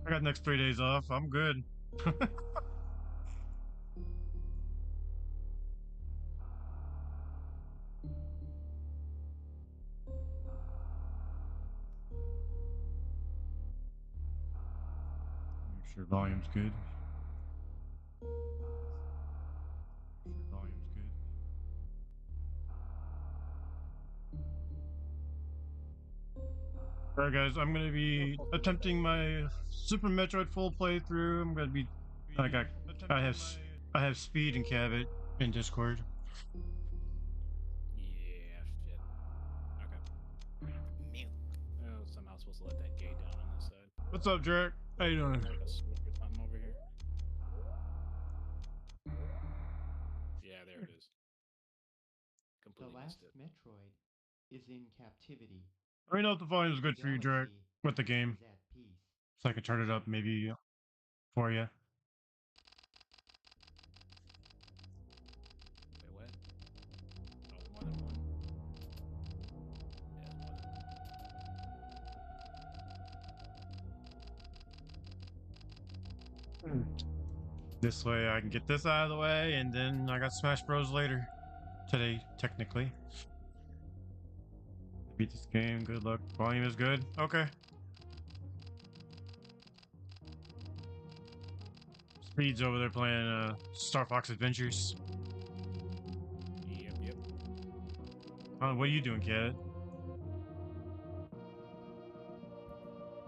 I got next 3 days off. I'm good. Make sure volume's good. Make sure volume's good. All right, guys. I'm gonna be attempting my Super Metroid full playthrough. I'm gonna be. I got. I have. I have Speed and Cabot in Discord. Yeah, shit. Okay. Mute. Oh, somehow supposed to let that gate down on this side. What's up, Jarek? How you doing? Like a switch or something over here. Yeah, there it is. The Completely last missed it. Metroid is in captivity. Let me know if the volume is good for you, Jarek, Galaxy with the game, is at peace. so I can turn it up maybe for you. Wait, what? Oh, more than one? Yeah, it's more than one. This way I can get this out of the way, and then I got Smash Bros later today, technically. Beat this game. Good luck. Volume is good. Okay. Speed's over there playing Star Fox Adventures. Yep. What are you doing, kid?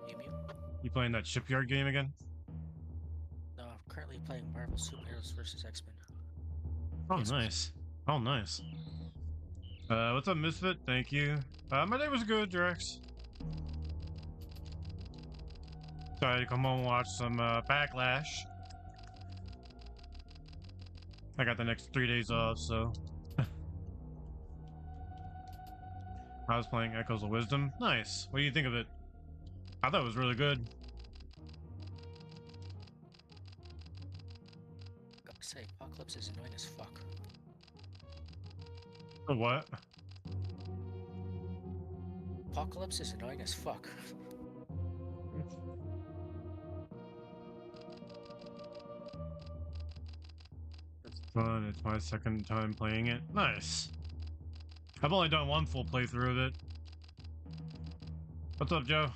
You mute? You playing that shipyard game again? No, I'm currently playing Marvel Superheroes vs. X-Men. Oh, Yes, nice. Oh, nice. What's up, Misfit? Thank you. My day was good, Drex. Decided to come home and watch some Backlash. I got the next 3 days off, so. I was playing Echoes of Wisdom. Nice. What do you think of it? I thought it was really good. Gotta say, Apocalypse is annoying as fuck. What? Apocalypse is annoying as fuck. It's fun. It's my second time playing it. Nice. I've only done one full playthrough of it. What's up, Joe?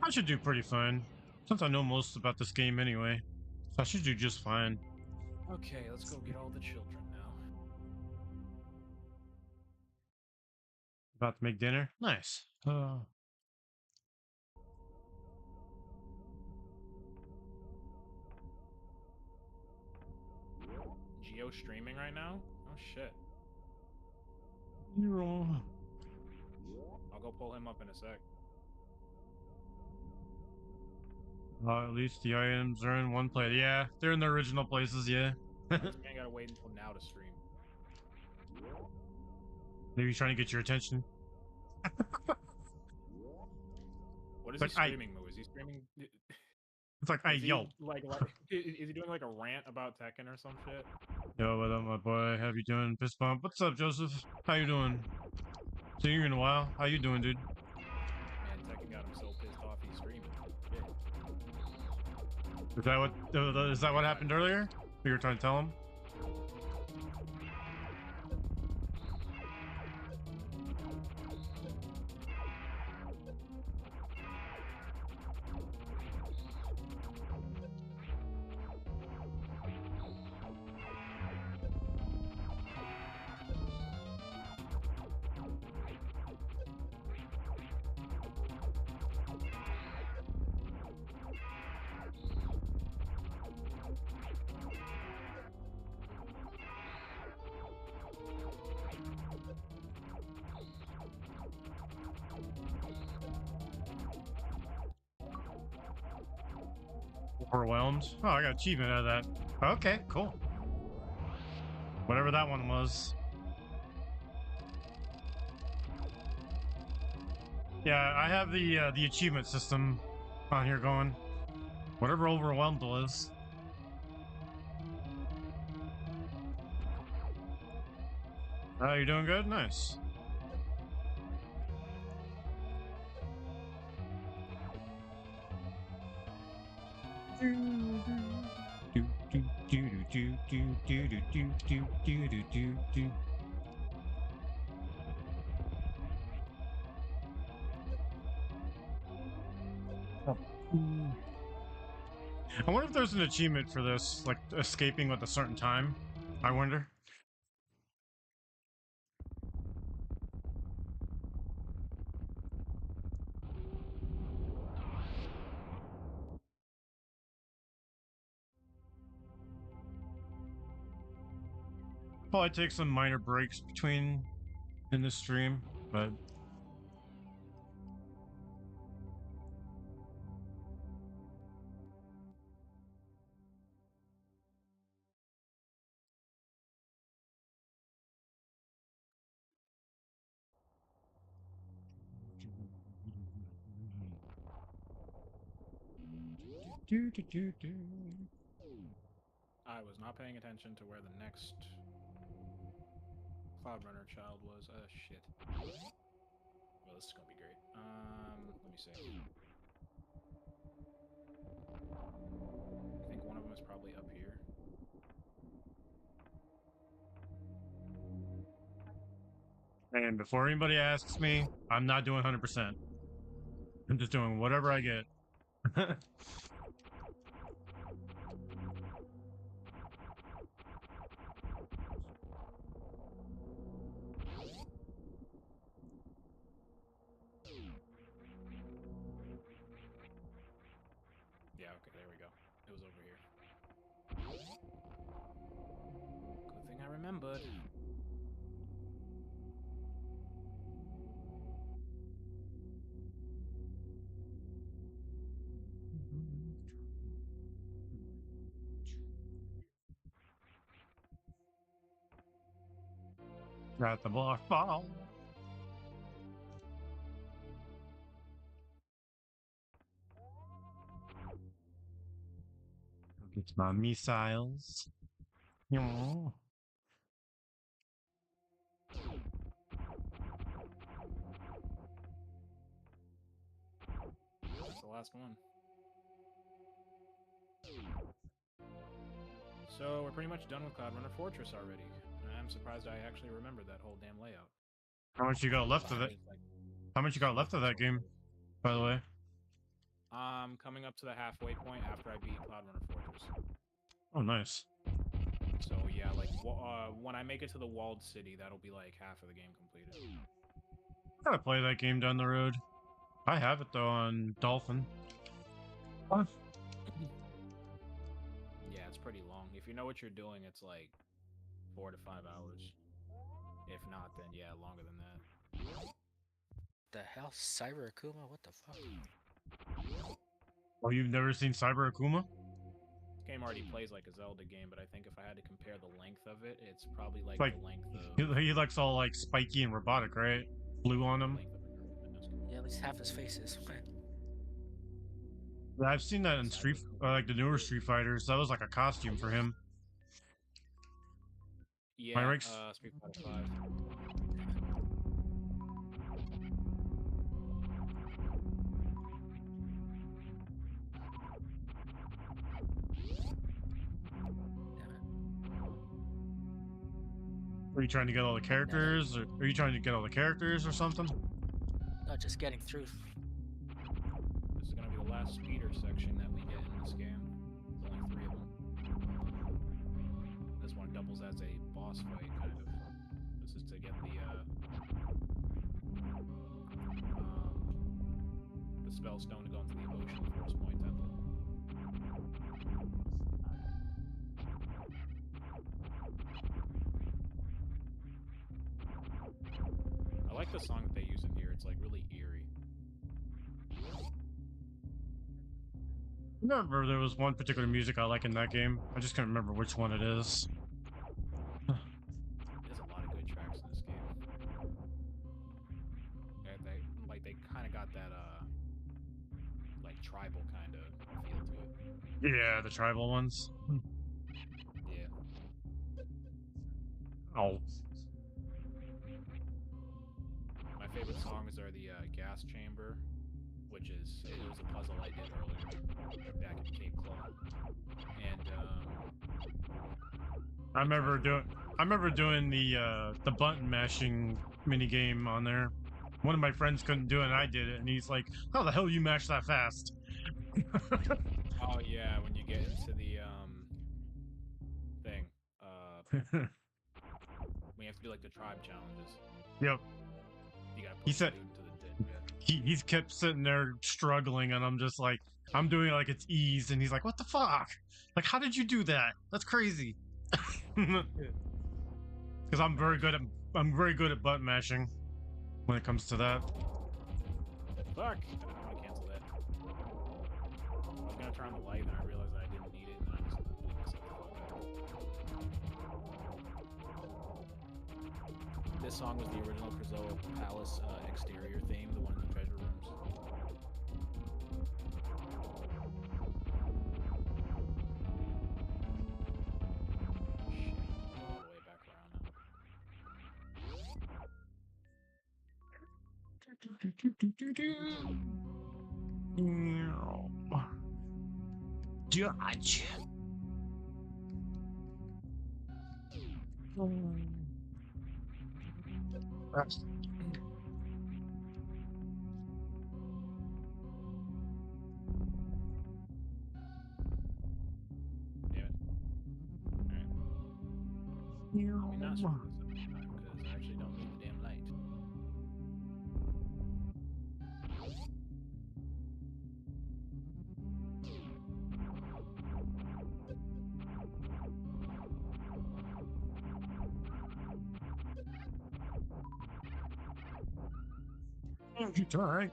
I should do pretty fine, since I know most about this game anyway. So I should do just fine. Okay, let's go get all the children now. About to make dinner. Nice. Geo streaming right now? Oh shit. I'll go pull him up in a sec. At least the items are in one place. Yeah, they're in the original places, yeah. I gotta wait until now to stream. Maybe he's trying to get your attention. What is Like, he streaming, Moo? Is he streaming? It's like, hey, yo. Is he doing like a rant about Tekken or some shit? Yo, what up, my boy? How you doing? Fist bump. What's up, Joseph? How you doing? Seen you in a while. How you doing, dude? Man, Tekken got him so pissed off he's streaming. Shit. Is that what happened earlier? You were trying to tell him? Overwhelmed? Oh, I got achievement out of that. Okay, cool. Whatever that one was. Yeah, I have the achievement system on here going. Whatever overwhelmed was. Oh, you're doing good? Nice. I wonder if there's an achievement for this, like escaping with a certain time. I wonder. Probably take some minor breaks between in the stream, but I was not paying attention to where the next Cloud Runner child was. Shit. Well, this is gonna be great. Let me see. I think one of them is probably up here. And before anybody asks me, I'm not doing 100%. I'm just doing whatever I get. Yeah, okay, there we go. It was over here. Good thing I remembered. Got the block ball. Get my missiles. Yeah. That's the last one. So we're pretty much done with Cloud Runner Fortress already. I'm surprised I actually remembered that whole damn layout. How much you got left of it? How much you got left of that game, by the way? Coming up to the halfway point after I beat Cloud Runner Fortress. Oh, nice. So yeah, like when I make it to the walled city, that'll be like half of the game completed. Gotta play that game down the road. I have it though on Dolphin. What? Yeah, it's pretty long. If you know what you're doing, it's like 4 to 5 hours. If not, then yeah, longer than that. The hell? Cyber Akuma? What the fuck? Oh, you've never seen Cyber Akuma? This game already plays like a Zelda game, but I think if I had to compare the length of it, it's probably like, Like, the length of... he looks all like spiky and robotic, right? Blue on him. Yeah, at least half his face is. Yeah, I've seen that in Street, like the newer Street Fighters. That was like a costume for him. Yeah, right? Street Fighter 5. Are you trying to get all the characters, or are you trying to get all the characters or something? No, just getting through. This is gonna be the last speeder section that we get in this game. There's only 3 of them. This one doubles as a boss fight, kind of. This is to get the spell stone to go into the Ocean Force Point Temple. I like the song that they use in here. It's like really eerie. I remember there was one particular music I like in that game. I just can't remember which one it is. There's a lot of good tracks in this game. They kind of got that like tribal kind of feel to it. Yeah, the tribal ones. Yeah. Oh. favorite songs are the Gas Chamber, which is it was a puzzle I did earlier back in Cape Claw, and I remember doing the button mashing mini game on there. One of my friends couldn't do it, and I did it, and he's like, "How the hell you mash that fast?" oh yeah, when you get into the thing, when you have to do like the tribe challenges, Yep. you gotta He push said the dude into the pit. he's kept sitting there struggling, and I'm just like, I'm doing it like it's ease, and he's like, "What the fuck? Like, how did you do that? That's crazy." Because I'm very good at button mashing when it comes to that. Fuck! I don't want to cancel that. I was gonna turn on the light, and I realized I didn't need it, and I just blew myself the fuck out. This song was the original Krazoa Palace exterior theme, the one in the treasure rooms. Shit, all the way back around Dodge. Damn it. Alright. Let me not screw this up this time, because I actually don't need the damn light. Energy tank.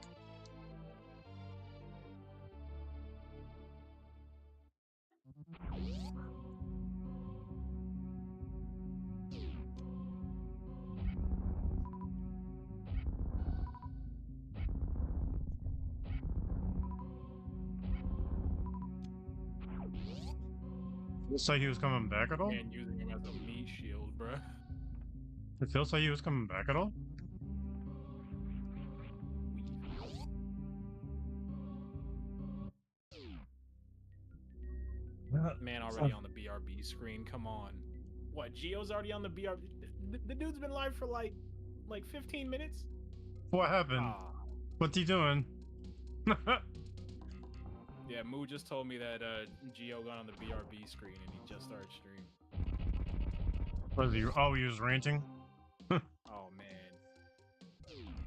Feels like he was coming back at all? Man, using him as a meat shield, bruh. It feels like he was coming back at all? Man, already on the BRB screen. Come on. What? Geo's already on the BRB? The dude's been live for like 15 minutes. What happened? Ah. What's he doing? Yeah, Moo just told me that Geo got on the BRB screen and he just started stream. Was he? Oh, he was ranting. Oh man.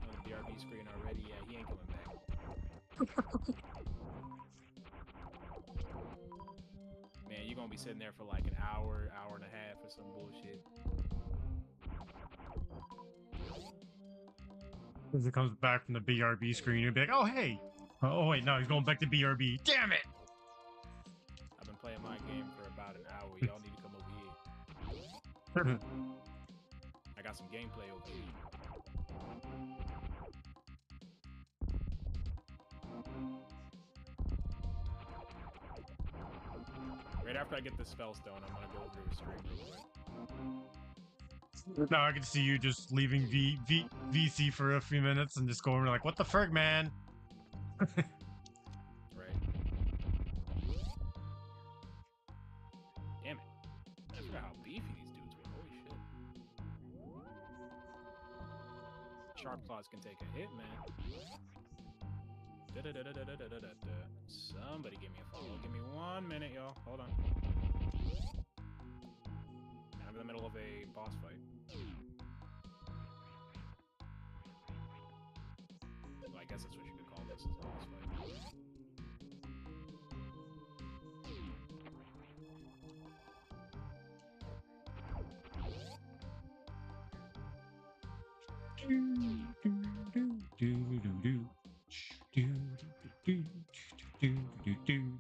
On the BRB screen already. Yeah, he ain't coming back. Man, you're gonna be sitting there for like an hour, hour and a half or some bullshit. As it comes back from the BRB screen, you'll be like, "Oh hey." Oh wait, no, he's going back to BRB. Damn it! I've been playing my game for about an hour. Y'all need to come over here. I got some gameplay over here. Right after I get the spell stone, I'm gonna go over to the stream real quick. Now I can see you just leaving VC for a few minutes and just going like, "What the frick, man?" Right. Damn it. I forgot how beefy these dudes were. Holy shit. Sharp claws can take a hit, man. Somebody give me a follow. Give me 1 minute, y'all. Hold on. I'm in the middle of a boss fight. Well, I guess that's what you could call this, is a boss fight.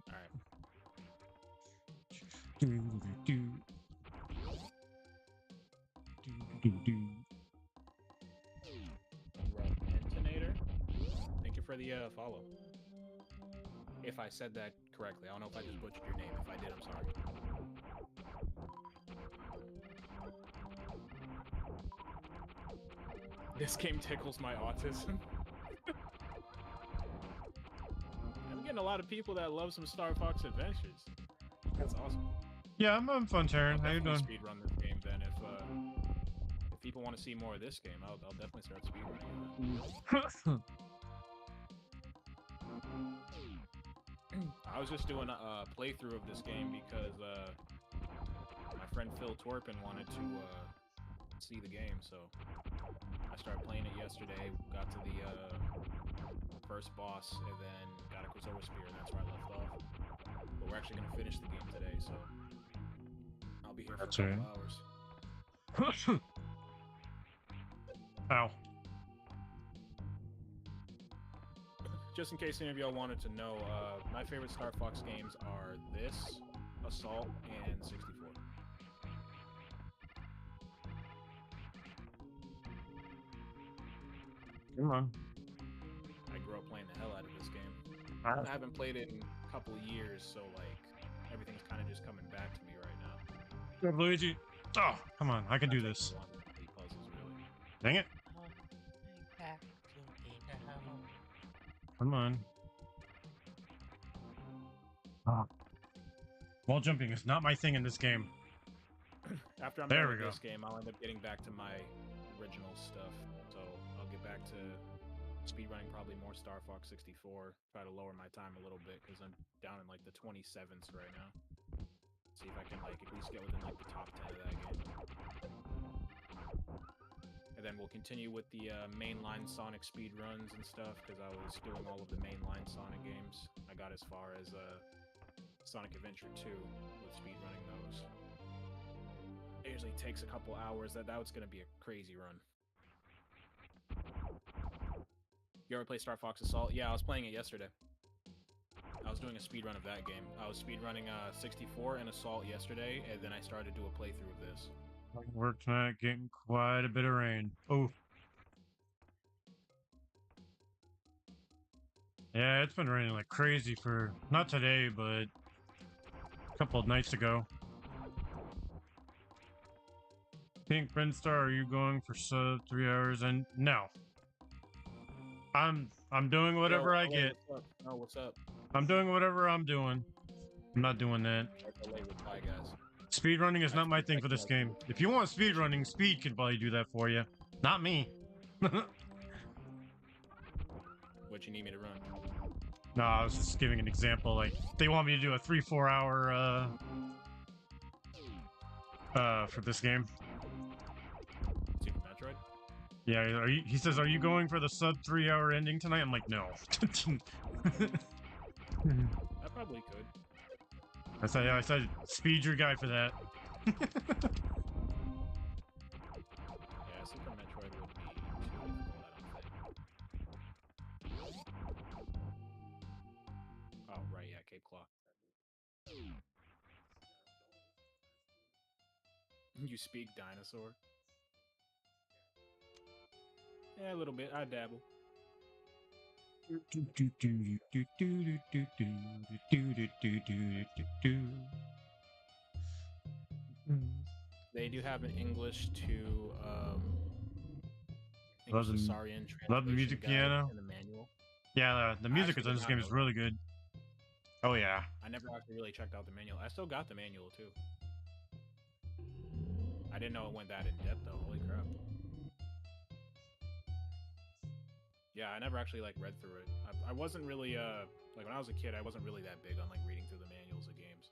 Alright. Repentinator? Thank you for the follow. If I said that correctly. I don't know if I just butchered your name. If I did, I'm sorry. This game tickles my autism. I'm getting a lot of people that love some Star Fox Adventures. That's awesome. Yeah, I'm having fun, Taryn. I'll How you definitely doing? speedrun this game then if people want to see more of this game. I'll definitely start speedrunning it. I was just doing a playthrough of this game because my friend Phil Torpin wanted to see the game, so I started playing it yesterday. Got to the first boss, and then got a Krazoa Spear, and that's where I left off. But we're actually gonna finish the game today, so I'll be here for a couple hours. Ow. Just in case any of y'all wanted to know, my favorite Star Fox games are this, Assault, and 64. Come on. I grew up playing the hell out of this game. Ah. I haven't played it in a couple of years, so like everything's kind of just coming back to me right now. Good, Luigi. Oh, come on. I can do this. Puzzles, really. Dang it. Back to me now. Come on. Ah. Wall jumping is not my thing in this game. After I'm There done we with go. this game, I'll end up getting back to my original stuff. So I'll get back to speedrunning probably more Star Fox 64. Try to lower my time a little bit because I'm down in like the 27s right now. See if I can like at least get within like the top 10 of that game. And then we'll continue with the mainline Sonic speed runs and stuff because I was doing all of the mainline Sonic games. I got as far as Sonic Adventure 2 with speedrunning those. It usually takes a couple hours. That was going to be a crazy run. You ever play Star Fox Assault? Yeah, I was playing it yesterday. I was doing a speedrun of that game. I was speedrunning 64 and Assault yesterday, and then I started to do a playthrough of this. Work tonight, getting quite a bit of rain. Oh. Yeah, it's been raining like crazy for, not today, but a couple of nights ago. Pink Brinstar, are you going for sub 3 hours? And no. I'm doing whatever I get. What's up? Oh, what's up? I'm doing whatever I'm doing. I'm not doing that. Late reply, guys. Speedrunning is not my thing for this game. If you want speedrunning, Speed can probably do that for you. Not me. What you need me to run? No, I was just giving an example. Like, they want me to do a 3-4 hour, for this game. Super Metroid? Yeah, he says, are you going for the sub 3 hour ending tonight? I'm like, no. I probably could. I said, speed your guy for that. Yeah, Super Metroid would be too difficult, I don't think. Oh, right, yeah, Cape Claw. You speak dinosaur? Yeah, a little bit. I dabble. They do have an English to English to Sarian love the translation music guide piano. in the manual. Yeah, the music actually in this did game not is know really good. Oh yeah. I never actually really checked out the manual. I still got the manual too. I didn't know it went that in depth though. Holy crap. Yeah, I never actually like read through it. I wasn't really like when I was a kid, I wasn't really that big on like reading through the manuals of games.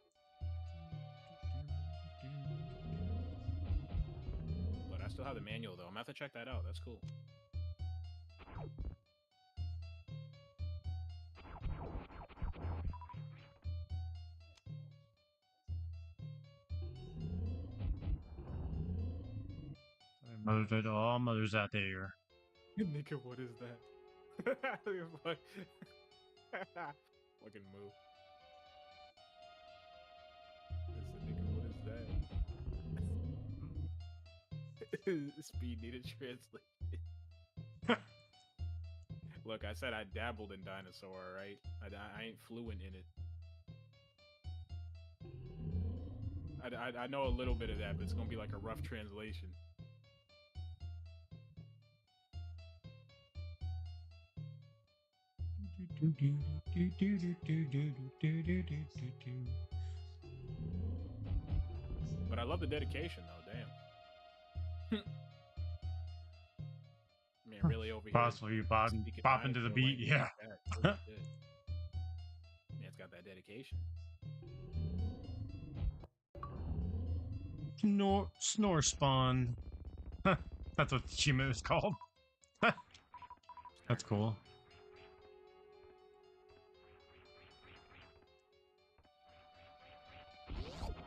But I still have the manual though. I'm gonna have to check that out. That's cool. All mothers out there. Nigga, what is that? Fucking move. Nigga, what is that? Speed needed translation. Look, I said I dabbled in dinosaur, right? I ain't fluent in it. I know a little bit of that, but it's gonna be like a rough translation. But I love the dedication, though. Damn. I mean, really over here. Possibly you bop speaking into the dinosaur beat, language yeah. like that. Holy shit. Man, it's got that dedication. Snore spawn. That's what Shima is called. That's cool.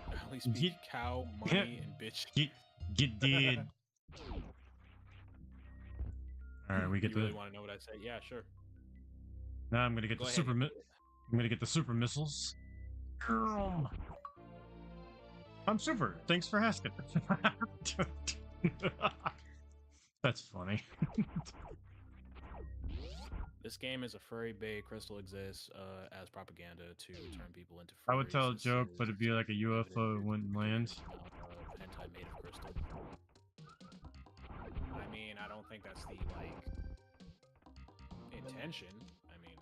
I only speak cow, money, and bitch. Get dead. Alright, we get you the. really want to know what I say? Yeah, sure. Now I'm gonna get Go the ahead, super. you I'm do it. gonna get the super missiles. I'm super. Thanks for asking. That's funny. This game is a furry bait. Crystal exists as propaganda to turn people into furries. I would tell a This joke, but is it'd be like a evident UFO through wouldn't the land. amount of hentai made of Crystal. I mean, I don't think that's the intention. I mean,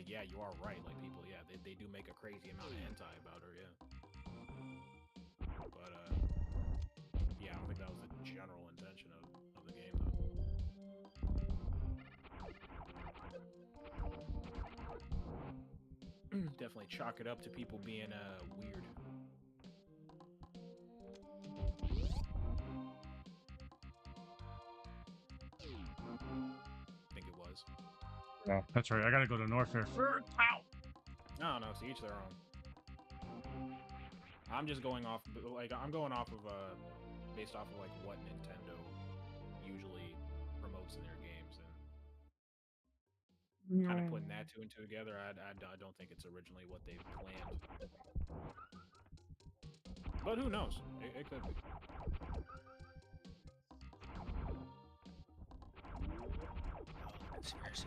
yeah, you are right. Like people, yeah, they do make a crazy amount of hentai about her, yeah. But yeah, I don't think that was the general intention of the game, though. Definitely chalk it up to people being weird. I think it was. Yeah, that's right. I gotta go to Norfair first. Ow! I don't know. To each their own. I'm just going off, I'm going off of based off of what Nintendo usually promotes in their games, and kind of putting that two and two together. I don't think it's originally what they planned, but who knows? It could be. Conspiracy.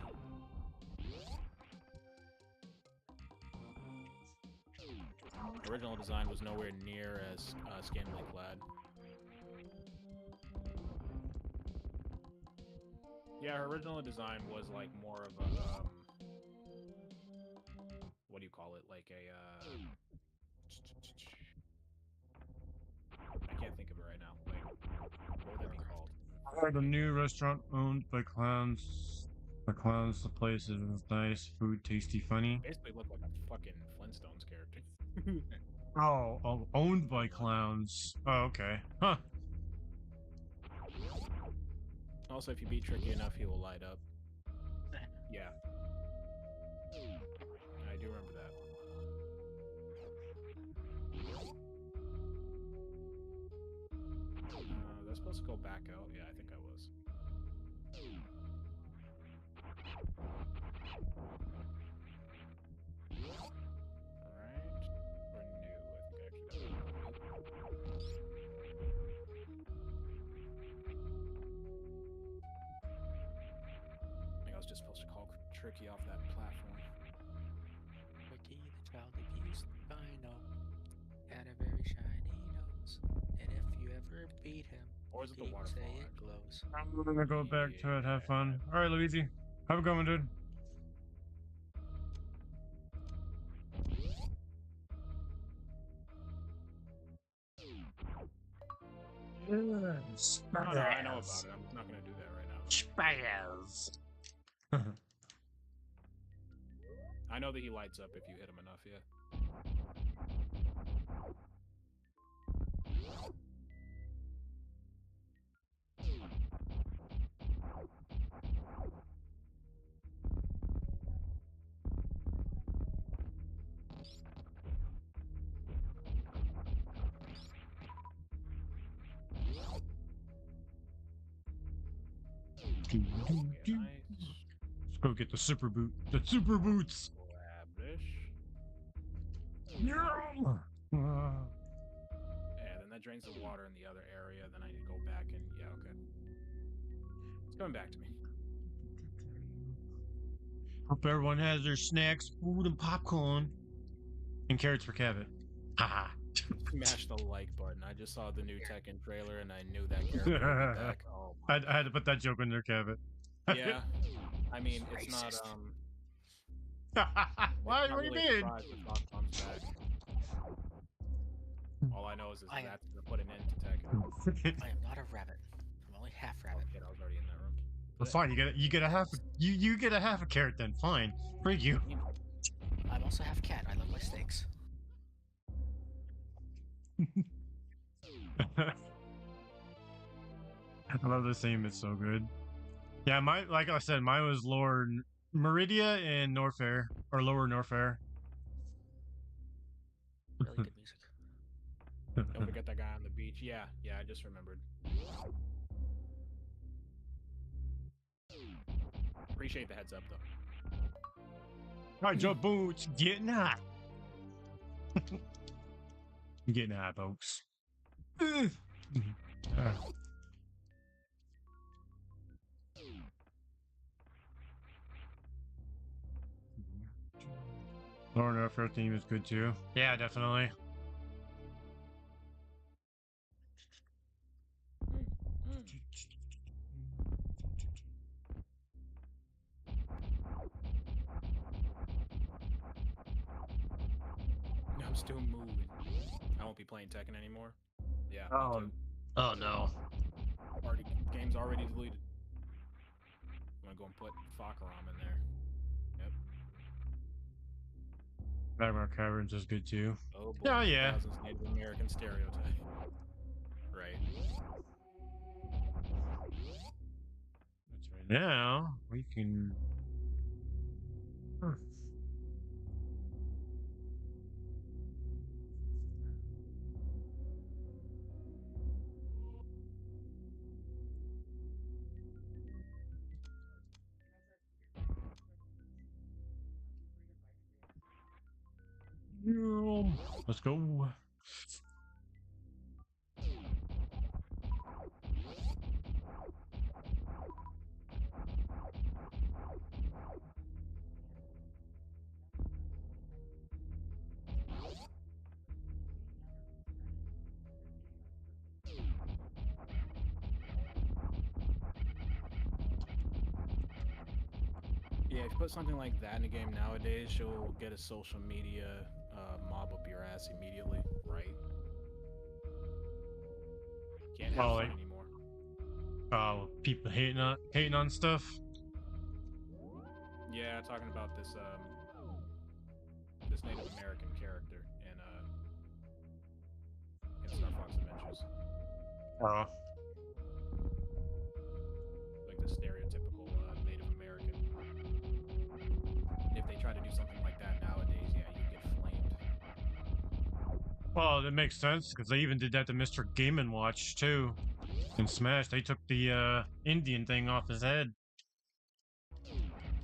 The original design was nowhere near as scantily clad. Yeah, her original design was more of a what do you call it? Like a I can't think of it right now. What would that be called? I heard a new restaurant owned by clowns. The clowns, the place is nice, food tasty, funny. Basically looked like a fucking Flintstones character. Oh, owned by clowns. Oh, okay. Huh. Also, if you be tricky enough, he will light up. Yeah. I do remember that. Was I supposed to go back out? Yeah, I think I was. Alright. Renew. I think I was just supposed to call Tricky off that platform. Ricky, the child abused albino, had a very shiny nose, and if you ever beat him, Or is it the he'd waterfall? say it Actually? glows. I'm gonna go back to it, have fun. Alright, Luigi. Have a good one, dude. Yes. No, I know about it. I'm not gonna do that right now. Spaz. I know that he lights up if you hit him enough, yeah. Okay, nice. Let's go get the super boot. The super boots. Grab this. Yeah. Yeah, then that drains the water in the other area. Then I need to go back and yeah, okay. It's coming back to me. Hope everyone has their snacks, food, and popcorn. And carrots for Cabot. Haha. Smash the like button. I just saw the new Tekken trailer and I knew that character would be back. Oh, I had to put that joke in there, Cabot. yeah. I mean, it's not Racist. Why? it's not What do you really a mean? surprise that Fox comes back. All I know is I am- that's gonna put an end to Tekken. I am not a rabbit. I'm only half Oh rabbit. shit, I was already in that room. Well, fine. You get a half. You get a half a carrot then. Fine. For you. I'm also half cat. I love my steaks. I love this theme. It's so good. Yeah, like I said, mine was Lower Meridia and Norfair or Lower Norfair. Really good music. Don't forget that guy on the beach. Yeah, I just remembered. Appreciate the heads up though. Ride your boots, getting hot. Getting hot, folks. Lower Norfair theme is good too. Yeah, definitely. I'm still moving. I won't be playing Tekken anymore. Yeah. Oh. Oh no. Game's already deleted. I'm gonna go and put Fakaram in there. Yep. Magmar Caverns is good too. Oh boy. Yeah, yeah. 2000s Native American stereotype. Right. That's right. Now we can. Let's go. Yeah, if you put something like that in a game nowadays, you'll get a social media mob up your ass immediately, right? Can't have fun anymore. Oh, people hating on stuff. Yeah, talking about this this Native American character in Star Fox Adventures. Oh. Like the stereotypical Native American. And if they try to do something like that nowadays, yeah, you get flamed. Well, that makes sense because they even did that to Mr. Game & Watch too. In Smash, they took the Indian thing off his head. The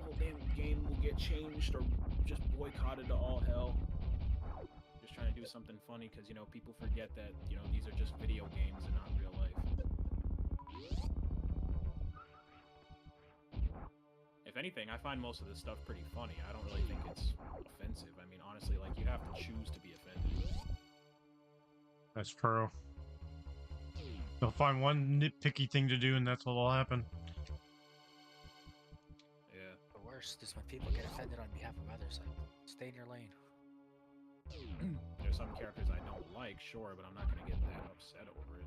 whole damn game will get changed or just boycotted to all hell. Just trying to do something funny because, you know, people forget that, you know, these are just video games and not real life. If anything, I find most of this stuff pretty funny. I don't really think it's offensive. I mean, honestly, like, you have to choose to be offended. That's true. They'll find one nitpicky thing to do, and that's what will happen. Yeah. The worst is when people get offended on behalf of others. Like, stay in your lane. There's some characters I don't like, sure, but I'm not gonna get that upset over it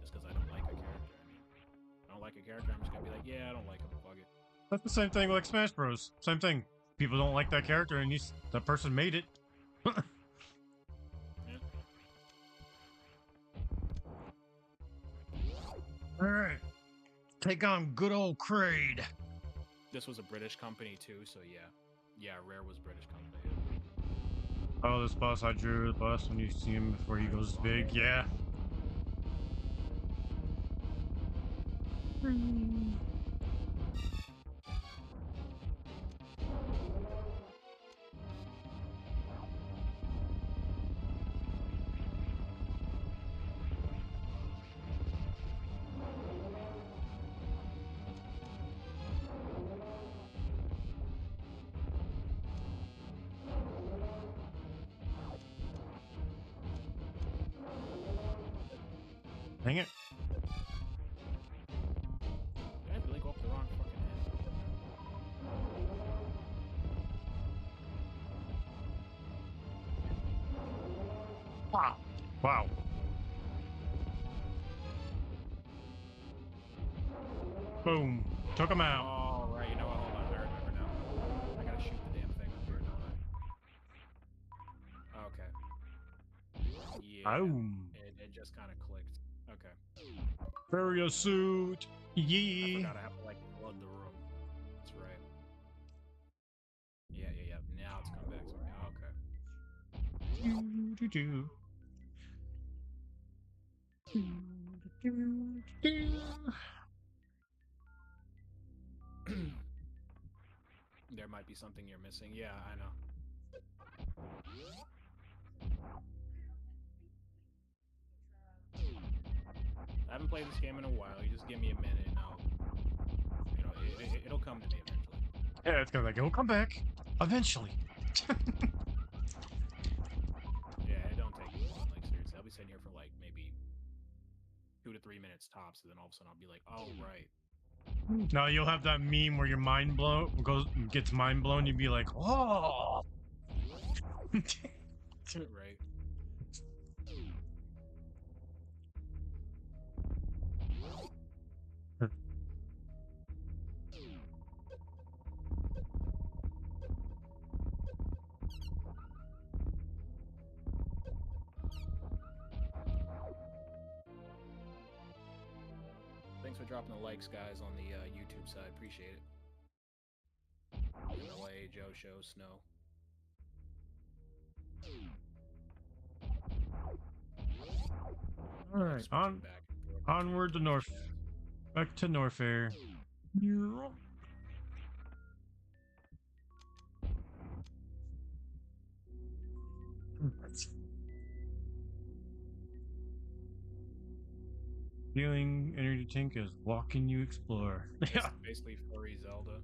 just because I don't like a character. I mean, I don't like a character, I'm just gonna be like, yeah, I don't like him, fuck it. That's the same thing like Smash Bros. Same thing. People don't like that character, and that person made it. Alright. Take on good old Kraid. This was a British company too, so yeah. Yeah, Rare was British company. Oh, this boss I drew, the boss when you see him before he goes big, yeah. Dang it. Did I really go up the wrong fucking end? Wow. Wow. Boom. Took him out. Oh, right. You know what? Hold on. I remember now. I gotta shoot the damn thing up here, don't I? Okay. Yeah. Boom. It just kind of clicked. Okay. Barrier suit. I Yee. forgot I have to, like, flood the room. That's right. Yeah. Now it's come back to me. Okay. There might be something you're missing. Yeah, I know. I haven't played this game in a while. You just give me a minute and I'll, it'll come to me eventually. Yeah, it's gonna like it'll come back eventually. Yeah, it don't take me long. Like, seriously, I'll be sitting here for like maybe 2 to 3 minutes tops, and then all of a sudden I'll be like, oh, right. No, you'll have that meme where your mind gets mind blown. You'd be like, oh. Right. Thanks for dropping the likes, guys, on the YouTube side. Appreciate it. LA, Joe Show, Snow. All right, onward to North, back to Norfair. Healing energy tank is walking you explore. Yeah. Basically furry Zelda.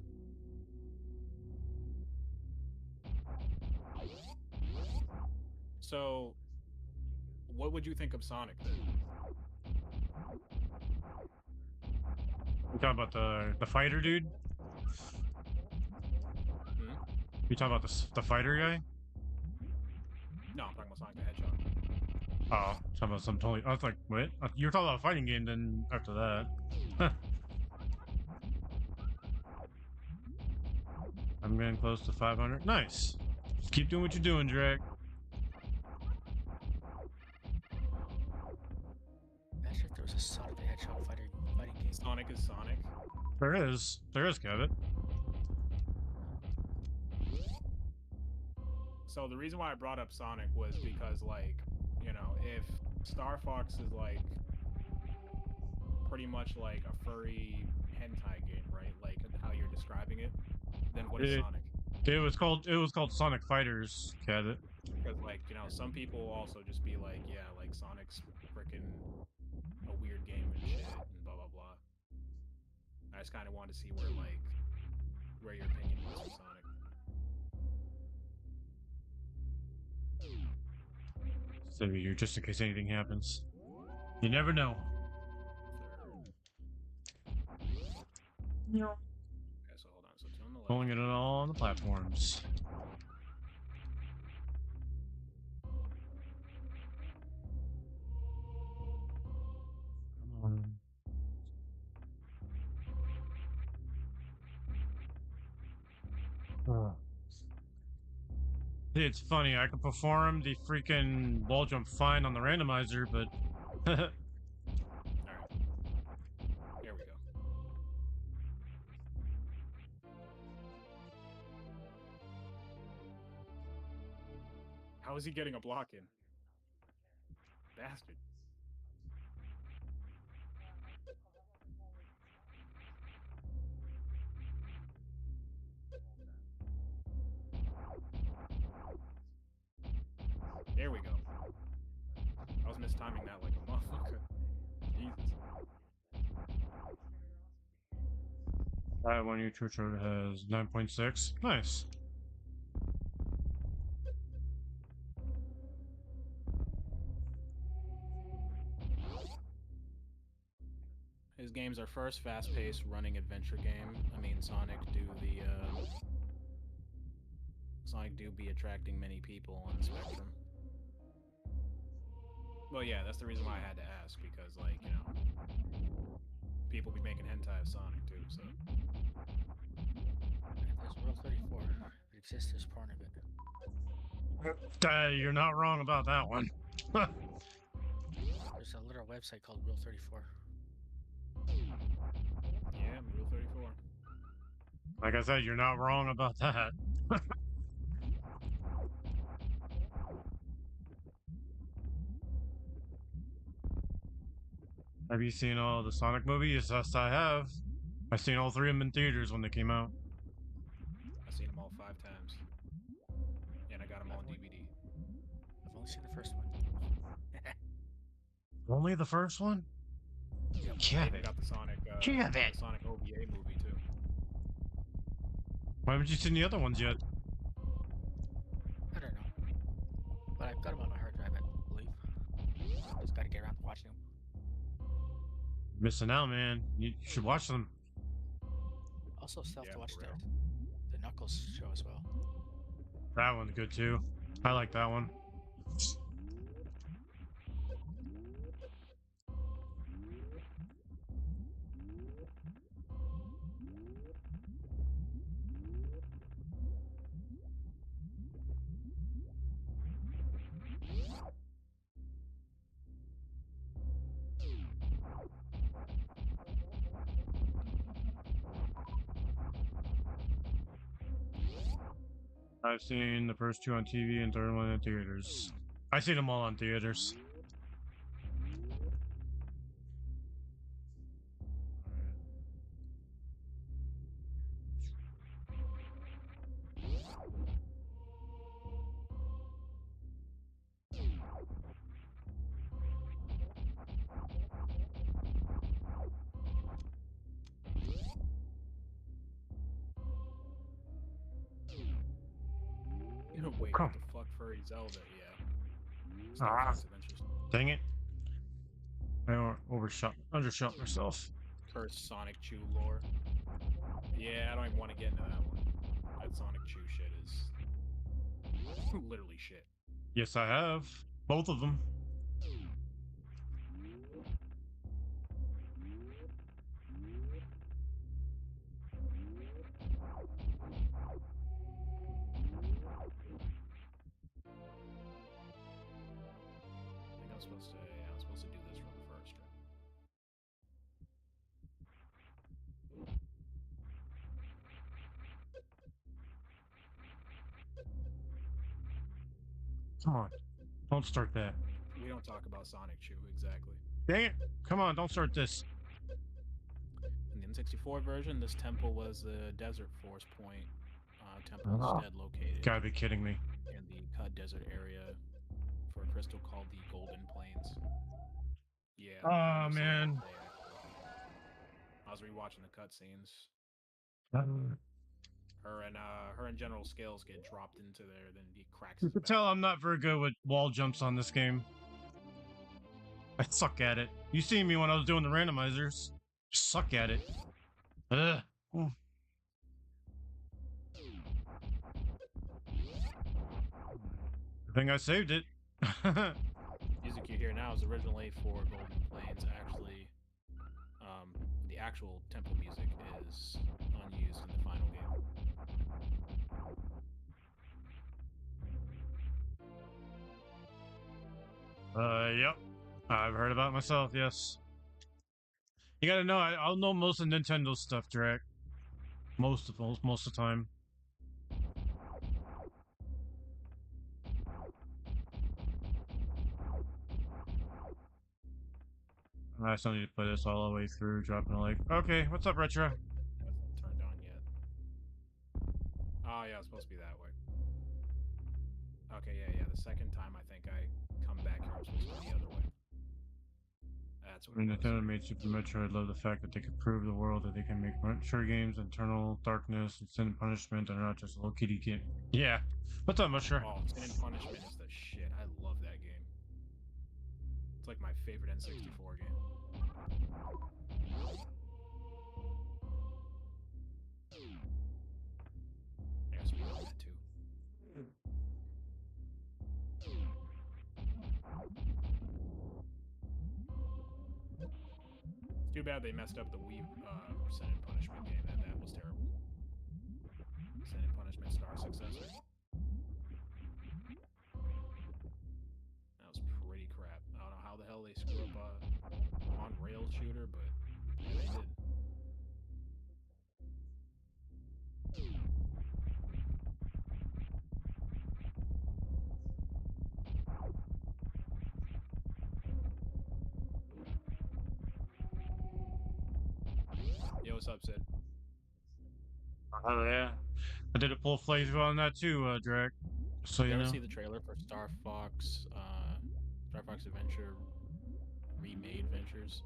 So, what would you think of Sonic then? You talking about the fighter dude? Hmm? You talking about the fighter guy? No, I'm talking about Sonic the Hedgehog. Oh, talking about some totally. I was like, what? You were talking about a fighting game. Then after that, I'm getting close to 500. Nice. Just keep doing what you're doing, Drake. Imagine if there was a Sonic the Hedgehog fighting game. Sonic is Sonic. There is, Kevin. So the reason why I brought up Sonic was because, like, if Star Fox is like pretty much like a furry hentai game, right? Like how you're describing it, then what is Sonic? It was called Sonic Fighters, Kevin. Because, like, some people will also just be like, yeah, like Sonic's freaking a weird game and shit and blah blah blah. I just kind of wanted to see where your opinion was for Sonic. So here, just in case anything happens. You never know. Yeah. Okay, so hold on. So two on the left. Pulling it all on the platforms. Come on. It's funny, I could perform the freaking wall jump fine on the randomizer, but Alright. There we go. How is he getting a block in? Bastard. There we go. I was mistiming that like a motherfucker. Jesus. one church has 9.6. Nice. His game's our first fast-paced running adventure game. I mean, Sonic do be attracting many people on the spectrum. Well, yeah, that's the reason why I had to ask, because, like, you know, people be making hentai of Sonic, too, so... There's Rule 34. It exists, there's porn of it. You're not wrong about that one. There's a little website called Rule 34. Yeah, Rule 34. Like I said, you're not wrong about that. Have you seen all the Sonic movies? Yes, I have. I've seen all 3 of them in theaters when they came out. I've seen them all 5 times. And I got them all on DVD. I've only seen the first one. Only the first one? Yeah, Yeah. they got the Sonic, Yeah, the Sonic OVA movie, too. Why haven't you seen the other ones yet? I don't know. But I've got them on my hard drive, I believe. Just gotta get around to watching them. Missing out, man. You should watch them. Also, still have Yeah, to watch for the, real. the Knuckles show as well. That one's good too. I like that one. I've seen the first 2 on TV and third one in theaters. I seen them all on theaters. You know, wait, Come. what the fuck, furry Zelda? Yeah. It's Ah. offensive interest. Dang it. I undershot myself. Cursed Sonic Chew lore. Yeah, I don't even want to get into that one. That Sonic Chew shit is literally shit. Yes, I have. Both of them. I think I'm supposed to. Yeah, I'm supposed to do this from the first try. Come on. Don't start that. We don't talk about Sonic Chew exactly. Dang it. Come on, don't start this. In the N64 version, this temple was the Desert Force Point temple Ah. instead located Gotta be kidding me. in the cut desert area for a crystal called the Golden Plains. Yeah. Aw, I never saw man. that play, actually. I was rewatching the cutscenes. Her and General Scales get dropped into there, then he cracks. You his can back. tell I'm not very good with wall jumps on this game. I suck at it. You see me when I was doing the randomizers. Suck at it. Ugh. Ooh. I think I saved it. Music you hear now is originally for Golden Plains. Actually, the actual temple music is unused in the final game. Yep. I've heard about it myself, yes. You gotta know, I'll know most of Nintendo stuff, Drake. Most of the time. I still need to play this all the way through, dropping a like. Okay, what's up, Retro? That's not turned on yet. Oh yeah, it's supposed to be that way. Okay, yeah. The second time I think I come back here, I'm supposed to go the other way. That's what When it was. Nintendo made Super Metroid, love the fact that they could prove the world that they can make mature games, Eternal Darkness, and Sin and Punishment, and are not just a little kitty kid. Yeah. What's up, Mushroom? Oh, Sin and Punishment is the shit. I love that game. It's like my favorite N64 game. Yeah, so we love that too. Too bad they messed up the Wii Sin and Punishment game. That was terrible. Sin and Punishment Star Successor. That was pretty crap. I don't know how the hell they screw up on-rail shooter, but yeah, they did. Yo, what's up, Sid? Oh yeah, I did a full playthrough on that too, Drake. So Did you you ever know. see the trailer for Star Fox Adventure Remade Ventures?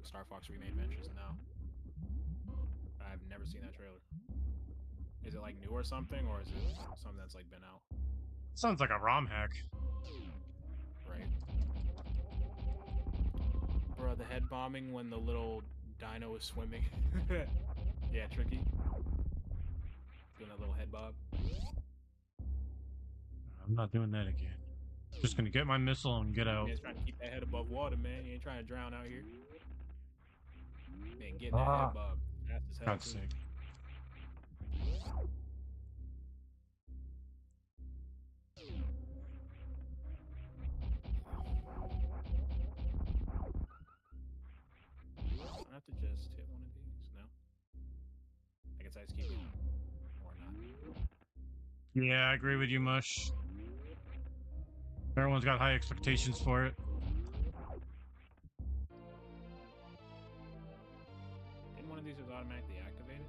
Star Fox Remade Ventures now. I've never seen that trailer. Is it like new or something, or is it something that's like been out? Sounds like a ROM hack. Right. Bro, the head bombing when the little dino is swimming. Yeah, tricky. Doing that little head bob. I'm not doing that again. Just gonna get my missile and get out. Man's trying to keep that head above water, man. You ain't trying to drown out here. Man, get that head bob. Fast as hell. God's Too. sake. I have to just hit one of these. No. I guess I just keep going. Or not. Yeah, I agree with you, Mush. Everyone's got high expectations for it. Didn't one of these just automatically activated?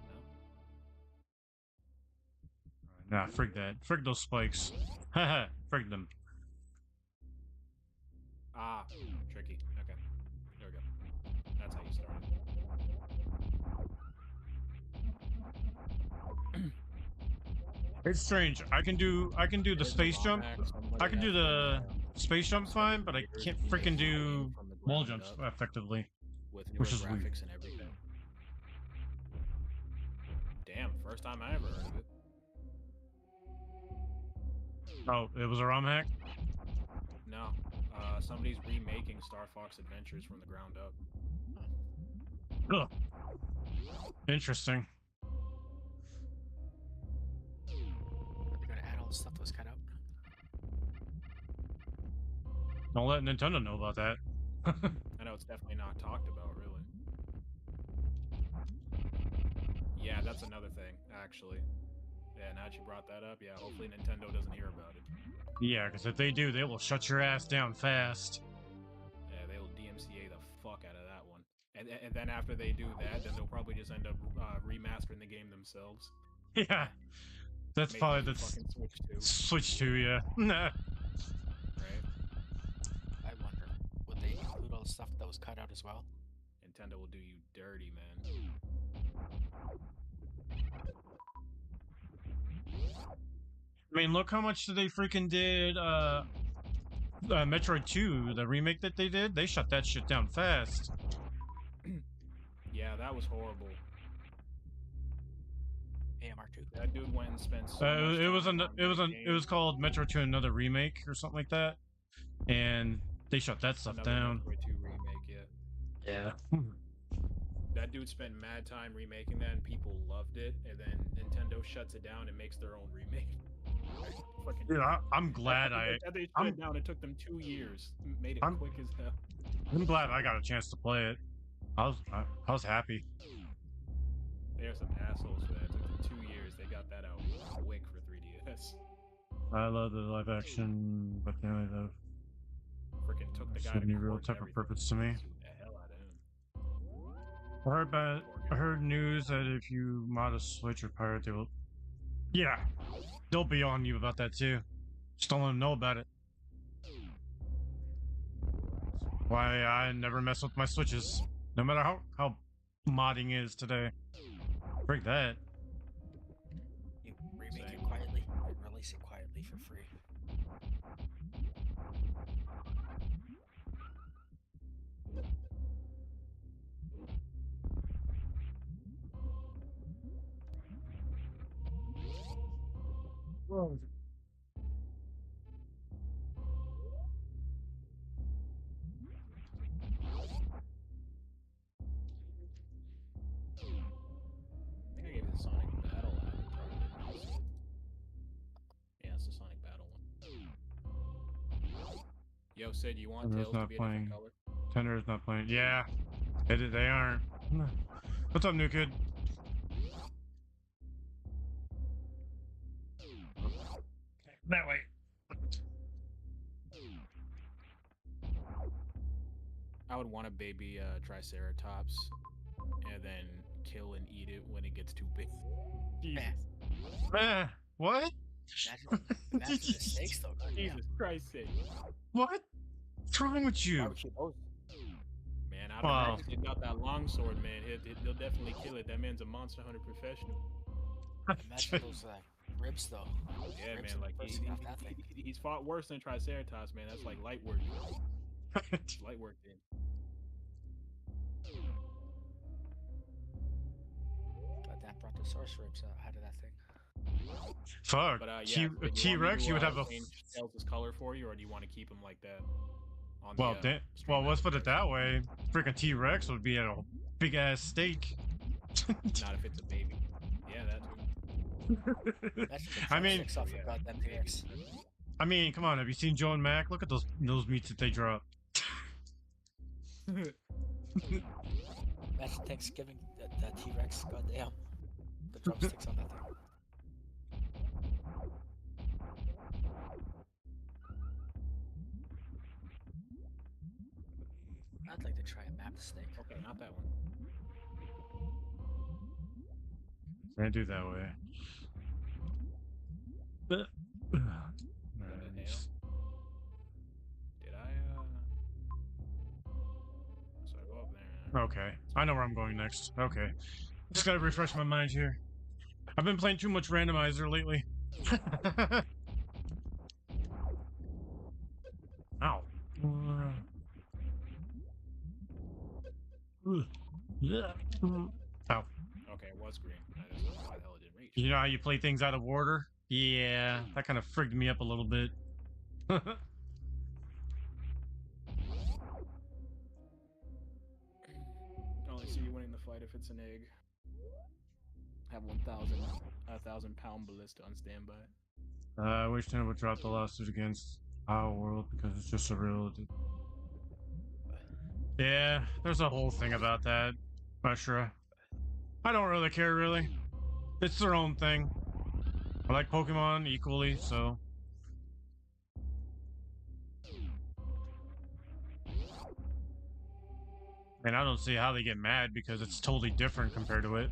No. Nah, frig that. Frig those spikes. Haha, frig them. Ah, tricky. Okay. There we go. That's how you started. It's strange. I can do the space jump. I can do the space jump fine, but I can't freaking do wall jumps effectively. With newer Which is graphics weird. and everything. Damn, first time I ever heard of it. Oh, it was a ROM hack? No. Somebody's remaking Star Fox Adventures from the ground up. Ugh. Interesting. We're gonna add all the stuff that was cut out. Don't let Nintendo know about that. I know it's definitely not talked about, really. Yeah, that's another thing, actually. Yeah, now that you brought that up, yeah, hopefully Nintendo doesn't hear about it. Yeah, because if they do, they will shut your ass down fast. Yeah, they'll DMCA the fuck out of that one. And then after they do that, then they'll probably just end up remastering the game themselves. Yeah, that's Make probably you the fucking Switch 2, Switch 2, yeah. Nah. right? I wonder, would they include all the stuff that was cut out as well? Nintendo will do you dirty, man. I mean, look how much they freaking did, Metroid 2, the remake that they did. They shut that shit down fast. Yeah, that was horrible. AMR2. That dude went and spent so much It was time an, on it was that an, it was game. called Metroid 2 Another Remake or something like that, and they shut that stuff Another down. Metroid 2 remake, yeah. Yeah. That dude spent mad time remaking that, and people loved it. And then Nintendo shuts it down and makes their own remake. Fucking. Dude, I'm glad they shut I'm- it down. It took them 2 years. Made it I'm- quick as hell. I'm glad I got a chance to play it. I was happy. They are some assholes for that. It took them 2 years. They got that out quick for 3DS. I love the live action, but then I love Freaking took the guy Should to be court real and type of everything. purpose to me. Sued the hell out of him. I heard news that if you mod a Switch or pirate, they will. Yeah, they'll be on you about that too. Just don't let them know about it. Why I never mess with my Switches, no matter how modding is today. Break that. You remake Same. it quietly and release it quietly for free. Yo, Sid, you want Tender's tails to not be a playing. different color? Tender is not playing. Yeah, they aren't. What's up, new kid? That way. I would want a baby Triceratops and then kill and eat it when it gets too big. Jesus. What? Imagine the stakes though. Goddamn. Jesus Christ sake. What? What's wrong with you? Barbecue both. Man, I don't know if Sid got that long sword, man. He'll definitely kill it. That man's a monster hunter professional. Imagine those ribs though. Yeah, Ribs man, and like pussy off that thing. he's fought worse than Triceratops, man. That's like light work. Light work, then. Goddamn brontosaurus ribs out of that thing. Fuck. But yeah, A T-Rex, you would have a. change Tails' color for you, or do you want to keep him like that? On Well, the, well, let's put it that way. Freaking T-Rex would be at a big ass steak. Not if it's a baby. Yeah, that too. I mean, come on. Have you seen Joe and Mac? Look at those meats that they drop. Imagine Thanksgiving, that T-Rex, goddamn. The drumsticks on that thing. I'd like to try a map snake. Okay, not that one. Can't do that way. Nice. Did I so I go up there. Okay, I know where I'm going next. Okay, just gotta refresh my mind here. I've been playing too much randomizer lately. Ow. Ow. Okay, it was green. I just don't know why the hell it didn't reach. You know how you play things out of order? Yeah, that kind of frigged me up a little bit. Only see you winning the fight if it's an egg. Have 1,000 pound ballista on standby. I wish Nintendo would drop the lawsuit against our world because it's just surreal. Yeah, there's a whole thing about that. Bushra. I don't really care, really. It's their own thing. I like Pokemon equally, so. And I don't see how they get mad because it's totally different compared to it.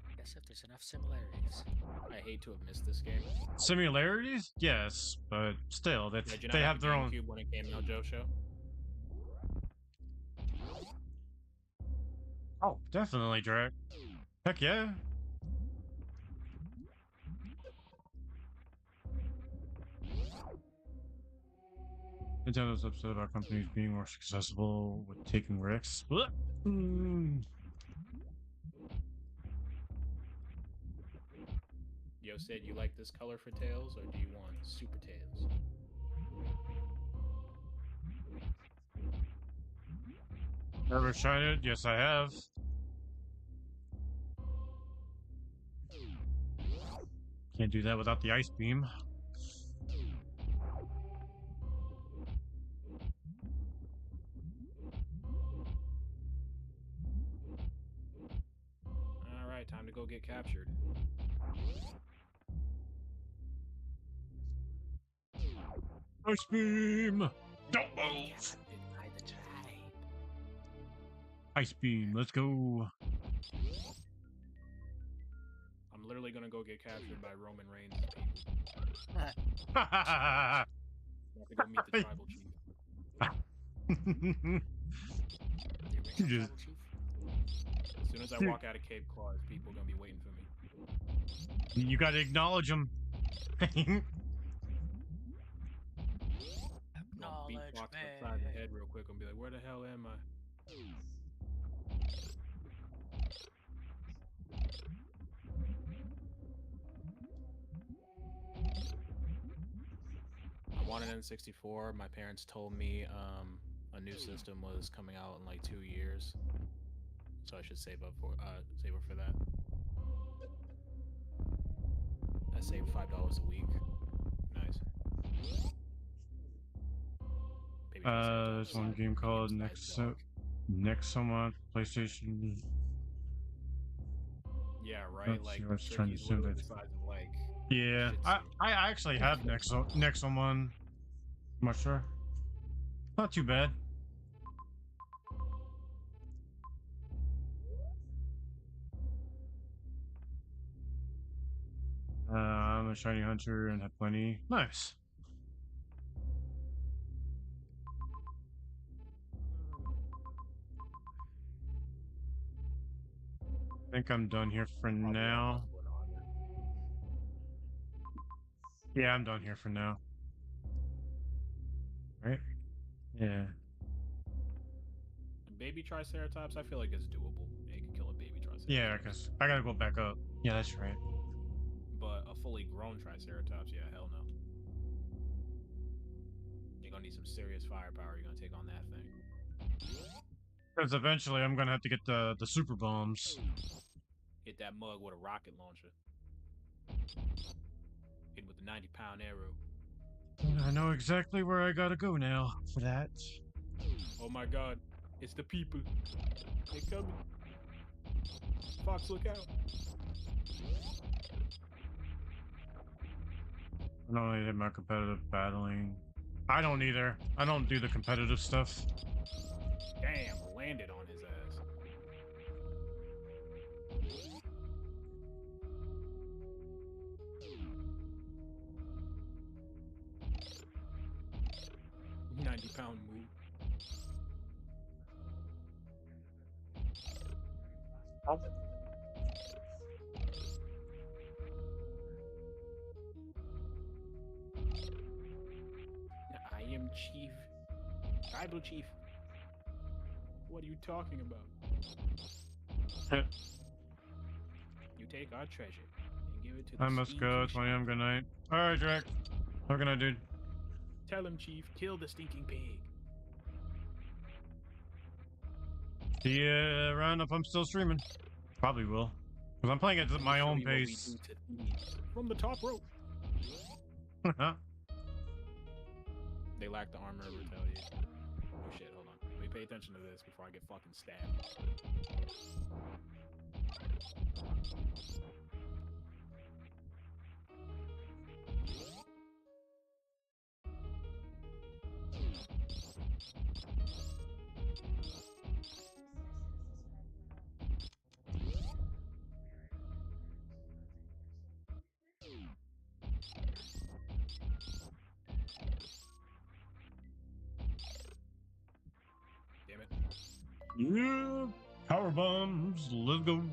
I guess if there's enough similarities. I hate to have missed this game. Similarities? Yes, but still, that's, Did you not they have their own. GameCube when it came out, Joe Show? Oh, definitely, Drake. Heck yeah. Nintendo's upset about companies being more successful with taking risks. Yo, Sid, you like this color for Tails, or do you want Super Tails? Ever tried it? Yes, I have. Can't do that without the ice beam. Alright, time to go get captured. Ice beam! Don't move! Ice beam, let's go. I'm literally gonna go get captured by Roman Reigns. Ha have to go meet the tribal chief. You just... As soon as I walk out of Cape Claws, people are gonna be waiting for me. You gotta acknowledge them. Beatbox upside the head real quick and be like, where the hell am I? I wanted an N64. My parents told me a new system was coming out in like 2 years, so I should save up for that. I saved $5 a week. Nice. Baby Triceratops There's one size- game called medium-sized dog. Nexoma PlayStation. Yeah, right. Let's see, Like I was trying to turkey's assume literally that. the size of like. Yeah, Shih I Tzu. I actually have Nexoma. I'm not sure. Not too bad. I'm a shiny hunter and have plenty. Nice. I think I'm done here for Probably now. muscle and armor. Yeah, I'm done here for now. Right? Yeah. A baby Triceratops, I feel like it's doable. Yeah, you can kill a baby Triceratops. Yeah, because I gotta go back up. Yeah, that's right. But a fully grown Triceratops, yeah, hell no. You're gonna need some serious firepower. You're gonna take on that thing. Because eventually I'm gonna have to get the super bombs. Hit that mug with a rocket launcher. Hit with a 90-pound arrow. I know exactly where I gotta go now for that. Oh my god, it's the people. They're coming. Fox, look out. I don't really hit my competitive battling. I don't either. I don't do the competitive stuff. Damn, landed on his ass. £90 move. I am chief. Tribal chief. What are you talking about? You take our treasure and give it to the I must go. stinking 20 am sheep. good night. Alright, Drake. What can I do? Tell him, chief, kill the stinking pig. See you around if I'm still streaming. Probably will. Because I'm playing it at my Show own you what we pace. do to thieves. From the top rope. They lack the armor of retaliation. Oh shit, hold on. Let me pay attention to this before I get fucking stabbed. Damn it. Yeah. Power bombs. Let's go.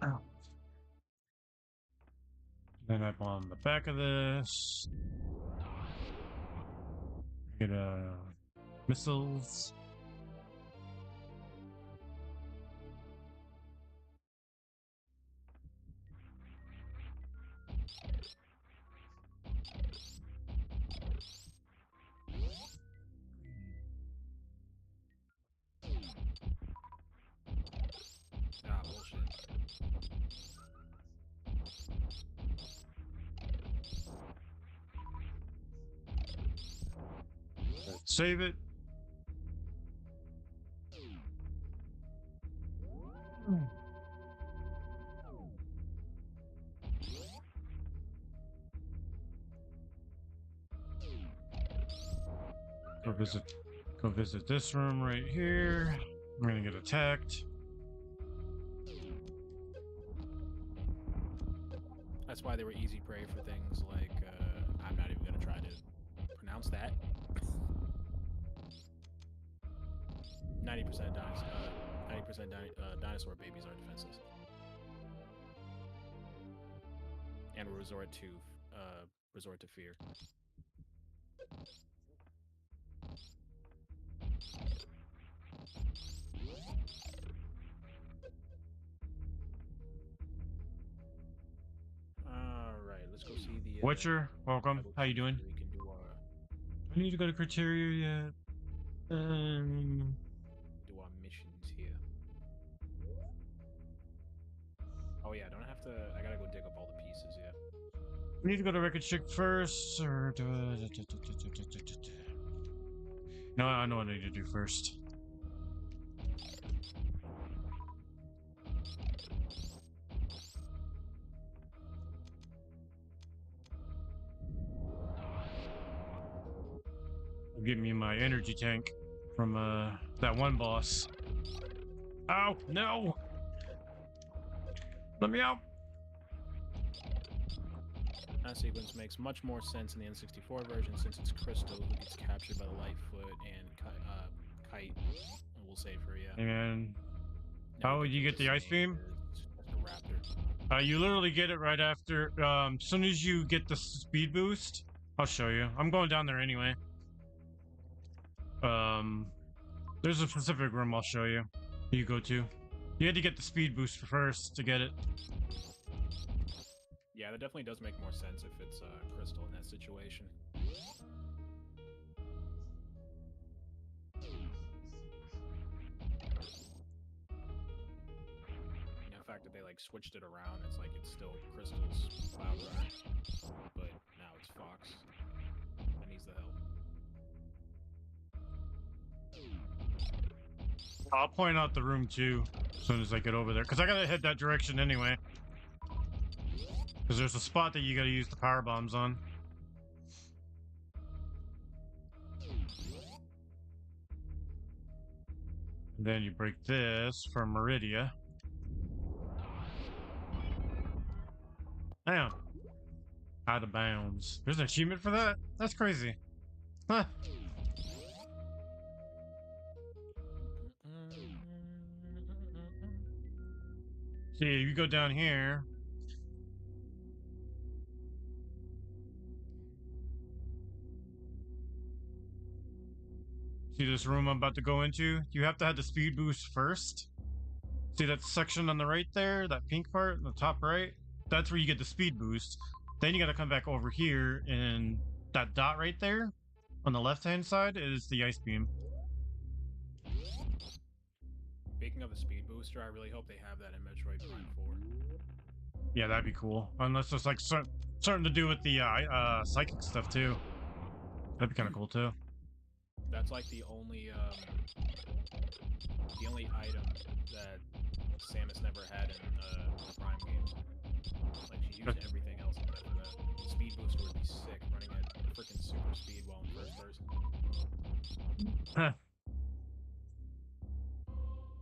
Ow. Then I'm on the back of this. Get missiles. Ah, bullshit. Save it. There we go. Go visit this room right here. I'm gonna get attacked. That's why they were easy prey for things like, I'm not even gonna try to pronounce that. 90% dinosaur babies are defenseless. And resort to fear. Alright, let's go see the Witcher, welcome. tribal How you chief doing? so we can do our I need to go to criteria yet. missions here. Oh yeah, I don't have to. I gotta go dig up all the pieces. Yeah. We need to go to Record Chick first, or no, I know what I need to do first. Give me my energy tank from that one boss. Ow, no! Let me out! That sequence makes much more sense in the N64 version since it's Crystal who gets captured by the Lightfoot and Kite will save her, yeah. And Never how would you get the ice beam? It's just a raptor. You literally get it right after, as soon as you get the speed boost. I'll show you. I'm going down there anyway. There's a specific room I'll show you. You go to. You had to get the speed boost first to get it. Yeah, that definitely does make more sense if it's Crystal in that situation. You know, the fact that they like switched it around, it's like it's still Crystal's Cloud Runner, but now it's Fox. That needs the help. I'll point out the room too, as soon as I get over there, because I gotta head that direction anyway. Because there's a spot that you gotta use the power bombs on. And then you break this for Meridia. Damn. Out of bounds. There's an achievement for that? That's crazy. Huh. See, you go down here. See this room I'm about to go into? You have to have the speed boost first. See that section on the right there? That pink part in the top right? That's where you get the speed boost. Then you gotta come back over here, and that dot right there on the left-hand side is the ice beam. Speaking of the speed booster, I really hope they have that in Metroid Prime 4. Yeah, that'd be cool. Unless it's like something to do with the psychic stuff too. That'd be kind of cool too. That's like the only item that Samus never had in the Prime games. Like she used everything else except for that. Speed booster would be sick, running at freaking super speed while in first person. Huh.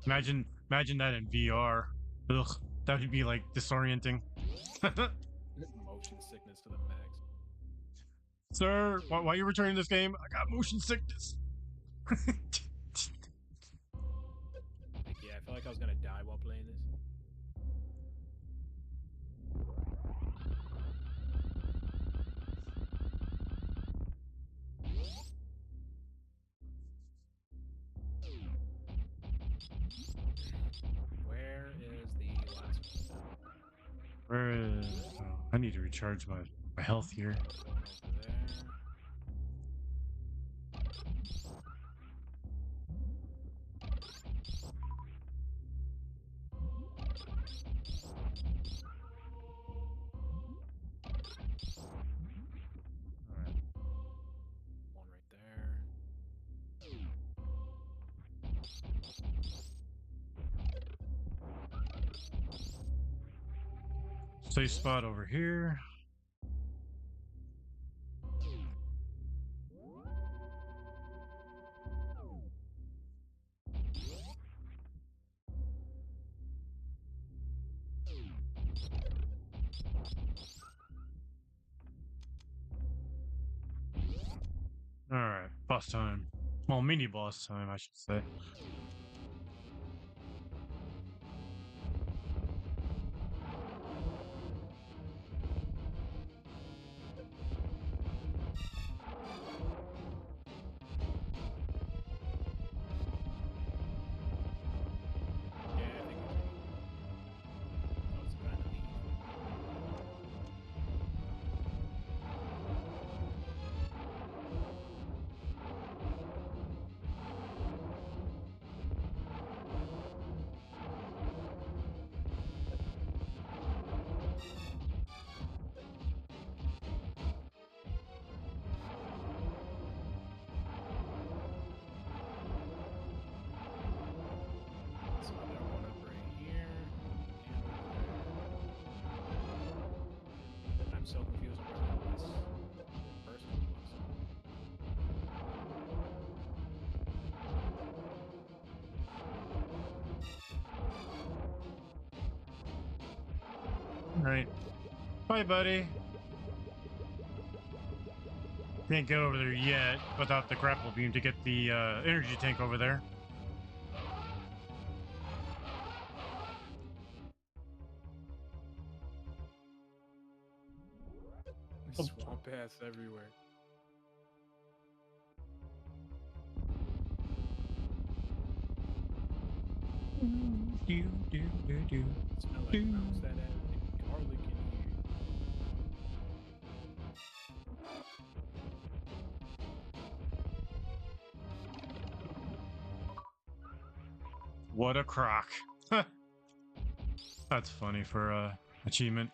Imagine that in VR. Ugh, that would be like disorienting. Motion sickness to the max. Sir, why are you returning this game? I got motion sickness. Like, yeah, I felt like I was gonna die while playing this. Where is the last one? Where is... Oh, I need to recharge my health here. Over there. Alright. One right there. Safe spot over here. Alright, boss time. Well, mini boss time, I should say. Yeah, I think it's kind of neat. Alright. Bye, buddy. Can't get over there yet without the grapple beam to get the energy tank over there. Swamp ass everywhere. Smell like bounce that ass garlic in here. What a crock. That's funny for achievement.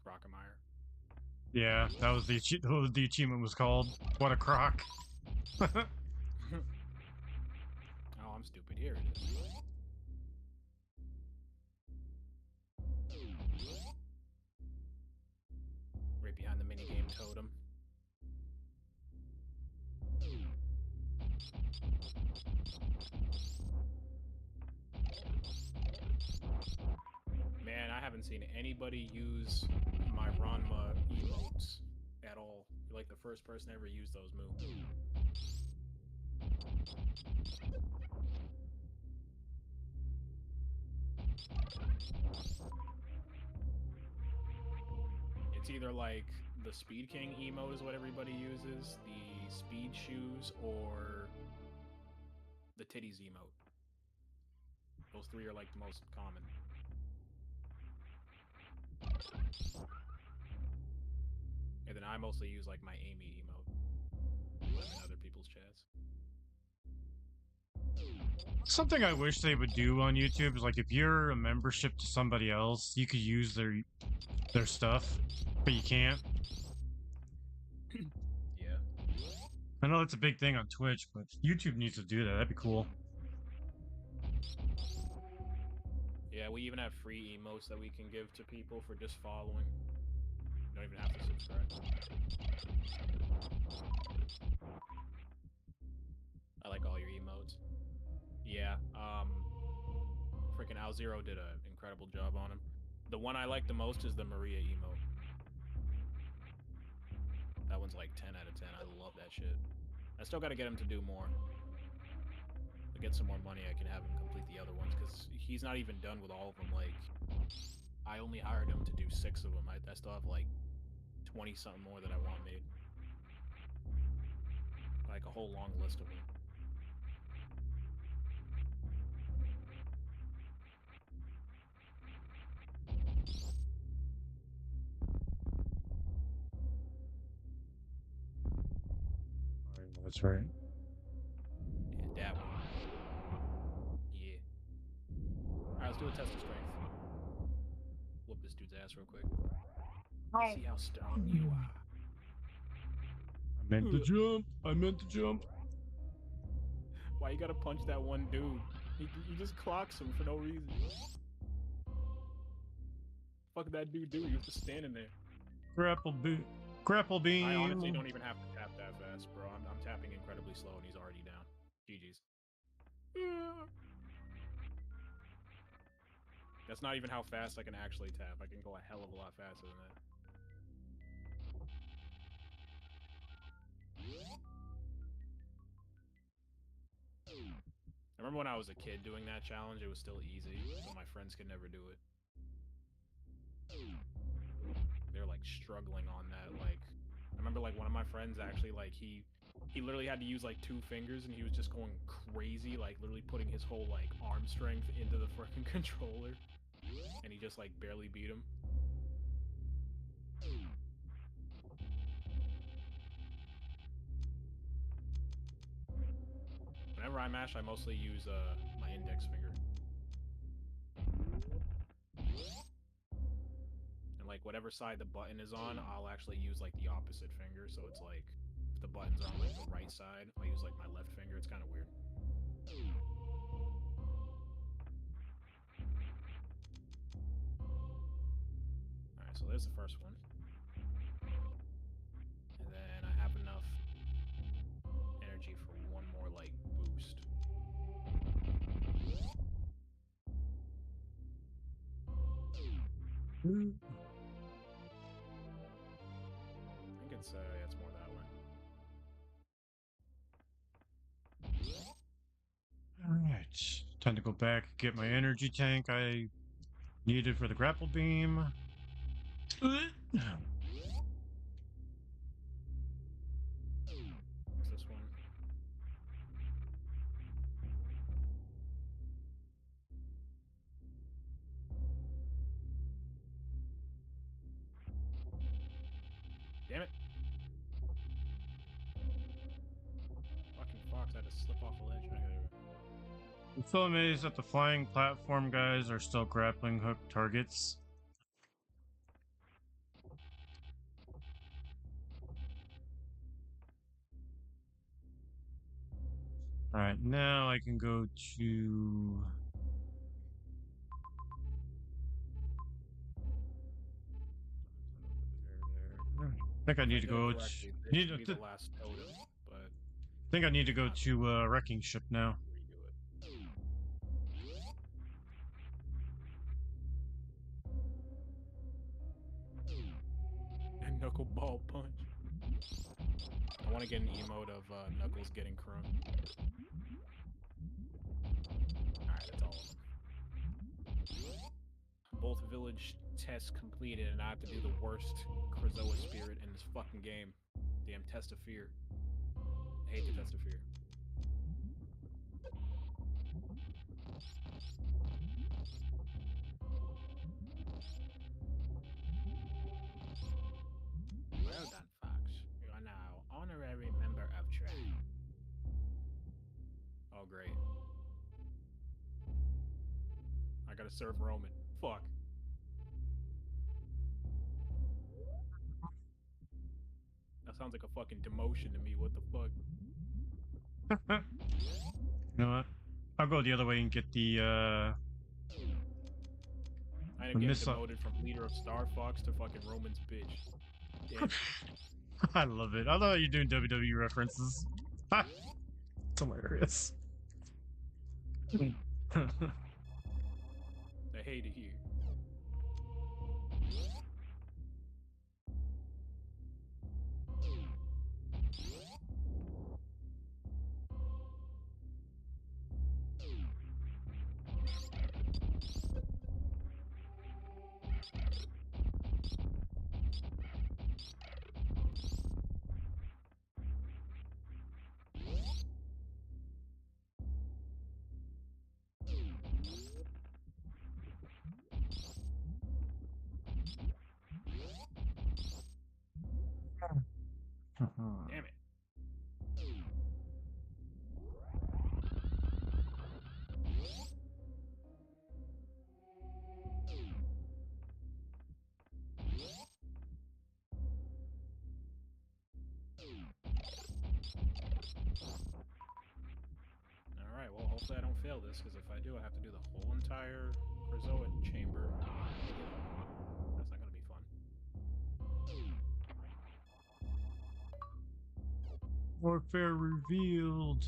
Crockemeyer. Yeah, that was the achievement was called. What a crock. Oh, I'm stupid. Here it is. Right behind the minigame totem. Man, I haven't seen anybody use my Ranma emotes at all. You're like the first person to ever use those moves. It's either like the Speed King emote is what everybody uses, the Speed Shoes, or the Titties emote. Those three are like the most common. And then I mostly use like my Amy emote in other people's chats. Something I wish they would do on YouTube is like if you're a membership to somebody else, you could use their stuff, but you can't. Yeah. I know it's a big thing on Twitch, but YouTube needs to do that. That'd be cool. Yeah, we even have free emotes that we can give to people for just following. You don't even have to subscribe. I like all your emotes. Yeah, freaking Al0 did an incredible job on him. The one I like the most is the Maria emote. That one's like 10 out of 10. I love that shit. I still gotta get him to do more. To get some more money, I can have him complete the other ones, because he's not even done with all of them. Like, I only hired him to do 6 of them. I still have like 20-something more that I want made. Like a whole long list of them. That's right. Yeah, that one. Yeah. Alright, let's do a test of strength. Whoop this dude's ass real quick. See how strong you are. I meant to jump. I meant to jump. Why you gotta punch that one dude? He just clocks him for no reason. Fuck did that dude do? He was just standing there. Grapple beam. Grapple beam. I honestly don't even have to tap that fast, bro. I'm tapping incredibly slow and he's already down. GG's. That's not even how fast I can actually tap. I can go a hell of a lot faster than that. I remember when I was a kid doing that challenge, it was still easy, but my friends could never do it. They're like struggling on that. Like, I remember like one of my friends actually like he literally had to use like 2 fingers and he was just going crazy, like literally putting his whole like arm strength into the freaking controller, and he just like barely beat him. Whenever I mash, I mostly use my index finger. And like whatever side the button is on, I'll actually use like the opposite finger. So it's like if the button's on like the right side, I'll use like my left finger. It's kind of weird. Alright, so there's the first one. And then I have enough energy for one more like boost. I think it's yeah, it's more that way. Alright. Time to go back, get my energy tank I needed for the grapple beam. What's this one? Damn it! Fucking fox, I had to slip off a ledge. I'm so amazed that the flying platform guys are still grappling hook targets. Alright, now I can go to... I think I need to go... This Need should be to, the last totem, but I think I need to go to Wrecking Ship now. redo it. And knuckleball punch. I want to get an emote of Knuckles getting crunk. Alright, that's all of them. Both village tests completed, and I have to do the worst Krazoa spirit in this fucking game. Damn Test of Fear. I hate the Test of Fear. Well done, Fox. You are now honorary member of Track. Oh, great. I gotta serve Roman. Fuck. That sounds like a fucking demotion to me. What the fuck? You know what? I'll go the other way and get the I ended up getting missile. demoted from leader of Star Fox to fucking Roman's bitch. Damn it. I love it. I love how you're doing WWE references. It's hilarious. I hate it here. Damn it. Alright, well, hopefully I don't fail this, because if I do, I have to do the whole entire Krazoa chamber. That's not gonna be fun. Warfare revealed.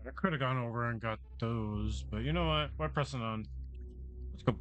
I could have gone over and got those, but you know what? We're pressing on. Let's go.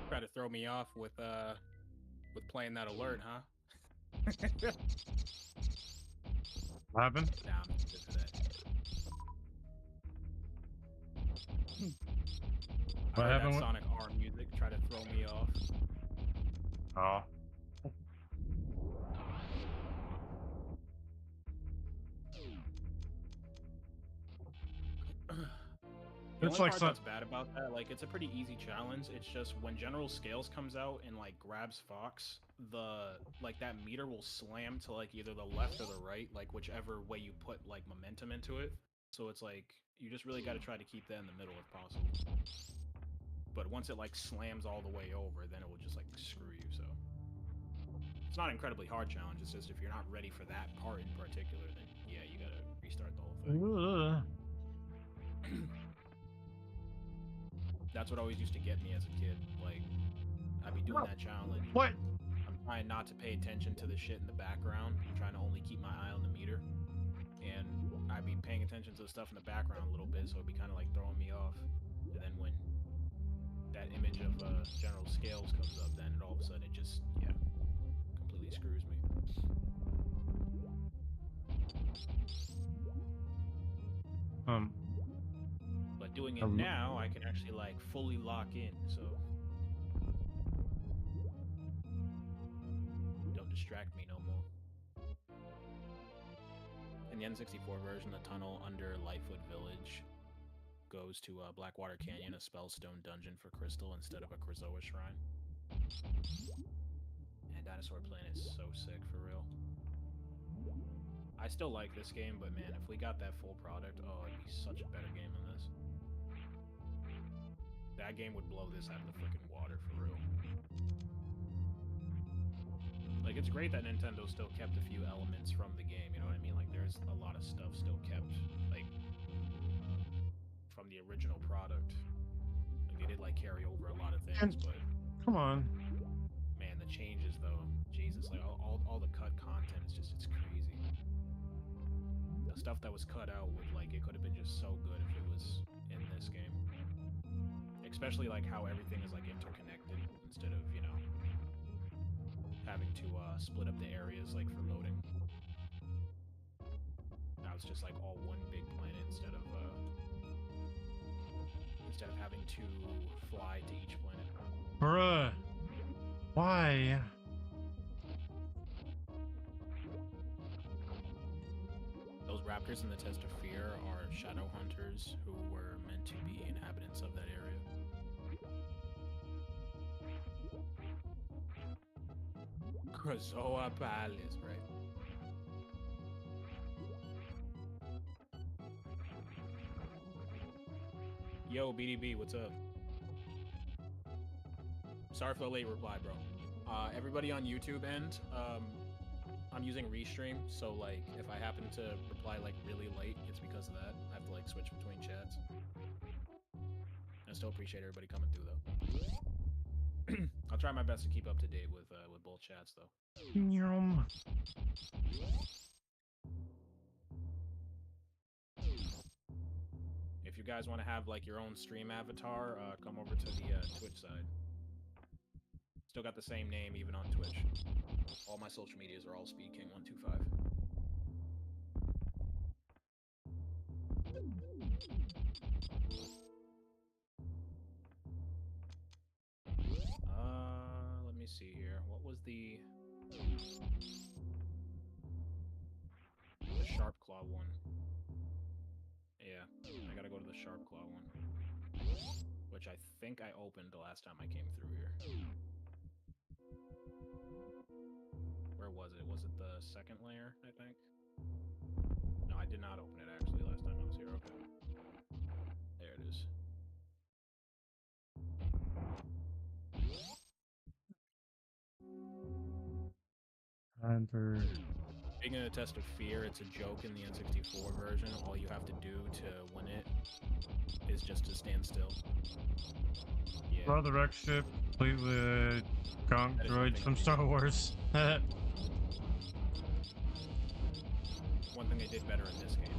Try to throw me off with playing that alert, huh? What happened? Nah, I'm good for that. I What heard happened that with- Sonic R music try to throw me off. Oh. The It's only like part that's bad about that, like, it's a pretty easy challenge. It's just when General Scales comes out and like grabs Fox, that meter will slam to like either the left or the right, like whichever way you put like momentum into it. So it's like you just really got to try to keep that in the middle if possible. But once it like slams all the way over, then it will just like screw you. So it's not an incredibly hard challenge. It's just if you're not ready for that part in particular, then yeah, you gotta restart the whole thing. Ugh. That's what always used to get me as a kid. Like, I'd be doing that challenge. What? I'm trying not to pay attention to the shit in the background. I'm trying to only keep my eye on the meter. And I'd be paying attention to the stuff in the background a little bit, so it'd be kind of like throwing me off. And then when that image of General Scales comes up, then all of a sudden it just, yeah, completely screws me. But doing it now, I can actually like fully lock in, so don't distract me no more. In the N64 version, the tunnel under Lightfoot Village goes to Blackwater Canyon, a Spellstone dungeon for Crystal instead of a Krazoa shrine. And Dinosaur Planet is so sick, for real. I still like this game, but man, if we got that full product, oh, it'd be such a better game than this. That game would blow this out of the freaking water, for real. Like, it's great that Nintendo still kept a few elements from the game, you know what I mean? Like, there's a lot of stuff still kept, like, from the original product. Like, they did, like, carry over a lot of things, but... Come on. Man, the changes, though. Jesus, like, all the cut content is just, it's crazy. The stuff that was cut out would, like, it could have been just so good if it was in this game. Especially, like, how everything is, like, interconnected instead of, you know, having to split up the areas, like, for loading. Now it's just, like, all one big planet instead of having to fly to each planet. Bruh. Why? Those raptors in the Test of Fear are shadow hunters who were meant to be inhabitants of that area. Krazoa Palace, right? Yo, BDB, what's up? Sorry for the late reply, bro. Everybody on YouTube end, I'm using Restream, so like if I happen to reply like really late, it's because of that. I have to like switch between chats. I still appreciate everybody coming through though. I'll try my best to keep up to date with both chats though. Yum. If you guys want to have like your own stream avatar, come over to the Twitch side. Still got the same name even on Twitch. All my social medias are all SpeedKing125. Let me see here. What was the Sharp Claw one? Yeah, I gotta go to the Sharp Claw one. Which I think I opened the last time I came through here. Where was it? Was it the second layer, I think? No, I did not open it actually last time I was here. Okay. There it is. Hunter. Being in a Test of Fear, it's a joke in the N64 version. All you have to do to win it is just to stand still. Yeah. Well, the wreck ship, complete with Gonk droids from Star Wars. One thing they did better in this game,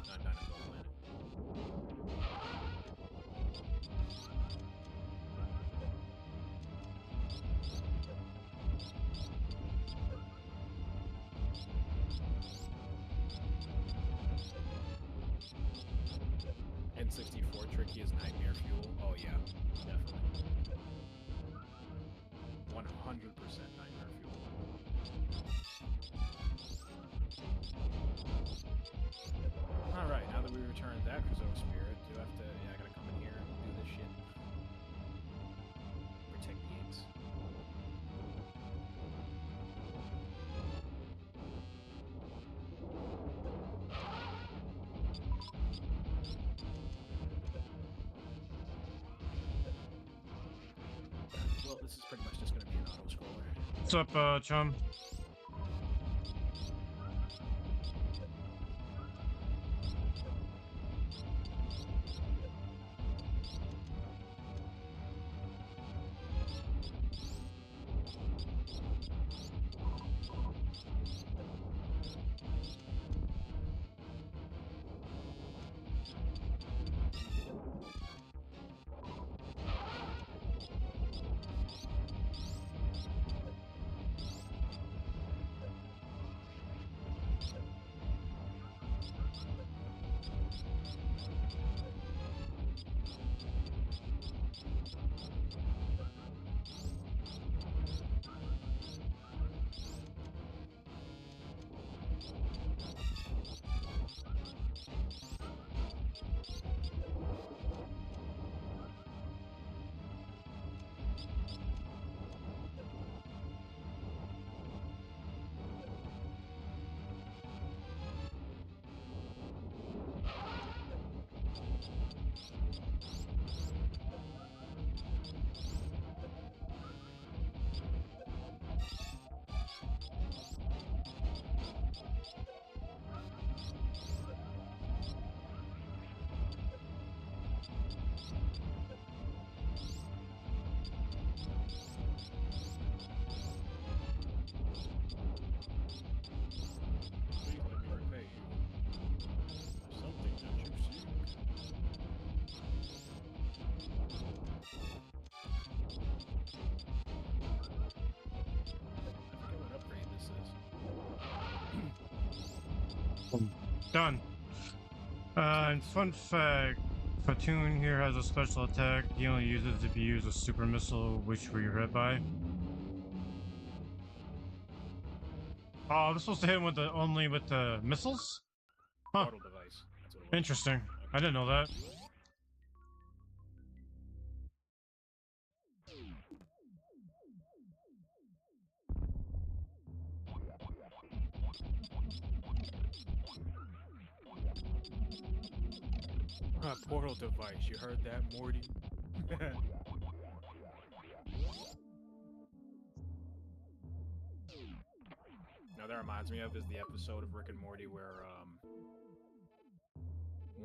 not Dinosaur Planet. N64 Tricky is Nightmare Fuel. Oh yeah, definitely. 100% Nightmare Fuel. Alright, now that we returned that Crusoe spirit, do I have to, yeah, I gotta come in here and do this shit. Protect the eggs. Well, this is pretty much just gonna be an auto-scroller. What's up, chum? Please let me repay you. Something that you seek. I forget what upgrade this is. Done. And fun fact, Platoon here has a special attack. He only uses if you use a super missile, which were you hit by. Oh, I'm supposed to hit him with the only with the missiles? Huh. Portal device. That's what it was. Interesting. I didn't know that. Portal device. You heard that, Morty? Now that reminds me of is the episode of Rick and Morty where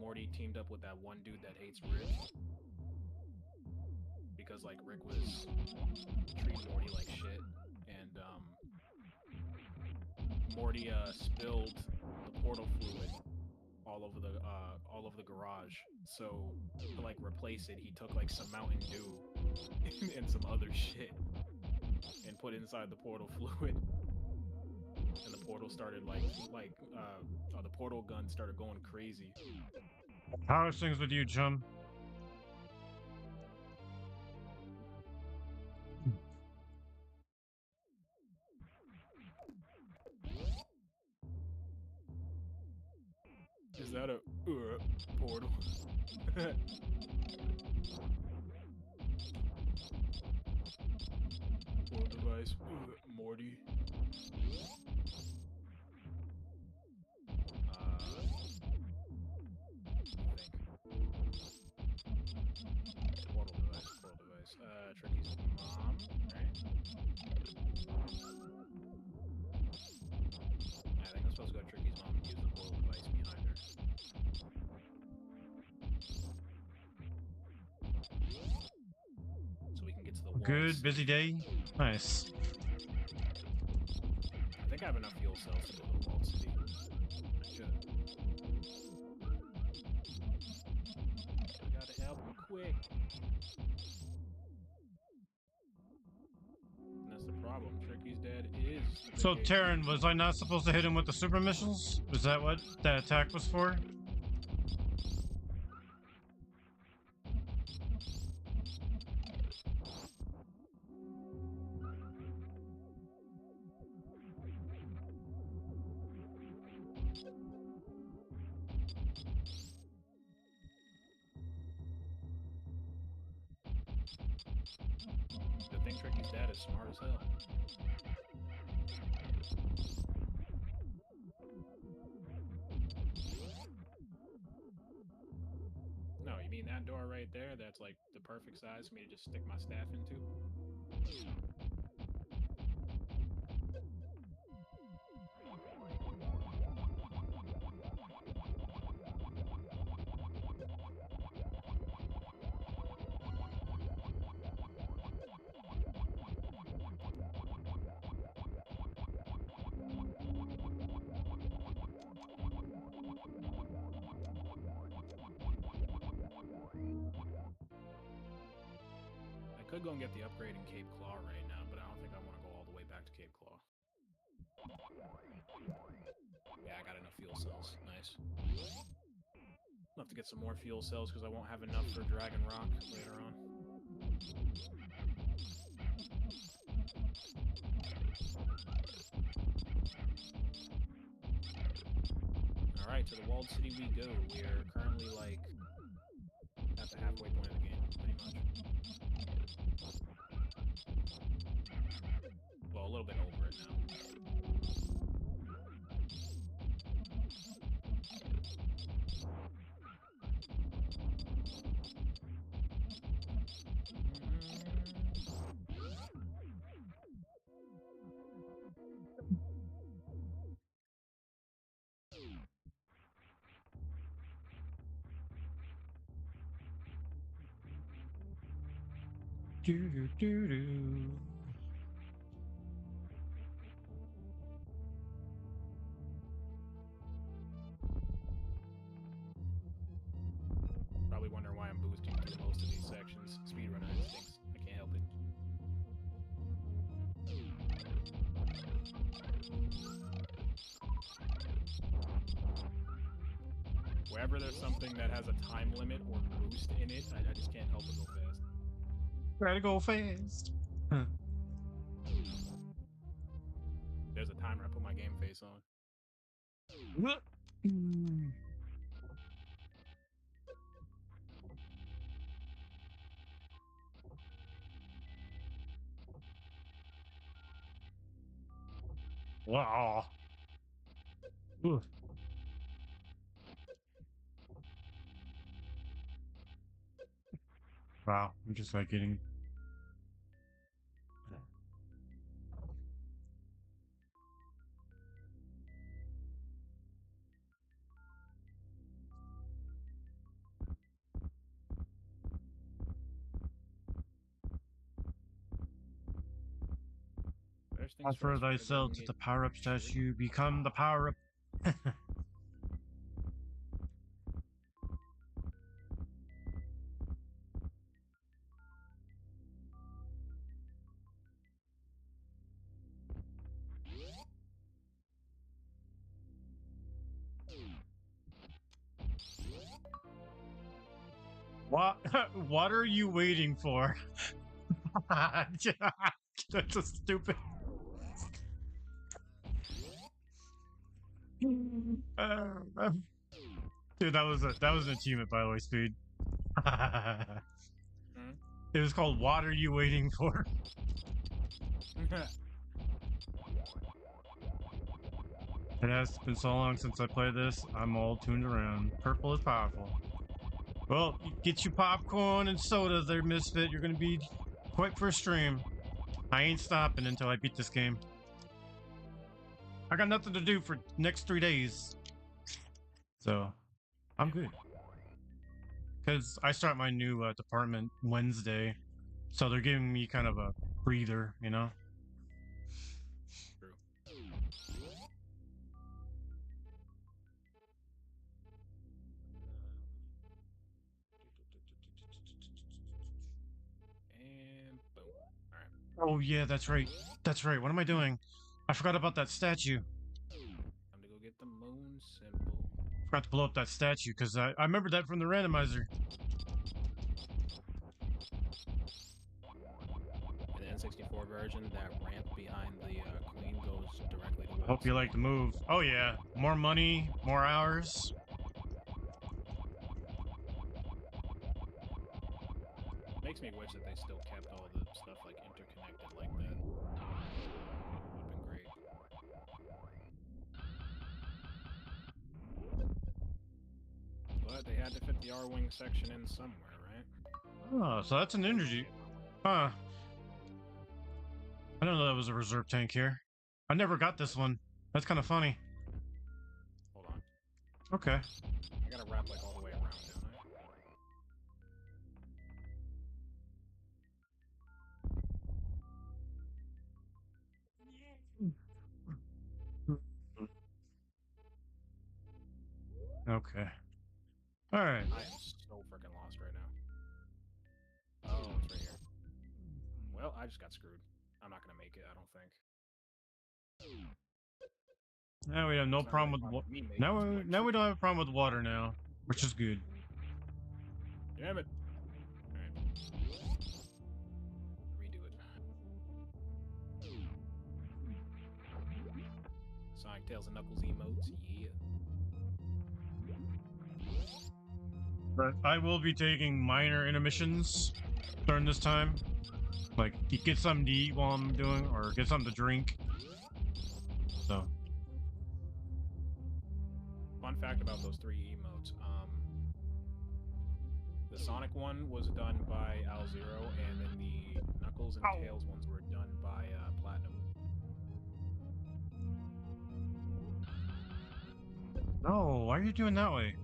Morty teamed up with that one dude that hates Rick because like Rick was treating Morty like shit, and Morty spilled the portal fluid all over the garage. So to like replace it, he took like some Mountain Dew and some other shit and put it inside the portal fluid. And the portal started the portal gun started going crazy. How are things with you, chum? Is that a portal? Portal device, Morty. Portal device. Tricky's mom, right? I think I'm supposed to go to Tricky's mom and use the portal device behind her. So we can get to the walls. Good, busy day. Nice. I think I have enough fuel cells to go to the walled city. I should. We gotta help him quick. And that's the problem. Tricky's dad is. So, Terran, was I not supposed to hit him with the super missiles? Was that what that attack was for? is smart as hell. No, you mean that door right there? That's like the perfect size for me to just stick my staff into? I could go and get the upgrade in Cape Claw right now, but I don't think I want to go all the way back to Cape Claw. Yeah, I got enough fuel cells. Nice. I'll have to get some more fuel cells because I won't have enough for Dragon Rock later on. Alright, to the walled city we go. We are currently, like, at the halfway point of the game, pretty much. Well, a little bit over it now. Do do do do. Probably wondering why I'm boosting through most of these sections. Speedrunner instincts. I can't help it. Wherever there's something that has a time limit or boost in it, I just can't help but go fast. Try to go fast. There's a timer. I put my game face on. Wow. Ooh. Wow, I'm just like getting. First things Offer first, we're gonna thyself go to and the get power up Metroid. statue, become the power up. What? What are you waiting for? That's a stupid. Dude, that was an achievement, by the way, Speed. It was called "What Are You Waiting For?" It has been so long since I played this. I'm all tuned around. Purple is powerful. Well, get you popcorn and soda there, Misfit. You're gonna be quite for a stream. I ain't stopping until I beat this game. I got nothing to do for next 3 days. So, I'm good. Because I start my new department Wednesday. So they're giving me kind of a breather, you know? True. And boom. Alright. Oh, yeah, that's right. That's right. What am I doing? I forgot about that statue. Time to go get the moon symbol. Forgot to blow up that statue because I remember that from the randomizer. In the N64 version, that ramp behind the queen goes directly to Hope you like the move. Oh, yeah. More money, more hours. Makes me wish that they still kept all the stuff stuff like interconnected like that. Would've been great. But they had to fit the R-Wing section in somewhere, right? Oh, so that's an energy. Huh. I don't know that was a reserve tank here. I never got this one. That's kind of funny. Hold on. Okay. I gotta wrap like all the way around, don't I? Okay. All right. I am so freaking lost right now. Oh, it's right here. Well, I just got screwed. I'm not gonna make it, I don't think. Now we have no It's not problem really a with problem with me making now. it, it's Now more we don't have a problem with water now, which is good. Damn it! Alright. Redo it. Sonic Tails and Knuckles emotes, yeah. But I will be taking minor intermissions during this time. Like, get something to eat while I'm doing, or get something to drink. So. Fun fact about those 3 emotes, the Sonic one was done by Al Zero, and then the Knuckles and Tails ones were done by Platinum. No, why are you doing that way?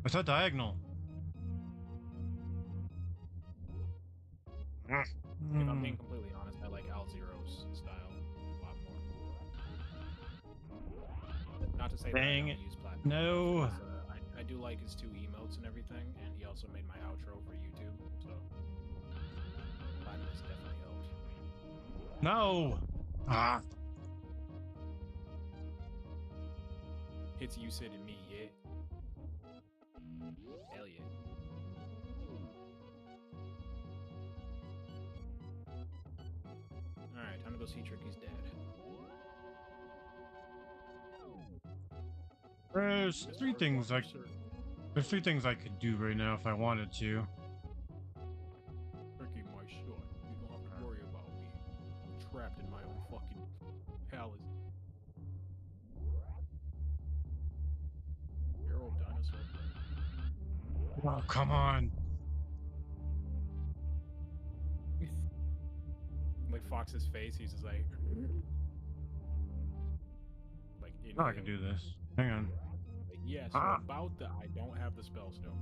It's not diagonal. If I'm being completely honest, I like Al Zero's style a lot more. Not to say that I Dang don't it. use Platinum. No. Because, I do like his 2 emotes and everything, and he also made my outro for YouTube, so Platinum has definitely helped. No. Ah. It's you, Sid, and me, yeah. Hell yeah. Alright, time to go see Tricky's dad. There's Mr. three things Earthwalker, sir. There's 3 things I could do right now if I wanted to. Tricky, my son, you don't have to worry about me. I'm trapped in my own fucking palace. Your old dinosaur. Oh, come on. Like Fox's face, he's just like Oh, I can do this. Hang on. Like, yeah, so Ah. about that, I don't have the spell still.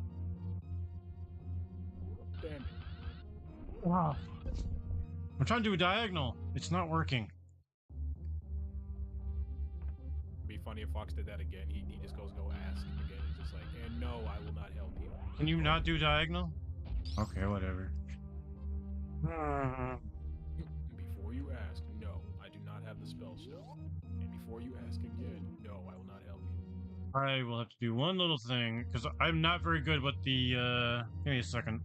Damn it. Wow. I'm trying to do a diagonal. It's not working. It'd be funny if Fox did that again. He just goes, go ask again. He's just like, and no, I will not help you. Can you not do diagonal? Okay, whatever. Before you ask, no, I do not have the spell still. And before you ask again, no, I will not help you. I will have to do one little thing, because I'm not very good with the, give me a second.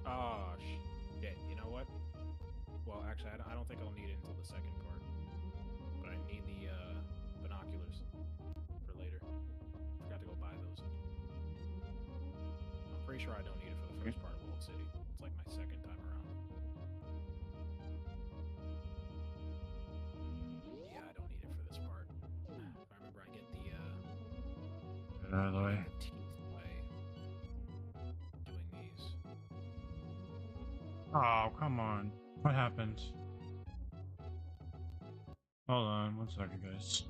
Ah, shit. You know what? Well, actually, I don't think I'll need it until the second part. But I need the, binoculars for later. Forgot to go buy those. I'm pretty sure I don't need it for the first part of World City. It's like my second time around. Yeah, I don't need it for this part. If I remember, I get the, Get out of the way. the teeth way doing these. Oh, come on. What happened? Hold on, 1 second, guys.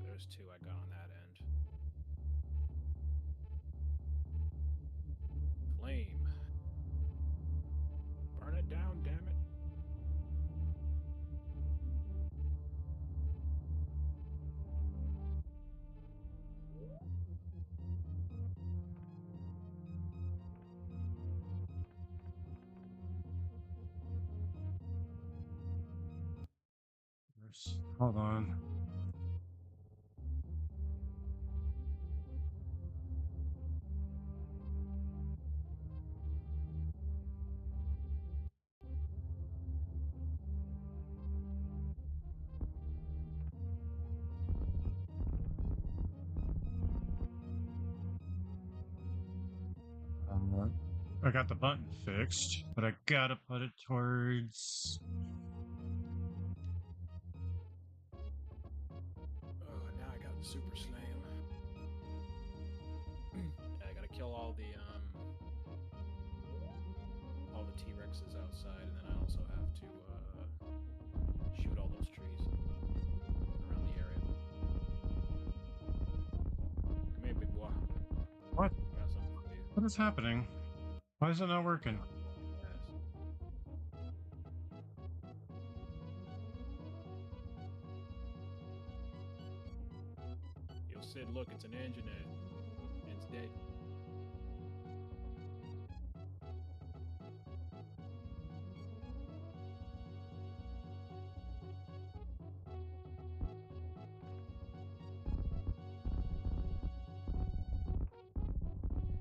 There's 2 I got on that end. Flame. Burn it down, damn it. Hold on. I got the button fixed, but I gotta put it towards. Oh, now I got the super slam. Yeah, I gotta kill all the T-Rexes outside, and then I also have to shoot all those trees around the area. Come here, big boy. What? I got something for you. What is happening? Why is it not working? Yo, Sid, look, it's an engine and it's dead.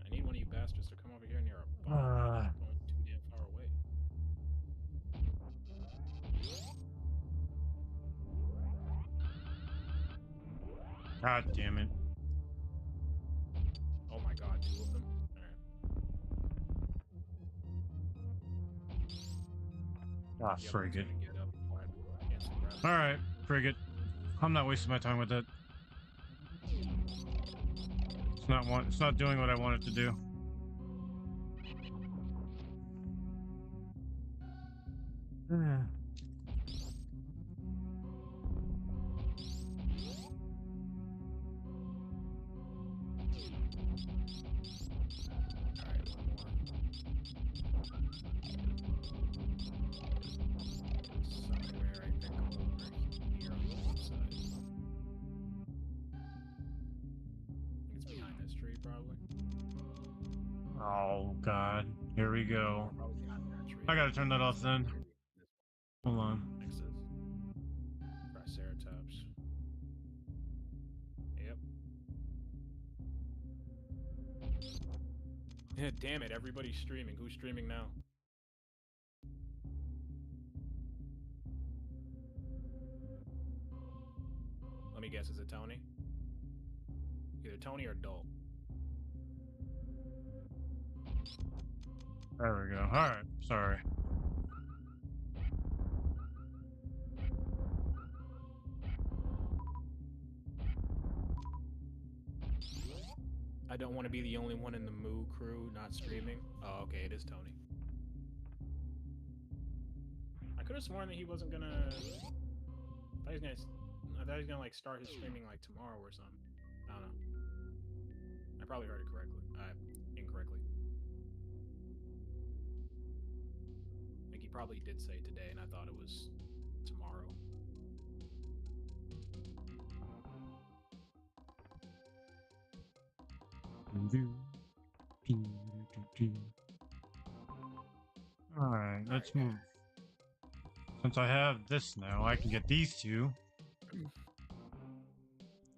I need one of you bastards to come over here near a bomb. Going too damn far away. God damn it. Oh my god, two of them? Alright. Ah, frigate. Get up and climb against the ground. Alright, frigate. I'm not wasting my time with it. It's not doing what I want it to do. Oh god, here we go. I gotta turn that off then. Hold on. Triceratops. Yep. Damn it, everybody's streaming. Who's streaming now? Let me guess, is it Tony? Either Tony or Dole. There we go. Alright, sorry. I don't want to be the only one in the Moo crew not streaming. Oh, okay, it is Tony. I could have sworn that he wasn't gonna... I thought he was gonna like start his streaming like tomorrow or something. I don't know. I probably heard it correctly. Incorrectly. I think he probably did say today, and I thought it was tomorrow. Alright, let's move. Since I have this now, I can get these two. So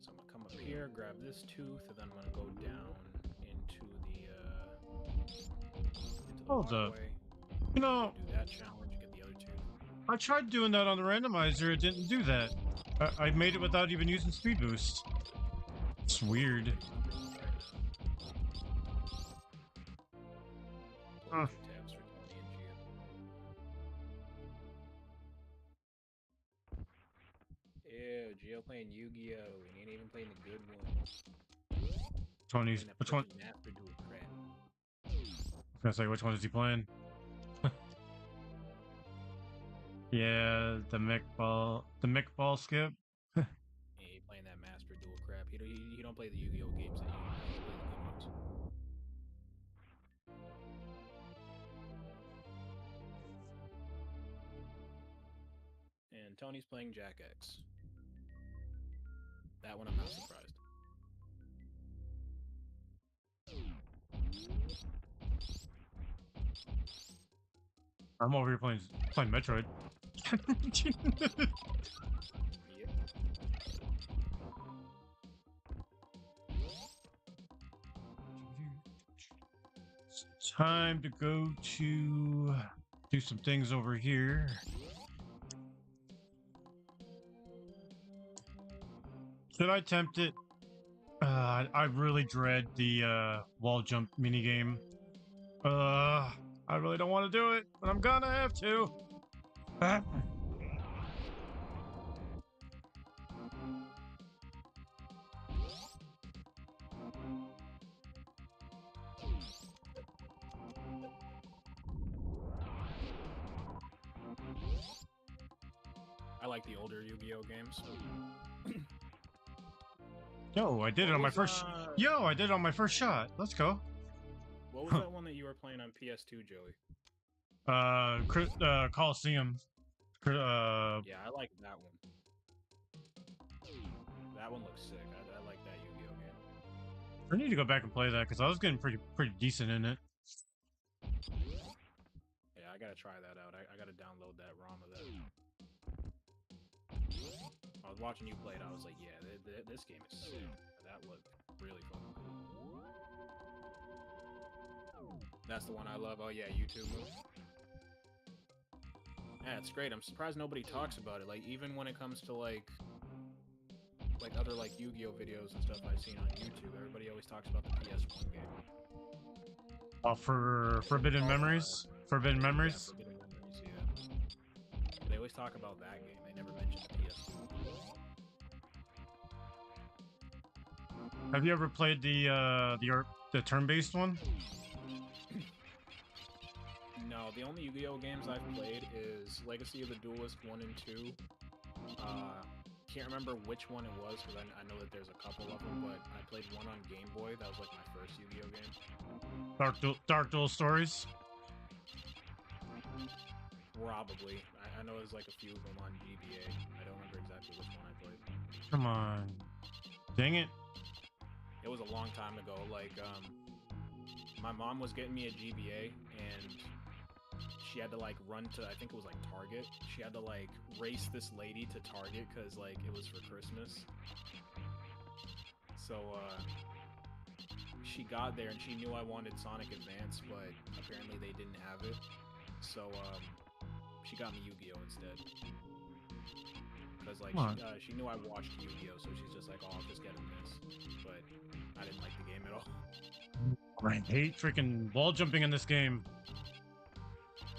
I'm gonna come up here, grab this tooth, and then I'm gonna go down into the Hold up. waterway. You know, Do that challenge, get the other two. I tried doing that on the randomizer, it didn't do that. I made it without even using speed boost. It's weird. Huh. Tabs for Tony and Geo. Ew, Geo playing Yu-Gi-Oh! He ain't even playing the good ones. Tony's, which one? Master Duel crap. I was gonna say, which one is he playing? Yeah, the mech ball skip. Yeah, he playing that Master Duel crap. He don't play the Yu-Gi-Oh! Games that you play. He play the good ones. And Tony's playing Jack X. That one I'm not surprised. I'm over here playing Metroid. It's time to go to do some things over here. Should I attempt it? I really dread the wall jump minigame. I really don't want to do it, but I'm gonna have to. Ah. I like the older Yu-Gi-Oh games. Yo, I did it on my first. Yo, I did it on my first shot. Let's go. What was that one that you were playing on PS2, Joey? Coliseum. Yeah, I like that one. That one looks sick. I like that Yu-Gi-Oh game. I need to go back and play that because I was getting pretty decent in it. Yeah, I gotta try that out. I gotta download that ROM of that. I was watching you play it. I was like, yeah, this game is sick. That looked really fucking cool. That's the one I love. Oh yeah, YouTube move. Yeah, it's great. I'm surprised nobody talks about it. Like, even when it comes to like other like Yu-Gi-Oh videos and stuff I've seen on YouTube, everybody always talks about the PS1 game. Oh, for Forbidden Memories? Forbidden Memories? Yeah, Forbidden Memories, yeah. They always talk about that game. They never mention the PS2. Have you ever played the turn-based one? No, the only Yu-Gi-Oh games I've played is Legacy of the Duelist 1 and 2. Can't remember which one it was because I know that there's a couple of them, but I played one on Game Boy. That was like my first Yu-Gi-Oh game. Dark Duel Stories? Probably. I know there's like a few of them on GBA. I don't remember exactly which one I played. Come on. Dang it. It was a long time ago. Like, my mom was getting me a GBA, and she had to like run to, I think it was like Target. She had to like race this lady to Target because like it was for Christmas. So she got there and she knew I wanted Sonic Advance, but apparently they didn't have it. So she got me Yu-Gi-Oh instead. Because like she knew I watched Yu-Gi-Oh, so she's just like, oh, I'll just get him this. But I didn't like the game at all. I hate freaking wall jumping in this game.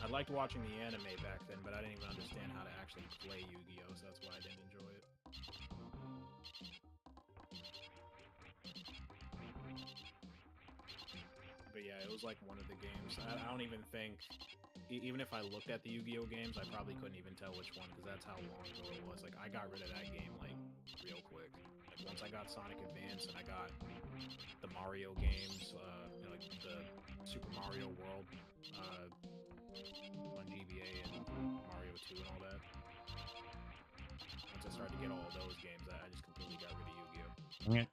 I liked watching the anime back then, but I didn't even understand how to actually play Yu-Gi-Oh, so that's why I didn't enjoy it. But yeah, it was like one of the games. I don't even think, even if I looked at the Yu-Gi-Oh games, I probably couldn't even tell which one, because that's how long ago it was. Like, I got rid of that game, like, real quick. Like, once I got Sonic Advance and I got the Mario games, you know, like the Super Mario World, on GBA and Mario 2 and all that. Once I started to get all of those games, I just completely got rid of Yu-Gi-Oh. Yeah.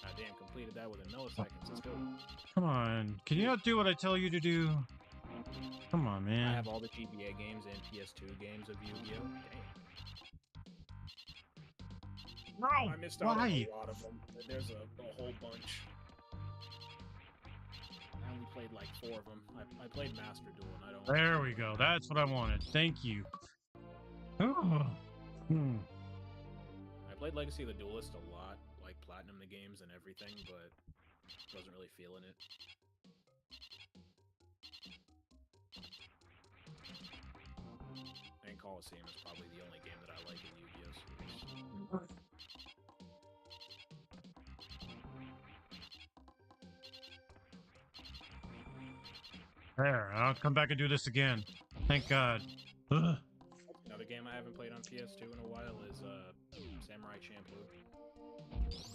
Ah, damn, completed that within milliseconds. Let's go. Come on. Can you not do what I tell you to do? Come on, man. I have all the GBA games and PS2 games of Yu-Gi-Oh. Damn. No! I missed out on Why? a lot of them. There's a whole bunch. I only played like 4 of them. I played Master Duel, and I don't... There we go. That's what I wanted. Thank you. Oh. I played Legacy of the Duelist a lot, like Platinum the games and everything, but wasn't really feeling it. And Coliseum is probably the only game that I like in Yu-Gi-Oh series. There, I'll come back and do this again. Thank God. Ugh. Another game I haven't played on PS2 in a while is Samurai Champloo.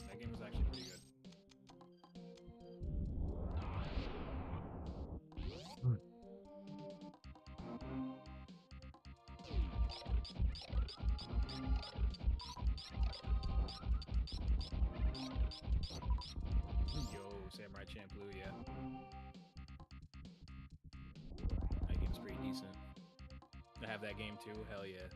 That game is actually pretty good. Yo, Samurai Champloo, yeah. That game's pretty decent. I have that game too, hell yeah.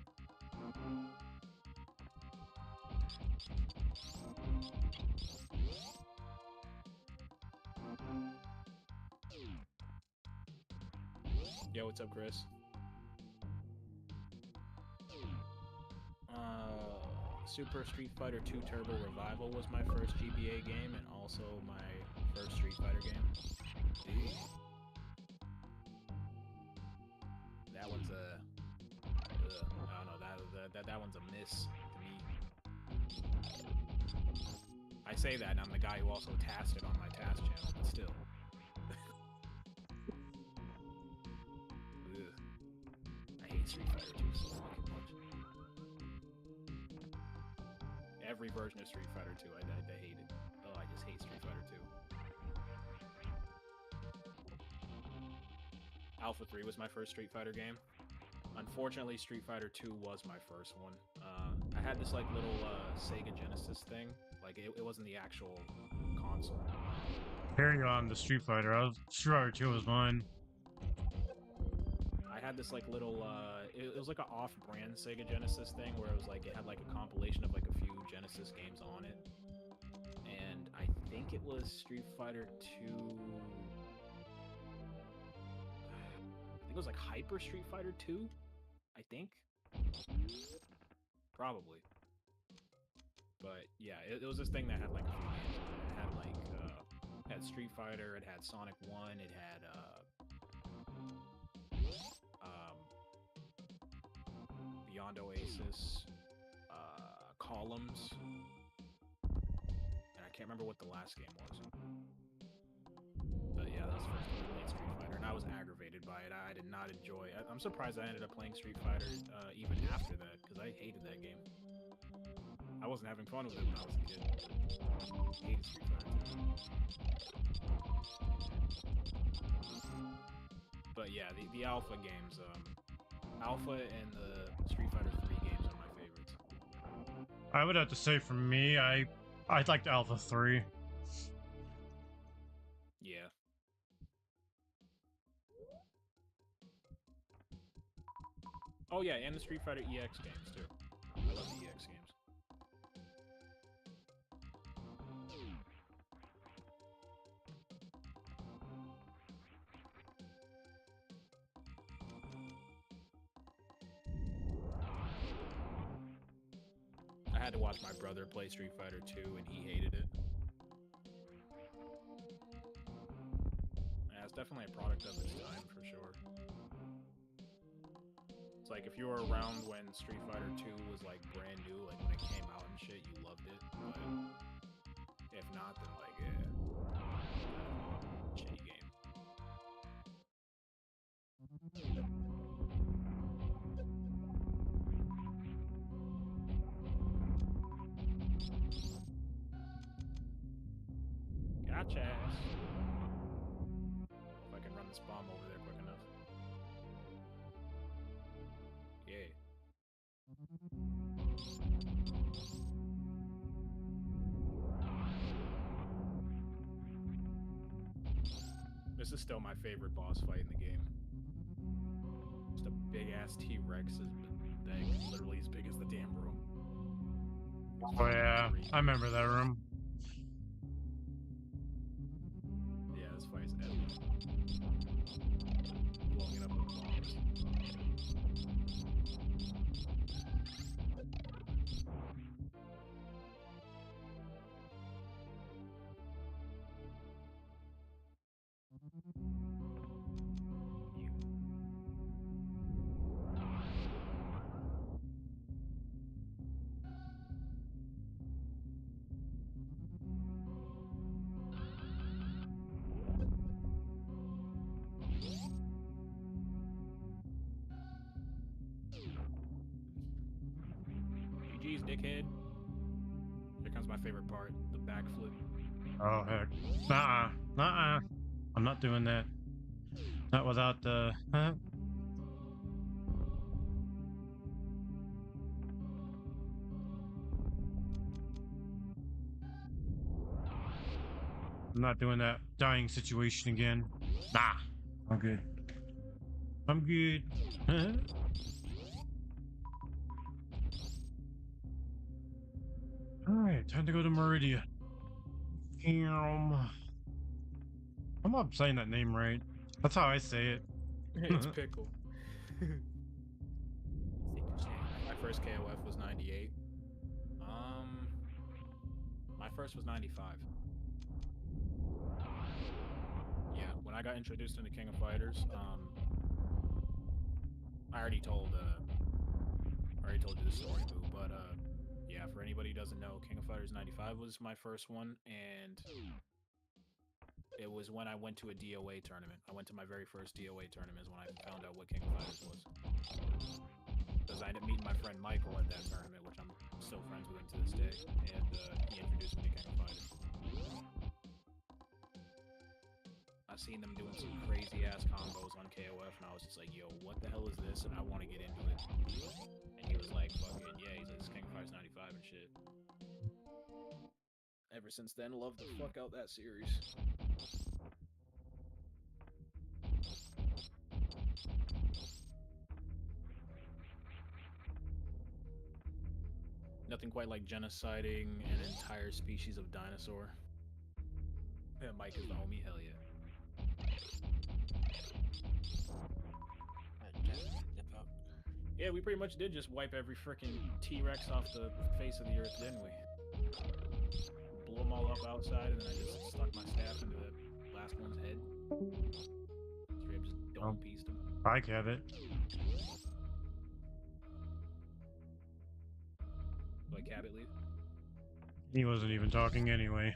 Yo, what's up, Chris? Super Street Fighter 2 Turbo Revival was my first GBA game, and also my first Street Fighter game. Ew. That one's a... I don't know, that one's a miss to me. I say that, and I'm the guy who also tasked it on my task channel, but still. I hate Street Fighter 2 so fucking much. Every version of Street Fighter 2, I hate it. Oh, I just hate Street Fighter 2. Alpha 3 was my first Street Fighter game. Unfortunately, Street Fighter 2 was my first one. I had this like little Sega Genesis thing. Like it wasn't the actual console. Carry on the Street Fighter. Street Fighter 2 was mine. I had this like little it was like an off-brand Sega Genesis thing where it was like it had like a compilation of like a few Genesis games on it. And I think it was Street Fighter 2. I think it was like Hyper Street Fighter 2, I think. Probably. But yeah, it was this thing that had like a few games on it. It had like it had Street Fighter, it had Sonic 1, it had Beyond Oasis, Columns, and I can't remember what the last game was. But yeah, that was the first time I played Street Fighter, and I was aggravated by it. I did not enjoy it. I'm surprised I ended up playing Street Fighter even after that, because I hated that game. I wasn't having fun with it when I was a kid. I hated Street Fighter 2. But yeah, the Alpha games, Alpha and the Street Fighter 3 games are my favorites. I would have to say for me, I liked Alpha 3. Yeah. Oh yeah, and the Street Fighter EX games too. I love the EX games. I had to watch my brother play Street Fighter 2 and he hated it. Yeah, it's definitely a product of its time for sure. It's like if you were around when Street Fighter 2 was like brand new, like when it came out and shit, you loved it. But if not, then like, yeah. Shitty game. Gotcha. If I can run this bomb over there quick enough. Yeah. This is still my favorite boss fight in the game. Just a big ass T-Rex that literally as big as the damn room. Oh yeah, I remember that room. Yeah, this fight's epic. Blowing it up with bombs. GG's, dickhead. Here comes my favorite part, the backflip. Oh heck. Nuh-uh. Nuh-uh. I'm not doing that. Not without the... Huh? I'm not doing that dying situation again. Nah. I'm good. I'm good. Huh? Alright, time to go to Meridia. I'm not saying that name right. That's how I say it. It's Pickle. My first KOF was 98. My first was 95. Yeah, when I got introduced into King of Fighters, I already told you the story, Boo, but yeah, for anybody who doesn't know, King of Fighters 95 was my first one, and it was when I went to a DOA tournament. I went to my very first DOA tournament is when I found out what King of Fighters was. Because I ended up meeting my friend Michael at that tournament, which I'm still friends with him to this day, and he introduced me to King of Fighters. I've seen them doing some crazy ass combos on KOF, and I was just like, yo, what the hell is this? And I want to get into it. And he was like, fucking, yeah, he's like, it's King of Fighters 95 and shit. Ever since then, love the fuck out that series. Nothing quite like genociding an entire species of dinosaur. Yeah, Mike is the homie, hell yeah. Yeah, we pretty much did just wipe every freaking T-Rex off the face of the earth, didn't we? Blew them all up outside, and then I just stuck my staff into the last one's head. Straight up just dome-pieced him. I get it. Like Cabot leave? He wasn't even talking anyway.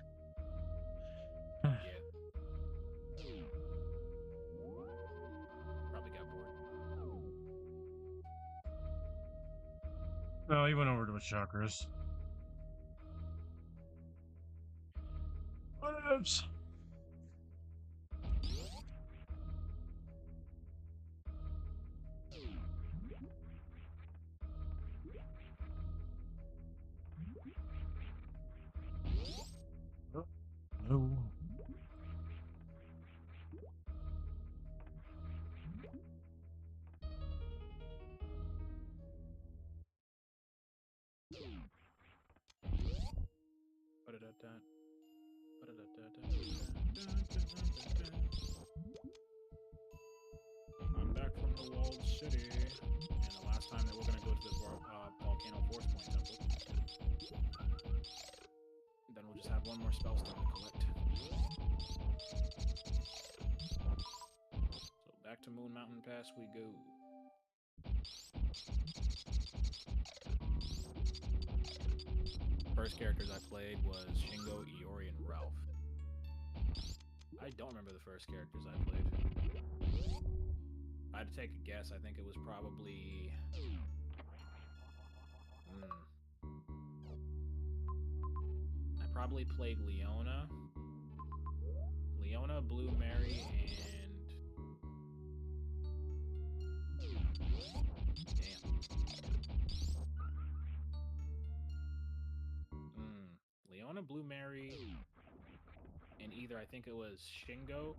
Yeah. Probably got bored. No, he went over to his chakras. Whatevs. No. I'm back from the walled city, and the last time that we're gonna go to the volcano force point temple. Then we'll just have one more spell stone to collect. So back to Moon Mountain Pass we go. First characters I played was Shingo, Iori, and Ralph. I don't remember the first characters I played. I had to take a guess. I think it was probably... I probably played Leona. Leona, Blue Mary, and... Damn. Leona, Blue Mary, and either I think it was Shingo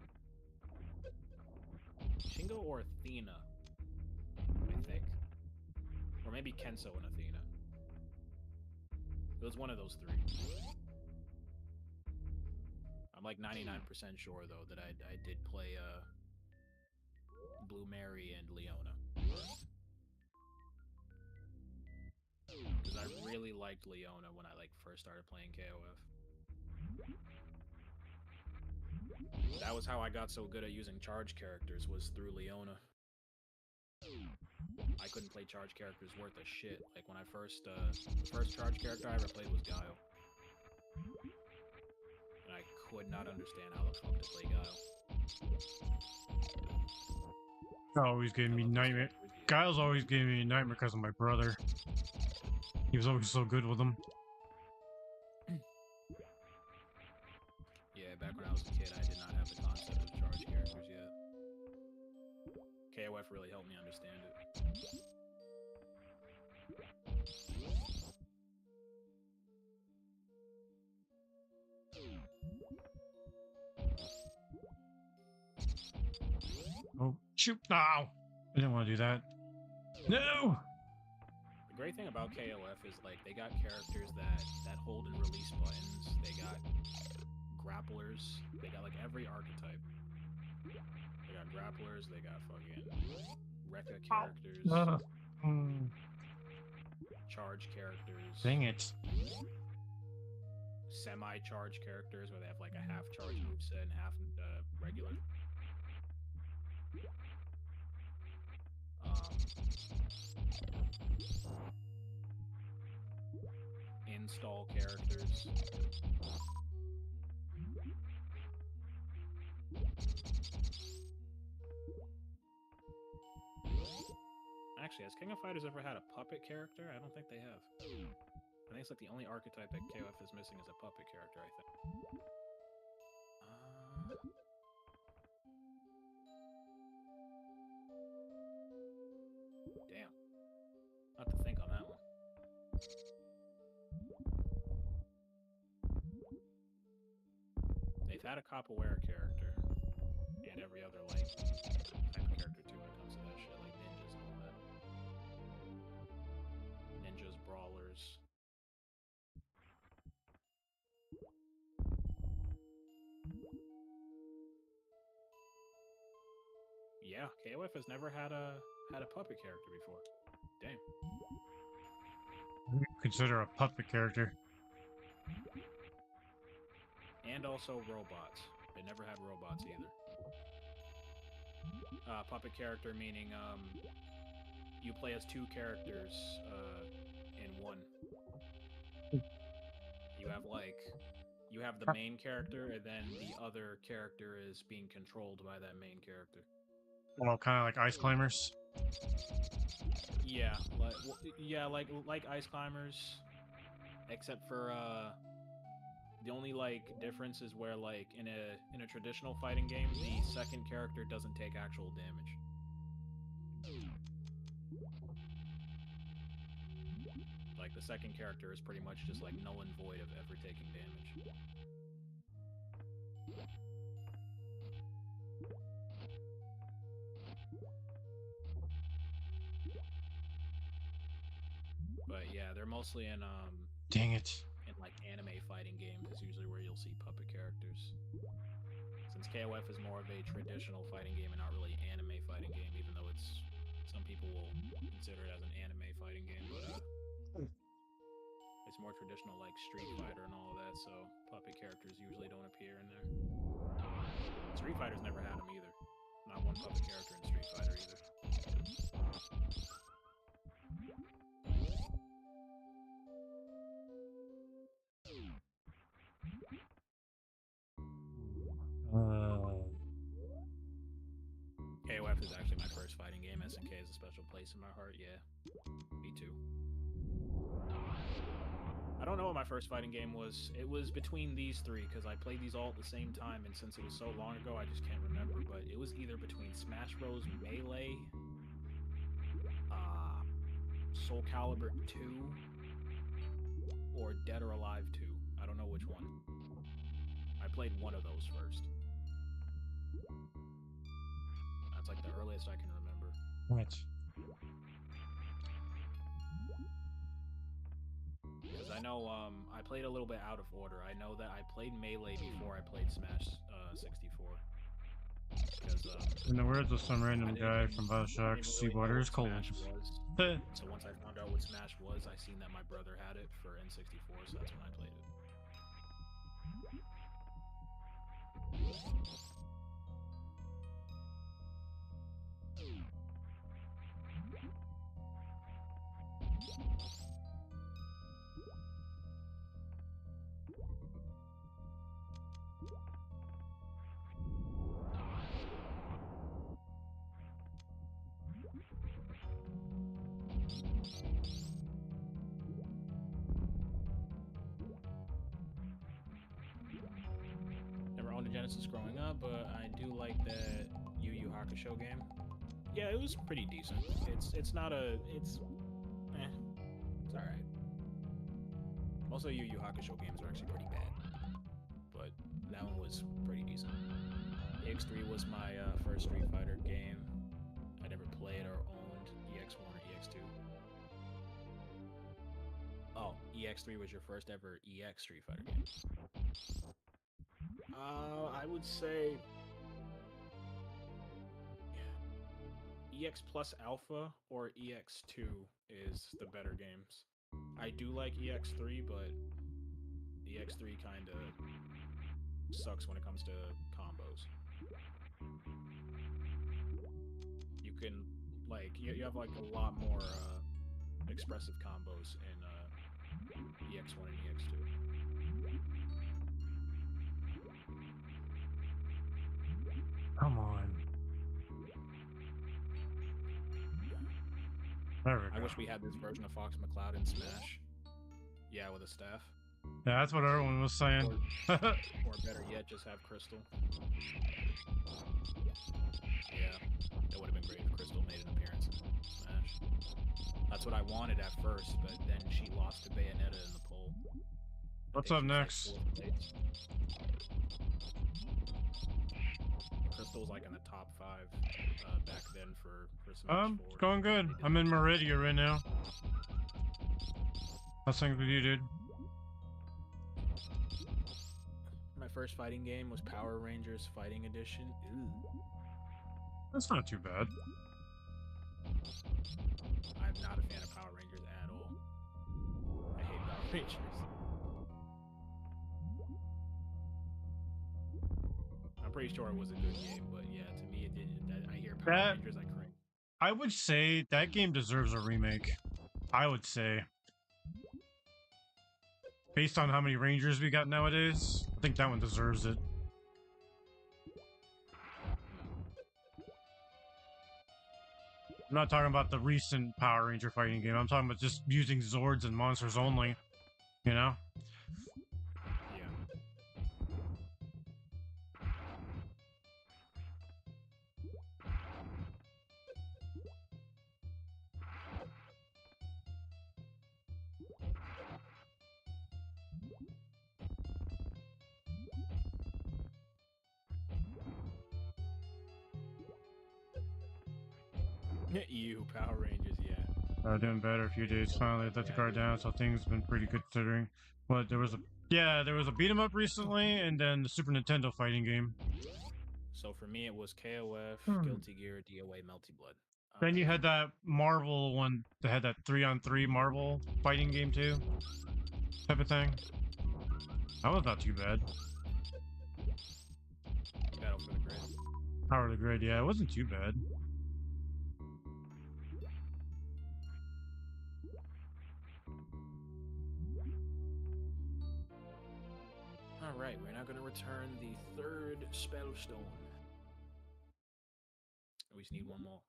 or Athena, I think. Or maybe Kenso and Athena. It was one of those three. I'm like 99% sure, though, that I did play Blue Mary and Leona first. Because I really liked Leona when I first started playing KOF. That was how I got so good at using charge characters, was through Leona. I couldn't play charge characters worth a shit. Like when I the first charge character I ever played was Guile. And I could not understand how the fuck to play Guile. Always gave me nightmare. Guile's always gave me a nightmare because of my brother. He was always so good with him. Yeah, back when I was a kid, I did not have the concept of charge characters yet. KOF really helped me understand it. Oh, shoot! No! I didn't want to do that. No! The great thing about KOF is they got characters that hold and release buttons. They got grapplers. They got every archetype. They got grapplers. They got fucking Rekka characters. Charge characters. Dang it. semi-charged characters where they have like a half charge moveset and half regular. Install characters. Actually, has King of Fighters ever had a puppet character? I don't think they have. I think it's like the only archetype that KOF is missing is a puppet character, I think. Damn. I'll have to think on that one. They've had a capoeira character, and every other, like, type of character, too, when it comes to that shit, like ninjas and all that. Ninjas, brawlers. Yeah, KOF has never had a puppet character before. Damn. Consider a puppet character. And also robots. They never had robots either. Puppet character meaning you play as two characters in one. You have the main character, and then the other character is being controlled by that main character. Well, kind of like Ice Climbers. Yeah, like Ice Climbers, except for the only like difference is where like in a traditional fighting game, the second character doesn't take actual damage. Like the second character is pretty much just like null and void of ever taking damage. But yeah, they're mostly in Dang it. in like anime fighting games is usually where you'll see puppet characters. Since KOF is more of a traditional fighting game and not really anime fighting game, even though it's some people will consider it as an anime fighting game, but it's more traditional like Street Fighter and all of that, so puppet characters usually don't appear in there. Street Fighter's never had them either. Not one puppet character in Street Fighter either. KOF is actually my first fighting game. SNK is a special place in my heart, yeah. Me too. I don't know what my first fighting game was. It was between these three, because I played these all at the same time, and since it was so long ago, I just can't remember, but it was either between Smash Bros. Melee, Soul Calibur 2, or Dead or Alive 2. I don't know which one. I played one of those first. That's like the earliest I can remember. What? Because I know I played a little bit out of order. I know that I played Melee before I played Smash 64. Because, In the words of some random guy from Bioshock, seawater is cold. So once I found out what Smash was, I seen that my brother had it for N64, so that's when I played it. Never owned a Genesis growing up, but I do like that Yu Yu Hakusho game. Yeah, it was pretty decent. It's not a it's alright. Most of Yu Yu Hakusho games are actually pretty bad, but that one was pretty decent. EX3 was my first Street Fighter game. I never played or owned EX1 or EX2. Oh, EX3 was your first ever EX Street Fighter game. I would say EX plus Alpha or EX2 is the better games. I do like EX3, but EX3 kind of sucks when it comes to combos. You can, like, you have like a lot more expressive combos in EX1 and EX2. Come on. There we I go. wish we had this version of Fox McCloud in Smash. Yeah, with a staff. Yeah, that's what everyone was saying. Or better yet, just have Crystal. Yeah, it would have been great if Crystal made an appearance in Smash. That's what I wanted at first, but then she lost to Bayonetta in the poll. What's up next? Crystal was like in the top 5 back then for Smash 4. It's going good. I'm in Meridia right now. How's things with you, dude? My first fighting game was Power Rangers Fighting Edition. Ew. That's not too bad. I'm not a fan of Power Rangers at all. I hate Power Rangers. I'm pretty sure it was a good game, but yeah, to me it didn't. I hear Power Rangers, I cringe. I would say that game deserves a remake. I would say. Based on how many Rangers we got nowadays, I think that one deserves it. I'm not talking about the recent Power Ranger fighting game. I'm talking about just using Zords and monsters only. You know? Yeah. You, Power Rangers, yeah. Doing better a few days. Finally, let the guard down, so things have been pretty good considering. But there was a beat 'em up recently, and then the Super Nintendo fighting game. So for me, it was KOF, Guilty Gear, DOA, Melty Blood. Then you had that Marvel one that had that 3-on-3 Marvel fighting game too, type of thing. That was not too bad. Battle for the Grid. Power of the Grid, yeah, it wasn't too bad. Alright, we're now going to return the 3rd Spellstone. We just need one more.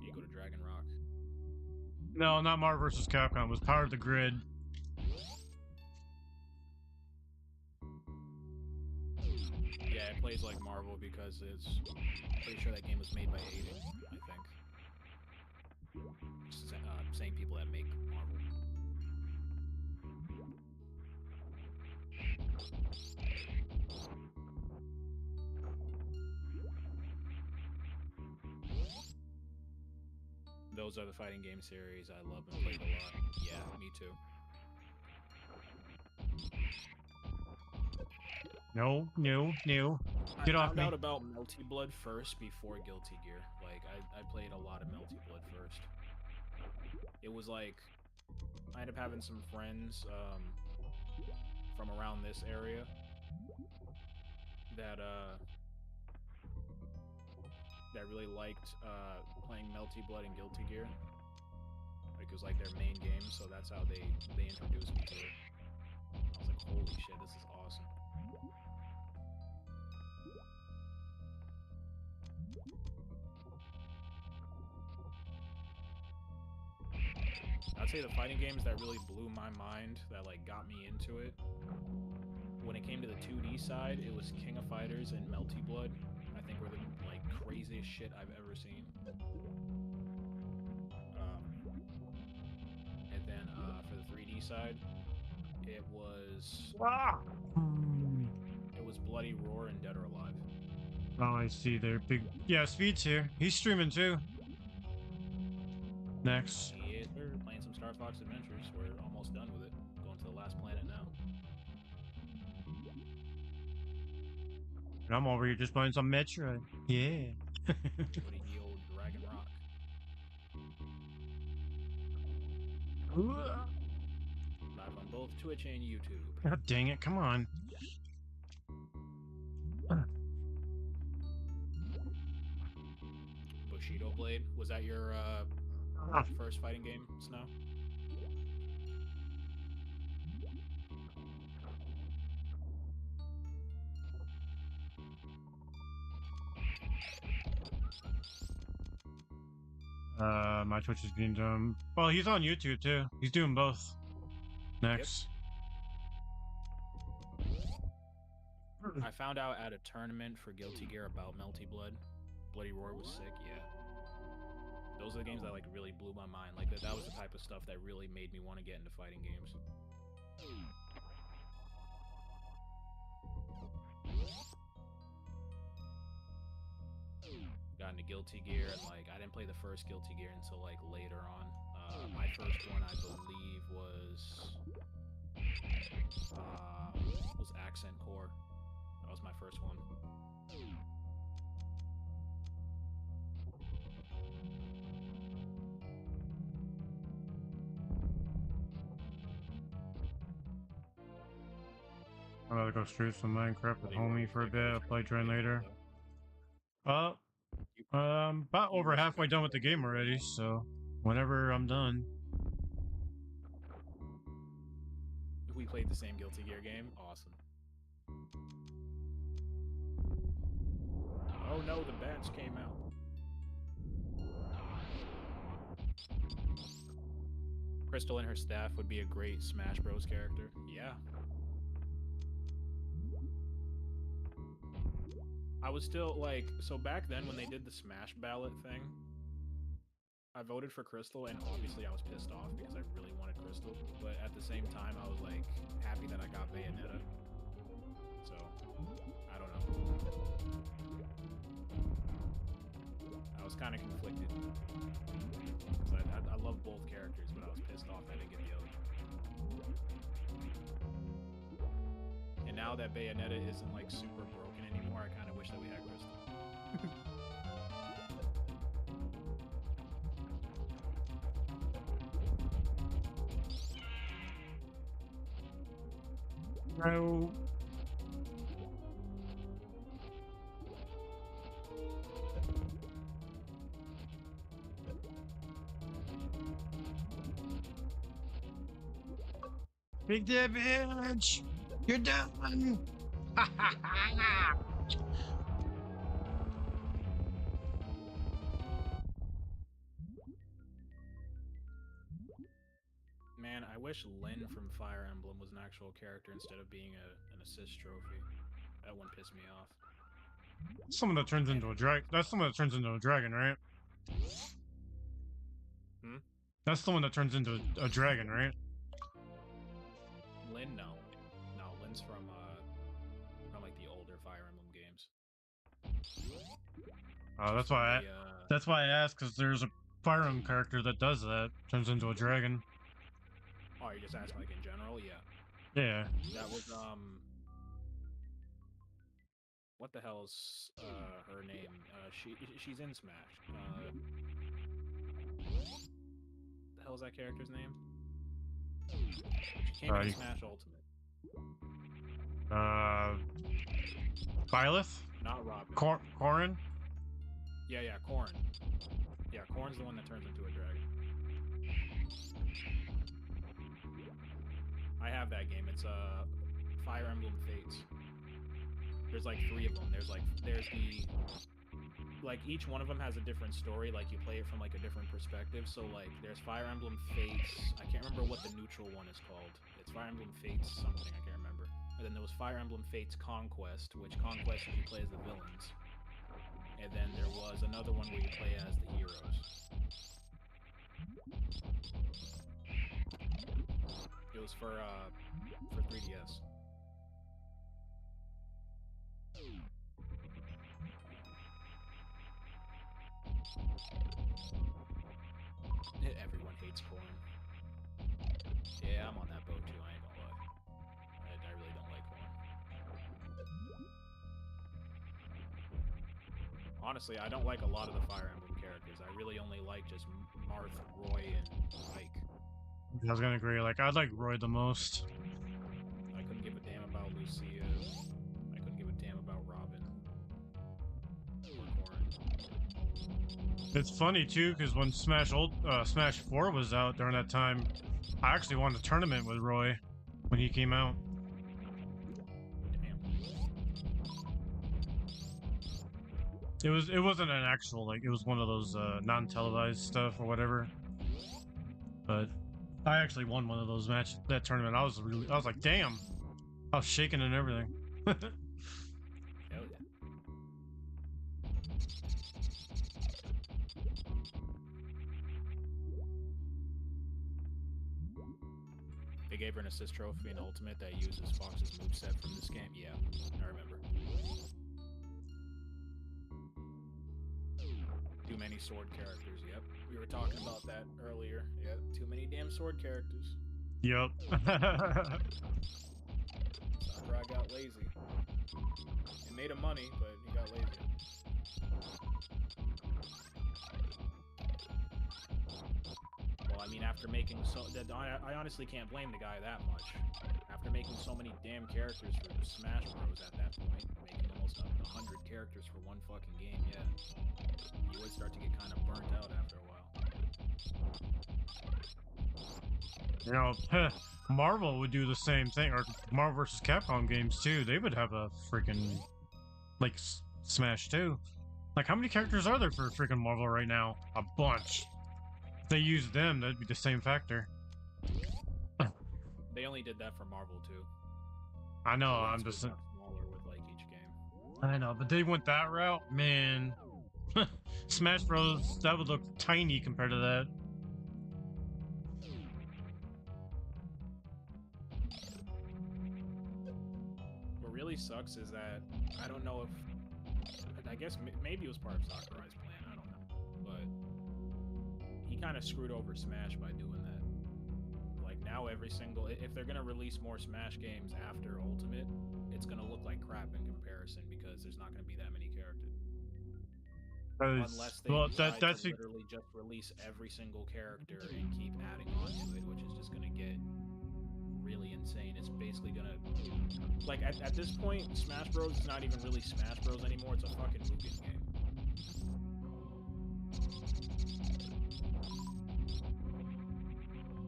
You go to Dragon Rock. No, not Marvel vs. Capcom. It was Power of the Grid. Yeah, it plays like Marvel because I'm pretty sure that game was made by Aiden, I think. Same people that make Marvel. Those are the fighting game series I love and played a lot. Yeah, me too. No. Get off me. I found out about Melty Blood first before Guilty Gear. Like, I played a lot of Melty Blood first. It was like, I ended up having some friends from around this area that really liked playing Melty Blood and Guilty Gear. Like, it was like their main game, so that's how they introduced me to it. I was like, holy shit, this is awesome. I'd say the fighting games that really blew my mind, that like got me into it, when it came to the 2D side, it was King of Fighters and Melty Blood. I think were the like craziest shit I've ever seen. And then for the 3D side, it was Bloody Roar and Dead or Alive. Oh, I see. They're big. Yeah, Speed's here. He's streaming too. Next. He is playing some Star Fox Adventures. We're almost done with it. Going to the last planet now. And I'm over here just playing some Metroid. Yeah. Go to the old Dragon Rock. Live on both Twitch and YouTube. God dang it! Come on. Bushido Blade. Was that your first fighting game, Snow? My Twitch is being done. Well, he's on YouTube too. He's doing both. Next. I found out at a tournament for Guilty Gear about Melty Blood. Bloody Roar was sick, yeah. Those are the games that like really blew my mind. Like that was the type of stuff that really made me want to get into fighting games. Got into Guilty Gear, and like I didn't play the first Guilty Gear until like later on. My first one, I believe, was Accent Core. That was my first one. I'm about to go straight some Minecraft with homie for a bit. I'll play join later. About over halfway done with the game already, so whenever I'm done. We played the same Guilty Gear game. Awesome. Oh no, the bats came out. Crystal and her staff would be a great Smash Bros. Character. Yeah. I was still like, so back then when they did the Smash ballot thing, I voted for Crystal, and obviously I was pissed off because I really wanted Crystal, but at the same time I was like happy that I got Bayonetta. So, I don't know. I was kind of conflicted. I love both characters, but I was pissed off that I didn't get the other. And now that Bayonetta isn't like super broken anymore, I kind of wish that we had Crystal. No. Big damage! You're done! Man, I wish Lyn from Fire Emblem was an actual character instead of being an assist trophy. That one pissed me off. Someone that turns into a dragon. That's someone that turns into a dragon, right? Hmm? That's the one that turns into a dragon, right? Lyn, no. No, Lyn's from like the older Fire Emblem games. Oh, that's why that's why I asked, because there's a Fire Emblem character that does that, turns into a dragon. Oh, you just asked like in general? Yeah. Yeah. That was what the hell's her name? She's in Smash. The hell's that character's name? She came in Smash Ultimate. Byleth? Not Robin. Corrin? Yeah, Corrin. Yeah, Corrin's the one that turns into a dragon. I have that game. It's Fire Emblem Fates. There's like 3 of them. There's each one of them has a different story. Like you play it from like a different perspective. So like there's Fire Emblem Fates. I can't remember what the neutral one is called. It's Fire Emblem Fates something. I can't remember. And then there was Fire Emblem Fates Conquest, which Conquest you play as the villains. And then there was another one where you play as the heroes. It was for 3DS. Everyone hates Corrin. Yeah, I'm on that boat too, I ain't gonna lie. I really don't like Corrin. Honestly, I don't like a lot of the Fire Emblem characters. I really only like just Marth, Roy, and Mike. I was gonna agree. Like, I like Roy the most. Lucia. I couldn't give a damn about Robin. Or Corrin. It's funny too, because when Smash 4 was out during that time, I actually won the tournament with Roy when he came out. Damn. It wasn't an actual, like, it was one of those non-televised stuff or whatever. But I actually won one of those that tournament. I was like, damn. I was shaking and everything. Hell yeah. They gave her an assist trophy in Ultimate that uses Fox's moveset from this game. Yeah, I remember. Too many sword characters, yep. We were talking about that earlier. Yep, too many damn sword characters. Yep. Sakurai got lazy. He made him money, but he got lazy. Well, I mean, after making I honestly can't blame the guy that much. After making so many damn characters for Smash Bros. At that point, making almost 100 characters for one fucking game, yeah. You would start to get kind of burnt out after a while. You know, Marvel would do the same thing, or Marvel vs. Capcom games too. They would have a freaking, like, Smash 2. Like, how many characters are there for freaking Marvel right now? A bunch. If they use them, that'd be the same factor. They only did that for Marvel too. I know, So I'm that's just... what got smaller with like each game. I know, but they went that route, man. Smash Bros, that would look tiny compared to that. What really sucks is that I don't know if I guess maybe it was part of Sakurai's plan. I don't know, but he kind of screwed over Smash by doing that. Like now, if they're gonna release more Smash games after Ultimate, it's gonna look like crap in comparison because there's not gonna be that many characters. Unless they decide to literally just release every single character and keep adding on to it, which is just gonna get really insane. It's basically gonna like at this point, Smash Bros is not even really Smash Bros anymore. It's a fucking Mugen game.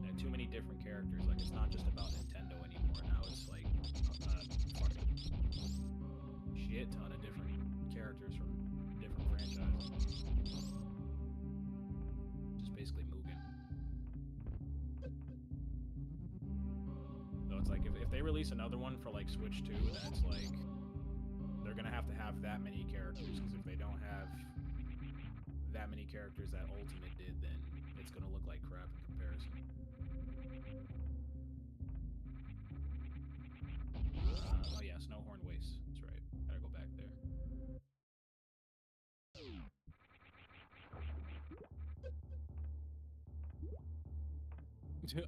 And too many different characters. Like it's not just about Nintendo anymore. Now it's like a fucking shit ton of different characters from different franchises. Just basically Mugen. So it's like if they release another one for like Switch 2, then it's like they're gonna have to have that many characters, because if they don't have that many characters that Ultimate did, then it's gonna look like crap in comparison. Oh yeah, Snowhorn Waste. That's right. Gotta go back there.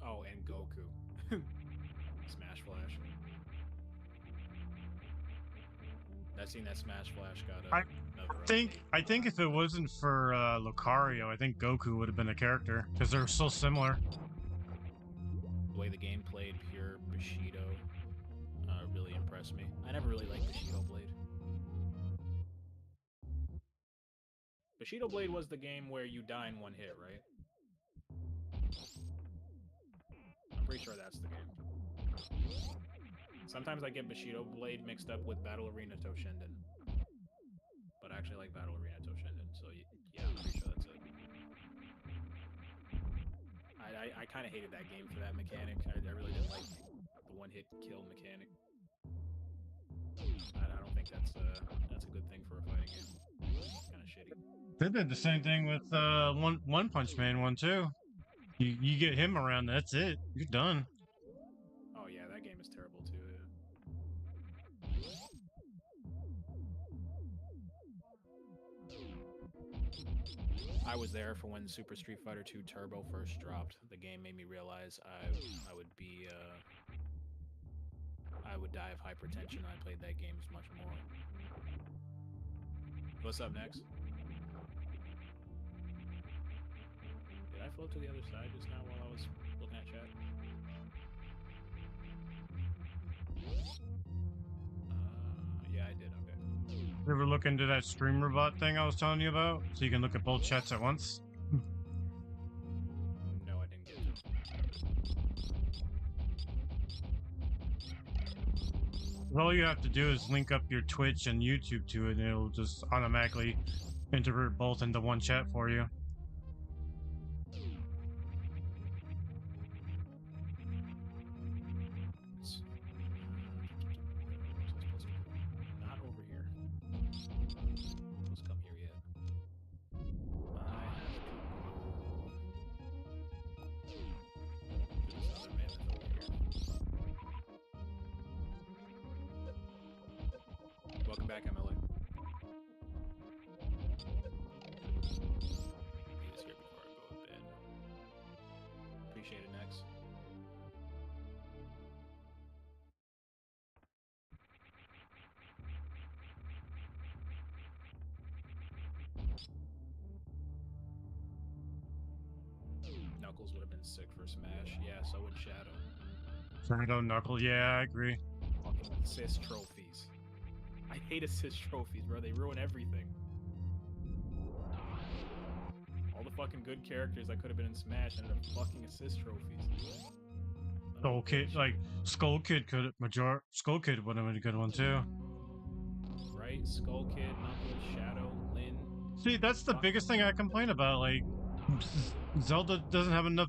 Oh, and Goku. Smash Flash. I've seen that Smash Flash got I think if it wasn't for Lucario, I think Goku would have been a character, because they're so similar. The way the game played pure Bushido really impressed me. I never really liked Bushido Blade. Bushido Blade was the game where you die in one hit, right? I'm pretty sure that's the game. Sometimes I get Bushido Blade mixed up with Battle Arena Toshinden. But I actually like Battle Arena Toshinden, so yeah, I'm pretty sure that's it. I kind of hated that game for that mechanic. I really didn't like the one-hit kill mechanic. I don't think that's a good thing for a fighting game. It's kind of shitty. They did the same thing with One Punch Man 1 too. You get him around, that's it. You're done. Oh yeah, that game is terrible too. Yeah. I was there for when Super Street Fighter 2 Turbo first dropped. The game made me realize I would die of hypertension. I played that game much more. What's up next? Did I float to the other side just now while I was looking at chat? You ever look into that streamer bot thing I was telling you about? So you can look at both chats at once? No, I didn't get to. All you have to do is link up your Twitch and YouTube to it, and it'll just automatically integrate both into one chat for you. It's- Not over here. Let's come here yet. I have to go to this other mammoth over here. Welcome back, MLA. Need this here before I go to bed. Appreciate it, next. Knuckles would have been sick for Smash. Yeah, so would Shadow. Shadow Knuckle, yeah, I agree. Fucking assist trophies. I hate assist trophies, bro. They ruin everything. All the fucking good characters that could have been in Smash ended up fucking assist trophies. Skull Kid, like Skull Kid Skull Kid would have been a good one too. Right? Skull Kid, Knuckles, Shadow, Lyn. See, that's the biggest thing I complain about. Like, Zelda doesn't have enough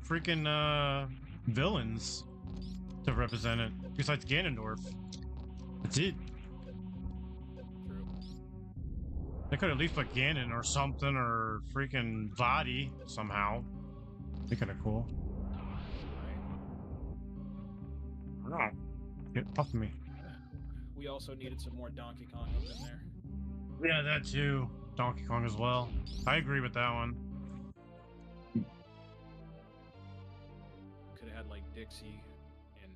freaking villains to represent it. Besides Ganondorf, that's it. True. They could at least put Ganon or something, or freaking Vadi somehow. Be kind of cool. Right? Oh, get off me. We also needed some more Donkey Kong up in there. Yeah, that too. Donkey Kong as well. I agree with that one. Could have had like Dixie and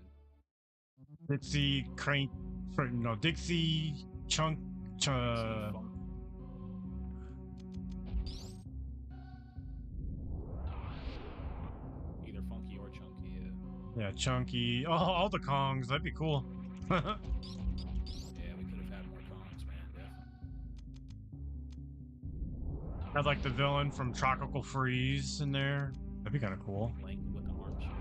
Dixie Crank, no, Dixie Chunk, Funk. Either Funky or Chunky, yeah. yeah, Chunky. Oh, all the Kongs. That'd be cool. Yeah, we could have had more Kongs, man. Definitely. Had like the villain from Tropical Freeze in there. That'd be kind of cool. Link with the arm stretch.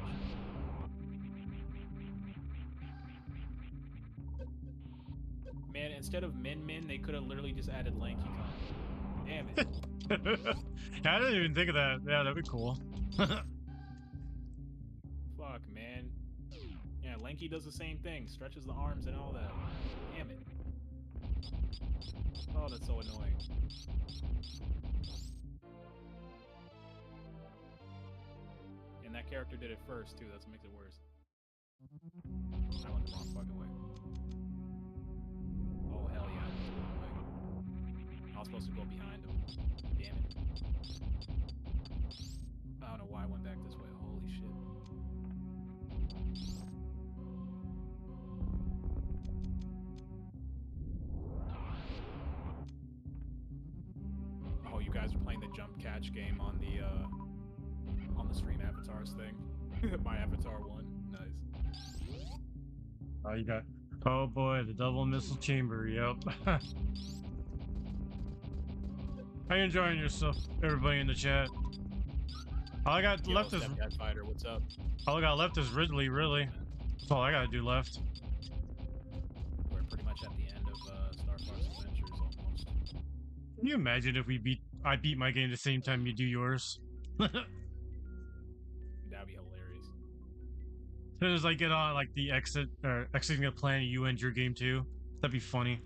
Man, instead of Min Min, they could have literally just added Lanky Kong. Damn it. I didn't even think of that. Yeah, that'd be cool. Fuck, man. Yeah, Lanky does the same thing. Stretches the arms and all that. Damn it. Oh, that's so annoying. And that character did it first, too. That's what makes it worse. I went the wrong fucking way. Oh, hell yeah, I went the wrong way. I was supposed to go behind him. Damn it. I don't know why I went back this way. Holy shit. Oh, you guys are playing the jump catch game on the stream avatars thing. My avatar won. Nice. Oh, you got. Oh boy, the double missile chamber. Yep. How you enjoying yourself, everybody in the chat? All I got left is Stepdad Fighter, what's up? all I got left is Ridley. Really, that's all I gotta do left. We're pretty much at the end of Star Fox Adventures almost. Can you imagine if I beat my game the same time you do yours? That'd be hilarious. As soon as I get on like the exit or exiting the plan, you end your game too. That'd be funny.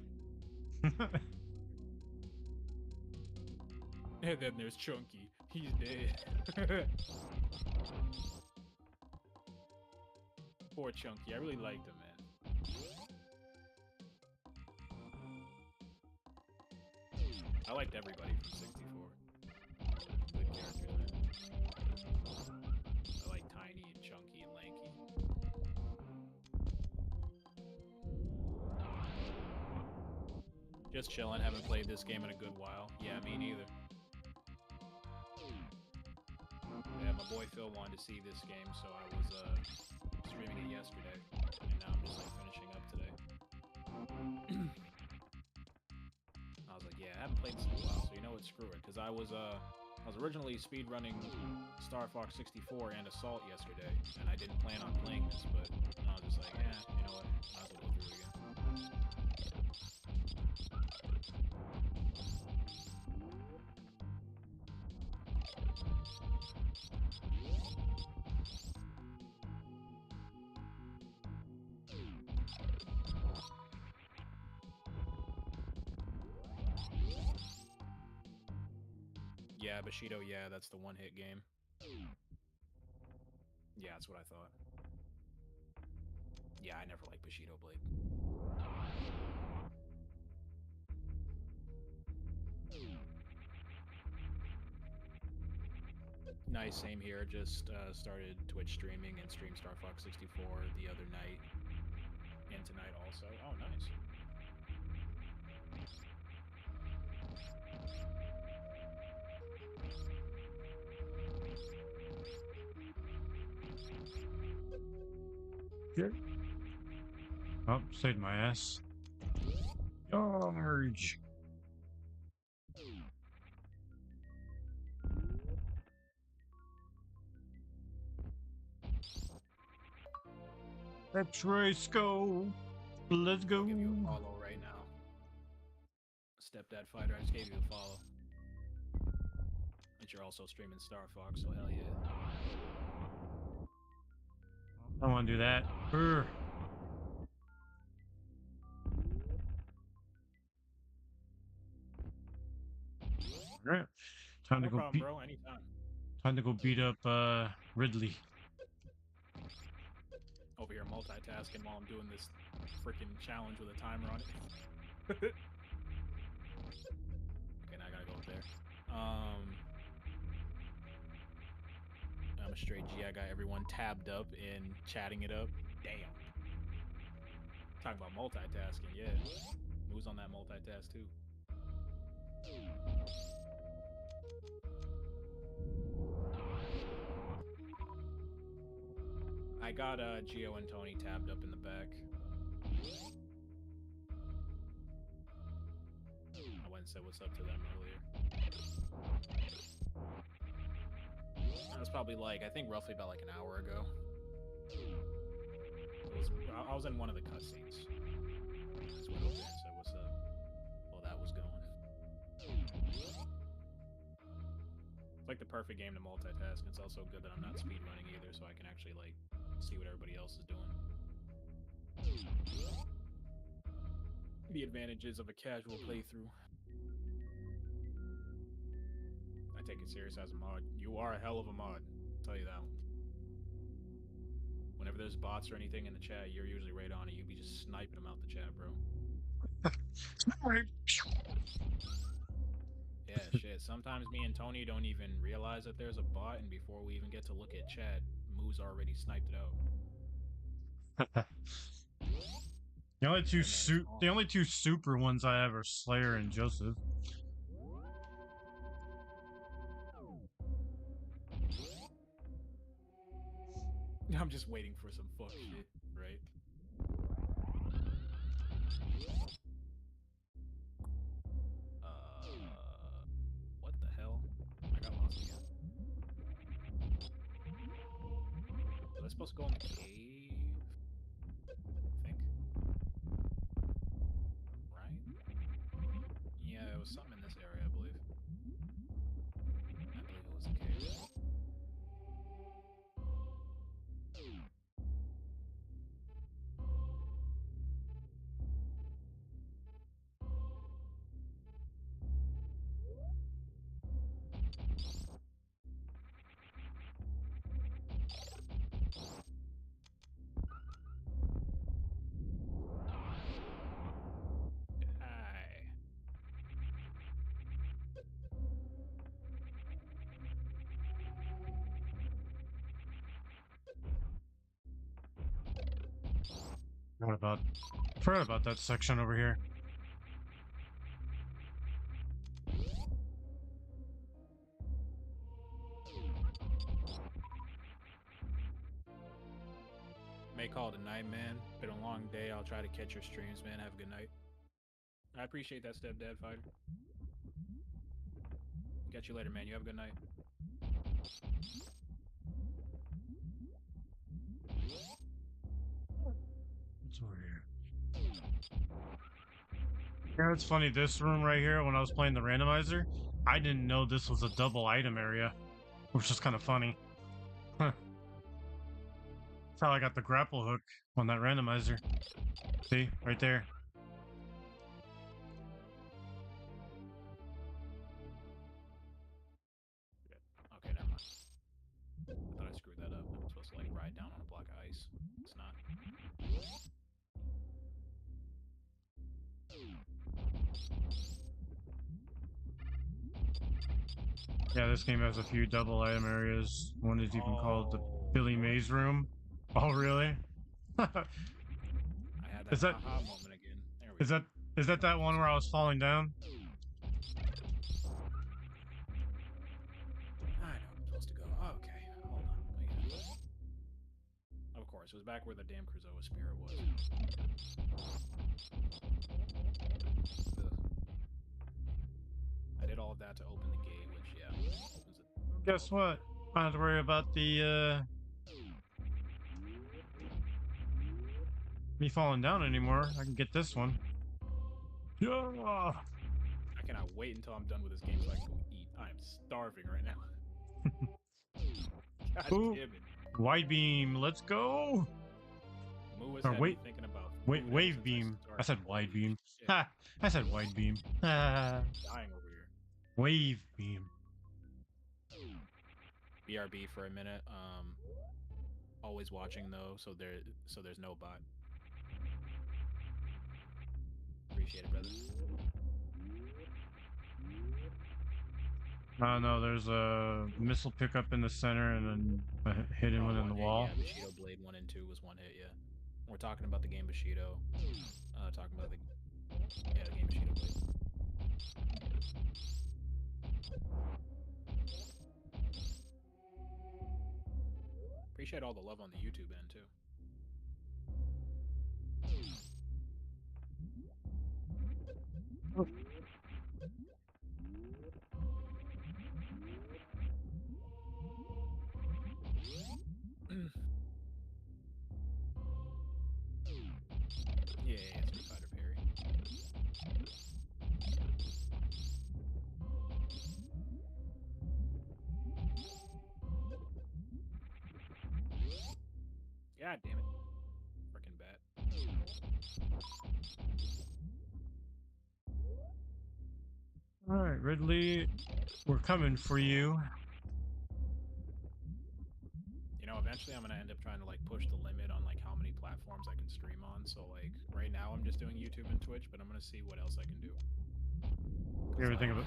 And then there's Chunky. He's dead. Poor Chunky. I really liked him, man. I liked everybody from 64. Good characters, man. I like Tiny and Chunky and Lanky. Just chillin', haven't played this game in a good while. Yeah, me neither. Yeah, my boy Phil wanted to see this game, so I was streaming it yesterday, and now I'm just like finishing up today. haven't played this in a while, so you know what? Screw it. Because I was originally speedrunning Star Fox 64 and Assault yesterday, and I didn't plan on playing this, but I was just like, yeah, you know what? Might as well go through it again. Yeah, Bushido, yeah, that's the one-hit game. Yeah, that's what I thought. Yeah, I never liked Bushido Blade. Nice, same here. Just started Twitch streaming and streamed Star Fox 64 the other night. And tonight also. Oh, nice. Good. Oh, saved my ass. Charge. Metroid, go. Let's go. I'll give you a follow right now. Stepdad Fighter, I just gave you a follow. But you're also streaming Star Fox, so hell yeah. I don't want to do that. Brr. Alright. Time No to go problem, beat bro. Anytime. time to go beat up Ridley. Over here multitasking while I'm doing this freaking challenge with a timer on it. Okay, now I gotta go up there. I'm a straight G. I got everyone tabbed up and chatting it up. Damn. Talking about multitasking, yeah. Moves on that multitask too. I got Gio and Tony tabbed up in the back. I went and said what's up to them earlier. That was probably like, I think roughly about like an hour ago. I was in one of the cutscenes. Just went over there and said what's up while that was going. It's like the perfect game to multitask, and it's also good that I'm not speedrunning either, so I can actually like see what everybody else is doing. The advantages of a casual playthrough. I take it serious as a mod. You are a hell of a mod, I'll tell you that one. Whenever there's bots or anything in the chat, you're usually right on it. You be just sniping them out the chat, bro. Yeah, shit. Sometimes me and Tony don't even realize that there's a bot, and before we even get to look at chat, Moo's already sniped it out. The only two super ones I have are Slayer and Joseph. I'm just waiting for some fuck shit, right? What the hell? I got lost again. Was I supposed to go in the cave? I think. Right? Yeah, it was something in this area, I believe. I believe it was the cave. Hi. Forgot about that section over here. May call it a night, man. Been a long day. I'll try to catch your streams, man. Have a good night. I appreciate that, Stepdad Fighter. Catch you later, man. You have a good night. What's over here? Yeah, it's funny. This room right here, when I was playing the randomizer, I didn't know this was a double item area, which is kind of funny. Huh. That's how I got the grapple hook on that randomizer. See? Right there. Okay, never mind. I thought I screwed that up. I'm supposed to like ride down on a block of ice. It's not. Yeah, this game has a few double item areas. One is even called the Billy Mays room. Oh, really? I had that Is that- aha moment again. There we Is go. that one where I was falling down? I know I'm supposed to go. Okay, hold on. Let me get this. Of course, it was back where the damn Krazoa spirit was. Ugh. I did all of that to open the gate, which, yeah. Was Guess what? I don't have to worry about the me falling down anymore. I can get this one. Yeah. I cannot wait until I'm done with this game so I can go eat. I am starving right now. God Ooh. damn it. Wide beam. Let's go. Moo was Or had wait- me thinking about Wait, food ever wave since beam. I started. said wide beam. Shit, Ha! I said wide beam. Ha! dying over here. Wave beam. BRB for a minute. Always watching though, so there's no bot. Appreciate it, brother. No, there's a missile pickup in the center and then a hidden one in the hit, wall. Yeah, Bushido Blade 1 and 2 was one hit, yeah. We're talking about the game Bushido. Talking about the game Bushido Blade. Appreciate all the love on the YouTube end too. Yeah, Street Fighter parry. God damn it. Frickin' bat. Alright, Ridley, we're coming for you. You know, eventually I'm gonna end up trying to like push the limit on like how many platforms I can stream on. So like right now I'm just doing YouTube and Twitch, but I'm gonna see what else I can do. You ever think about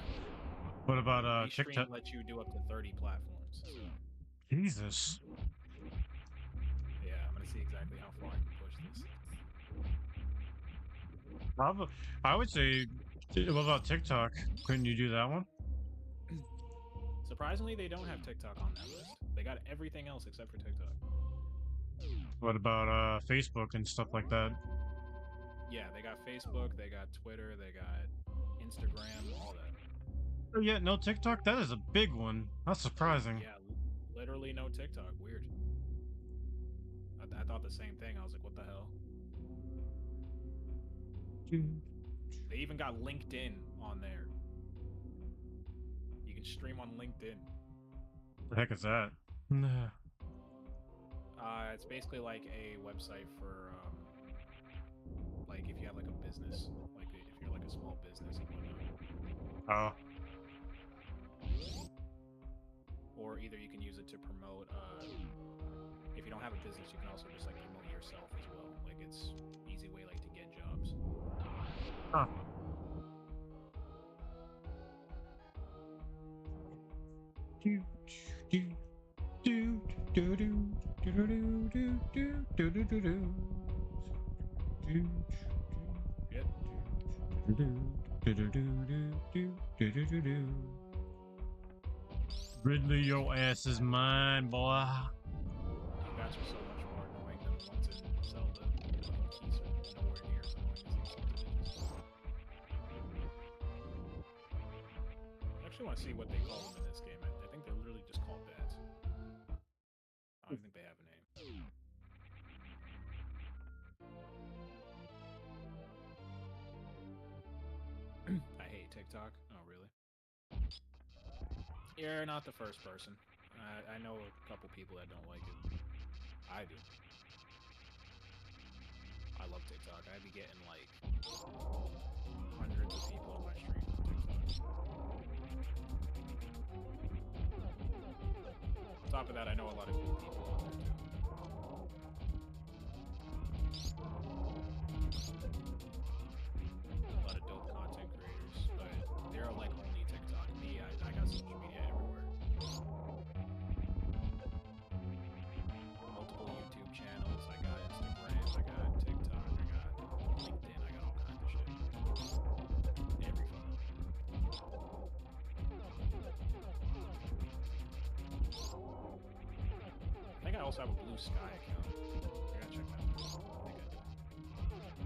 what about Stream TikTok? lets you do up to 30 platforms. So Jesus. yeah, I'm gonna see exactly how far I can push this. I would say, what about TikTok? Couldn't you do that one? Surprisingly, they don't have TikTok on that list. They got everything else except for TikTok. What about Facebook and stuff like that? Yeah, they got Facebook, they got Twitter, they got Instagram, all that. Oh yeah, no TikTok? That is a big one. That's surprising. Yeah, literally no TikTok. Weird. I thought the same thing. I was like, what the hell? They even got LinkedIn on there. You can stream on LinkedIn. What the heck is that? Nah. It's basically like a website for, like if you have like a business, like if you're like a small business and whatnot. Oh. Or either you can use it to promote, if you don't have a business, you can also just like promote yourself as well. Like it's easy way like to get jobs. Huh. Ridley, your ass is mine, boy. Bats are so much more annoying than the ones in Zelda. Keys are nowhere near as annoying as these ones. actually want to see what they call them in this game. I think they're literally just called bats. I don't think they have a name. I hate TikTok. Oh, really? You're not the first person. I know a couple people that don't like it. I do. I love TikTok. I'd be getting like hundreds of people on my stream on TikTok. On top of that, I know a lot of cool people on there too. A lot of dope content creators, but they're like only TikTok. Me, I got social media everywhere. Multiple YouTube channels. I got Instagram. I got TikTok. I got LinkedIn. I got all kinds of shit. Every photo. I think I also have a Blue Sky account. I gotta check that out. I think I do.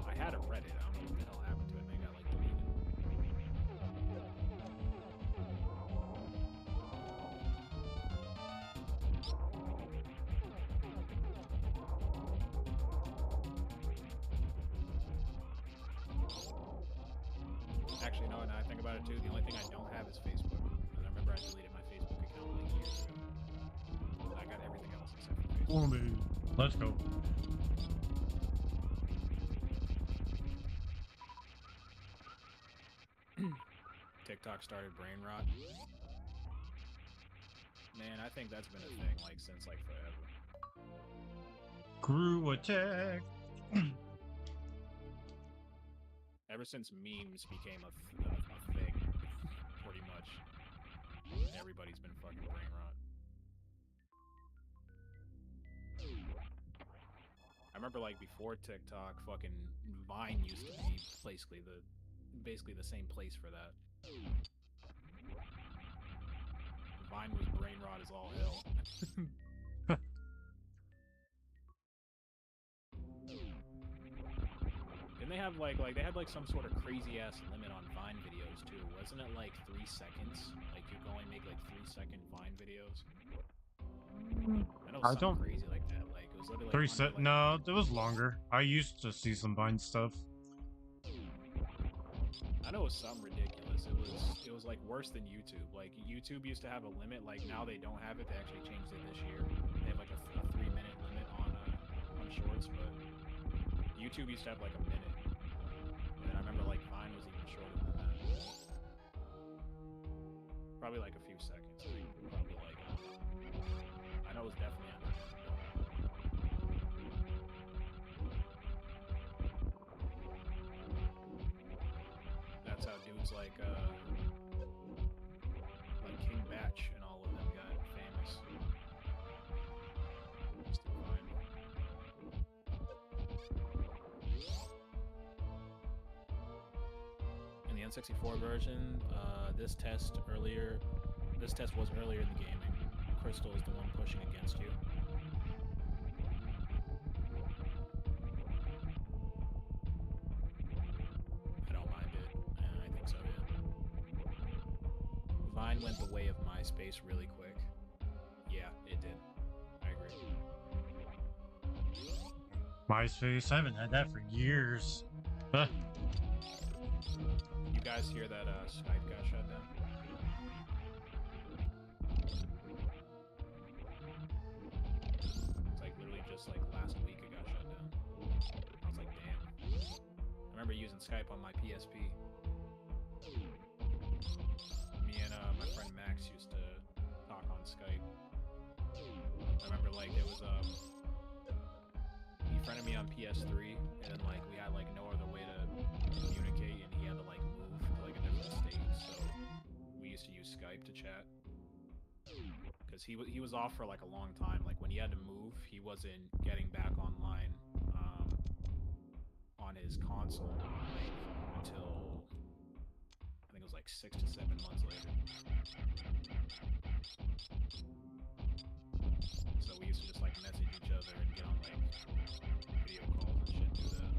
I had a Reddit. I don't know what the hell happened to it. Maybe I like deleted it. Actually, no, now I think about it too. The only thing I don't have is Facebook. And I remember I deleted my Facebook account like years ago. I got everything else except for Facebook. Oh, man. Let's go. TikTok started brain rot. Man, I think that's been a thing like since like forever. Crew attack. Ever since memes became a thing, pretty much. Everybody's been fucking brain rot. I remember like before TikTok, fucking Vine used to be basically the same place for that. Vine was brain rot as all hell. Didn't they have like they had like some sort of crazy ass limit on Vine videos too? Wasn't it like 3 seconds? Like you could only make like 3-second Vine videos. I know something don't- crazy like that. Like it was literally like 3 under, set. like, No, it was longer. I used to see some Vine stuff. I know it was something ridiculous. It was like worse than YouTube. Like YouTube used to have a limit. Like now they don't have it. They actually changed it this year. They have like a 3-minute limit on shorts, but YouTube used to have like a minute. And I remember like Vine was even shorter than that. Probably like a few seconds. I think probably like I know it was definitely under. That's how dudes like King Batch and all of them got famous. Still fine. In the N64 version, this test was earlier in the gaming. Crystal is the one pushing against you. I don't mind it. I think so, yeah. Vine went the way of MySpace really quick. Yeah, it did. I agree. MySpace. I haven't had that for years. You guys hear that Skype got shut down? It's like literally just like last week it got shut down. I was like, damn. I remember using Skype on my PSP. Me and my friend Max used to talk on Skype. I remember like there was he friended me on PS3 and then like we had like no other way to communicate and he had to like move to like a different state, so we used to use Skype to chat. Because he was off for like a long time. Like when he had to move, he wasn't getting back online on his console until I think it was like 6 to 7 months later. So we used to just like message each other and get on like video calls and shit through that.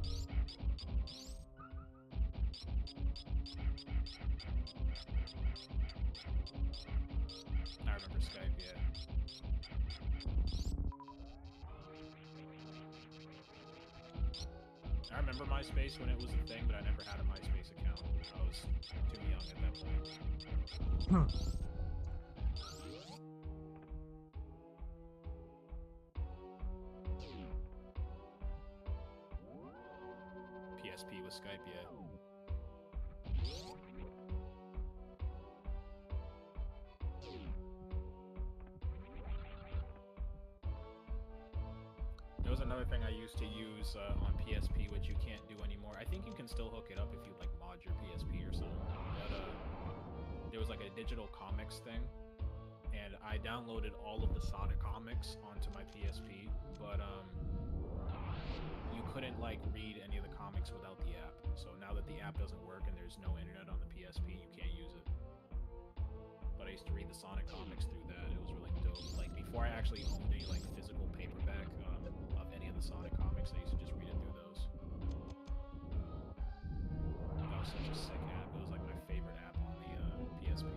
I remember MySpace when it was a thing, but I never had a MySpace account. I was too young at that point. PSP with Skype, yeah. There was another thing I used to use on PSP, which you can't do anymore. I think you can still hook it up if you like mod your PSP or something. But there was like a digital comics thing, and I downloaded all of the Sonic comics onto my PSP. But you couldn't like read any of the comics without the app. So now that the app doesn't work and there's no internet on the PSP, you can't use it. But I used to read the Sonic comics through that. It was really dope. Like before I actually owned any like physical paperback of any of the Sonic comics, I used to just read it through those. That was such a sick app. It was like my favorite app on the PSP.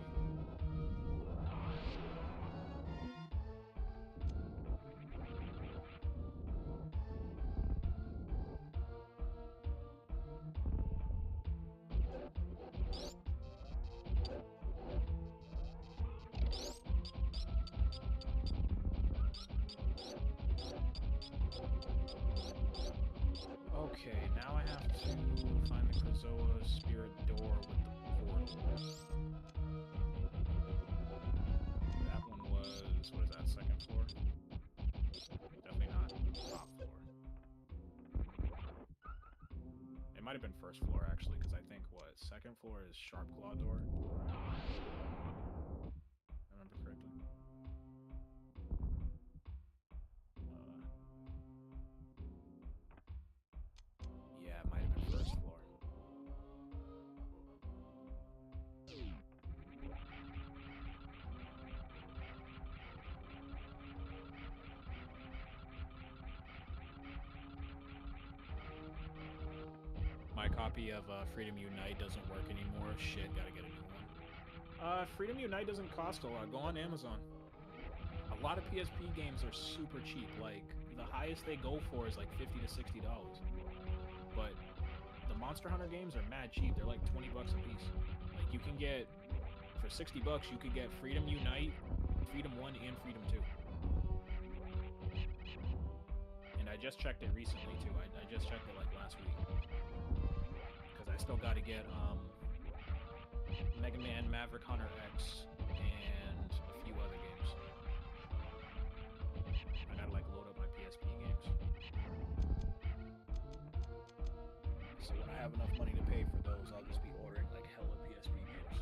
Okay, now I have to find the Krazoa spirit door with the portal. That one was, what is that, second floor? Definitely not top floor. It might have been first floor, actually, because I think, what, second floor is Sharp Claw door? I remember correctly. Yeah, it might have been first floor. My copy of Freedom Unite doesn't work anymore. Shit, gotta get a new one. Freedom Unite doesn't cost a lot. Go on Amazon. A lot of PSP games are super cheap. Like, the highest they go for is like $50 to $60. But the Monster Hunter games are mad cheap. They're like 20 bucks a piece. Like, you can get, for 60 bucks, you could get Freedom Unite, Freedom 1, and Freedom 2. And I just checked it recently, too. I just checked it like last week. Because I still gotta get, Mega Man Maverick Hunter X and a few other games. I gotta like load up my PSP games. So when I have enough money to pay for those, I'll just be ordering like hella PSP games.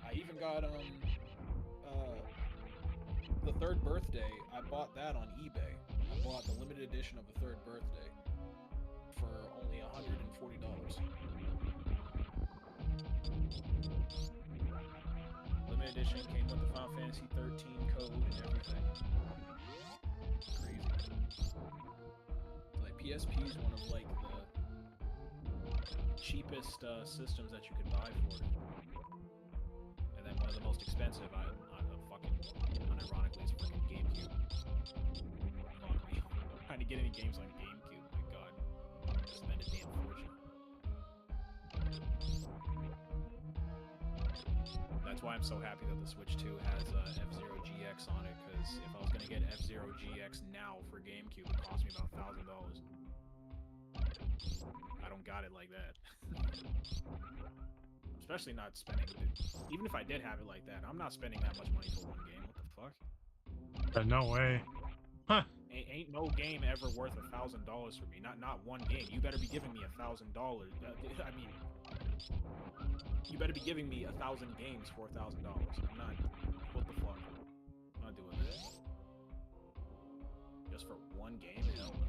I even got the Third Birthday. I bought that on eBay. I bought the limited edition of the Third Birthday for only $140. Limited edition came with the Final Fantasy 13 code and everything. Crazy. Like PSP is one of like the cheapest systems that you could buy for it. And then one of the most expensive, unironically, is freaking GameCube. Fuck me. Trying to get any games on GameCube, my god. Spend a damn fortune. That's why I'm so happy that the Switch 2 has F-Zero GX on it, because if I was going to get F-Zero GX now for GameCube, it cost me about $1,000. I don't got it like that. Especially not spending it. Even if I did have it like that, I'm not spending that much money for one game. What the fuck? No way. Huh. Ain't no game ever worth $1,000 for me. Not one game. You better be giving me $1,000. I mean, you better be giving me 1,000 games for $1,000. I'm not. What the fuck? I'm not doing that. Just for one game? Hell no.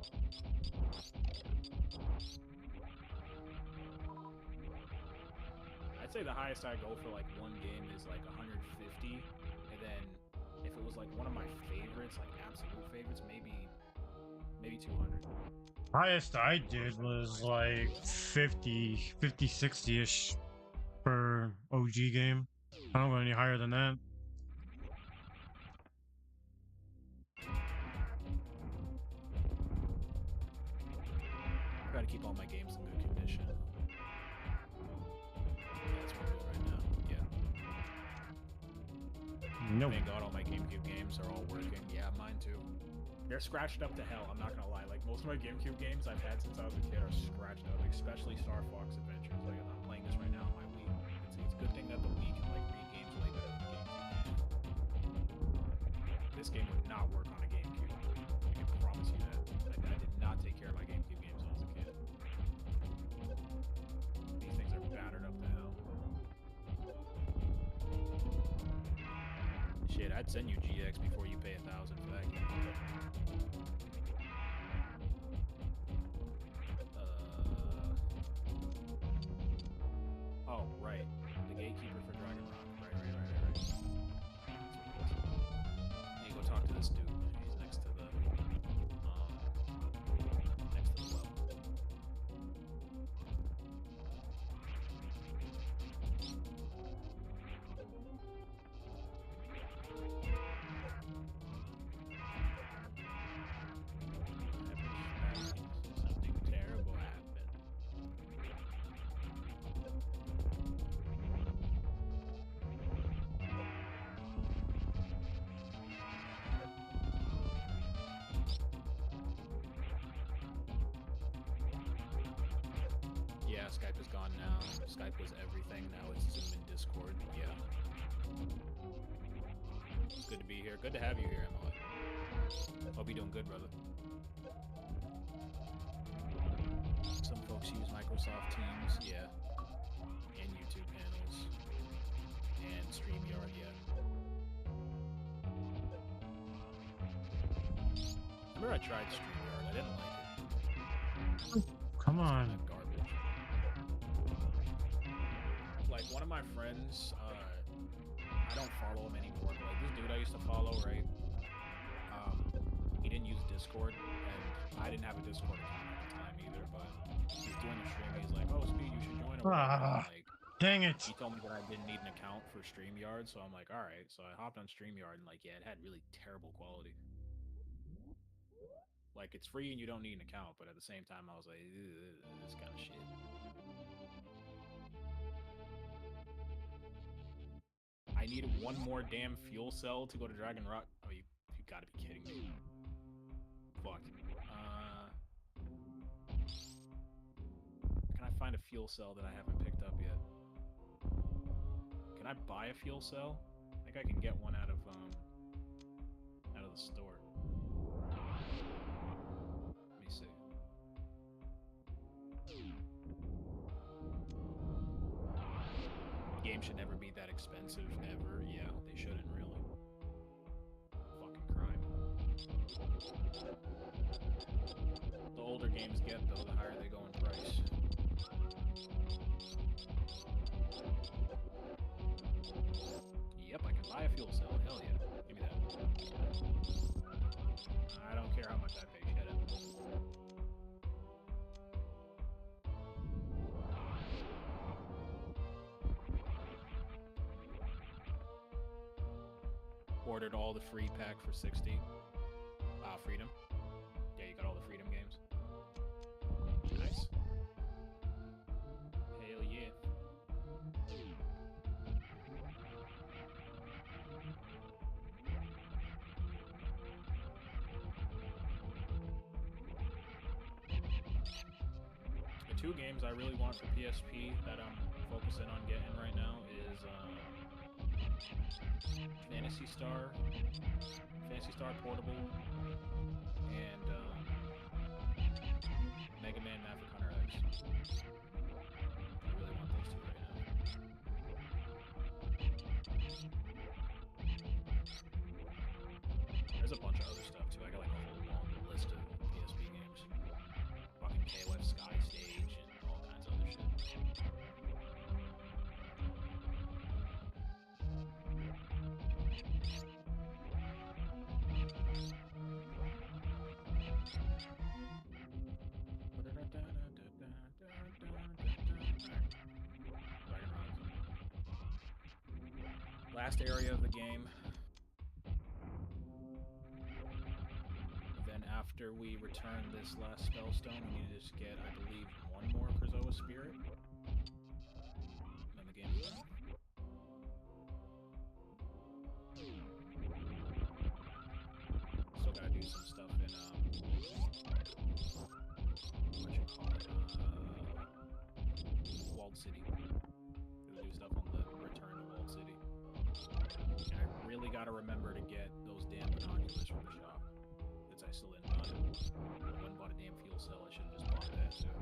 I'd say the highest I go for like one game is like 150, and then if it was like one of my favorites, like absolute favorites, maybe 200. Highest I did was like 50, 60-ish for OG game. I don't go any higher than that. keep all my games in good condition. That's what it is right now. Yeah. Nope. Thank God all my GameCube games are all working. Yeah, mine too. They're scratched up to hell, I'm not gonna lie. Like, most of my GameCube games I've had since I was a kid are scratched up, especially Star Fox Adventures. Like, I'm playing this right now on my Wii. It's a good thing that the Wii can, like, read games way better than the GameCube. This game would not work on a GameCube. I can promise you that. I did not take care of my GameCube games when I was a kid. These things are battered up to hell. Shit, I'd send you GX before you pay $1,000 for that game. Oh, right. The gatekeeper for Dragon Rock. Right. That's what it was. You go talk to this dude. He's next to the well. Something terrible happened. Yeah, Skype is gone now. Skype was everything. Now it's Zoom and Discord. Yeah. It's good to be here. Good to have you here, Emily. Hope you're doing good, brother. Some folks use Microsoft Teams, yeah. And YouTube panels. And StreamYard, yeah. Remember I tried StreamYard. I didn't like it. Come on. Kind of garbage. Like, one of my friends, I don't follow him anymore, but like this dude I used to follow, right? He didn't use Discord, and I didn't have a Discord account at the time either, but he was doing the stream, he's like, oh, Speed, you should join or whatever. And, like, Dang it. he told me that I didn't need an account for StreamYard, so I'm like, alright. So I hopped on StreamYard, and like, yeah, it had really terrible quality. Like, it's free and you don't need an account, but at the same time, I was like, this kind of shit. I need one more damn fuel cell to go to Dragon Rock. Oh, you gotta be kidding me. Fuck. Can I find a fuel cell that I haven't picked up yet? Can I buy a fuel cell? I think I can get one out of the store. Let me see. Games should never be that expensive, ever. Yeah, they shouldn't really. Fucking crime. The older games get, though, the higher they go in price. Yep, I can buy a fuel cell. Hell yeah. Give me that. I don't care how much I pay. Shut up. Ordered all the free pack for 60. Freedom. Yeah, you got all the Freedom games. Nice. Hell yeah. The two games I really want for PSP that I'm focusing on getting right now is Fantasy Star Portable, and Mega Man Maverick Hunter X. I really want those two right now. There's a bunch of other stuff too. I got like a whole long list of PSP games. Fucking KOF Sky Stage and all kinds of other shit. Last area of the game. Then after we return this last spellstone, we need to just get, I believe, one more Krazoa spirit. Then the game's done. Still gotta do some stuff in what you call it? Walled City. Gotta do stuff on the return to Walled City. And I really gotta remember to get those damn binoculars from the shop. Since I still didn't buy it. I went and bought a damn fuel cell, I should've just bought that too.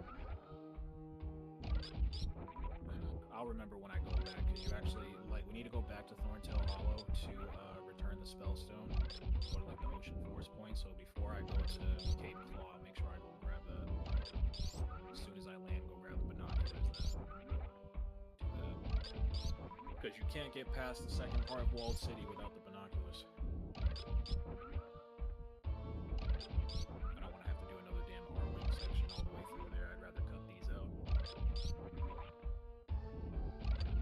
I'll remember when I go back, because you actually, like, we need to go back to Thorntail Hollow to return the spellstone. Go to, like, the Ocean Force point, so before I go to Cape Claw, make sure I go grab that. As soon as I land, go grab the binoculars then. Do that. Because you can't get past the second part of Walled City without the binoculars. I don't want to have to do another damn R-Wing section all the way through there. I'd rather cut these out.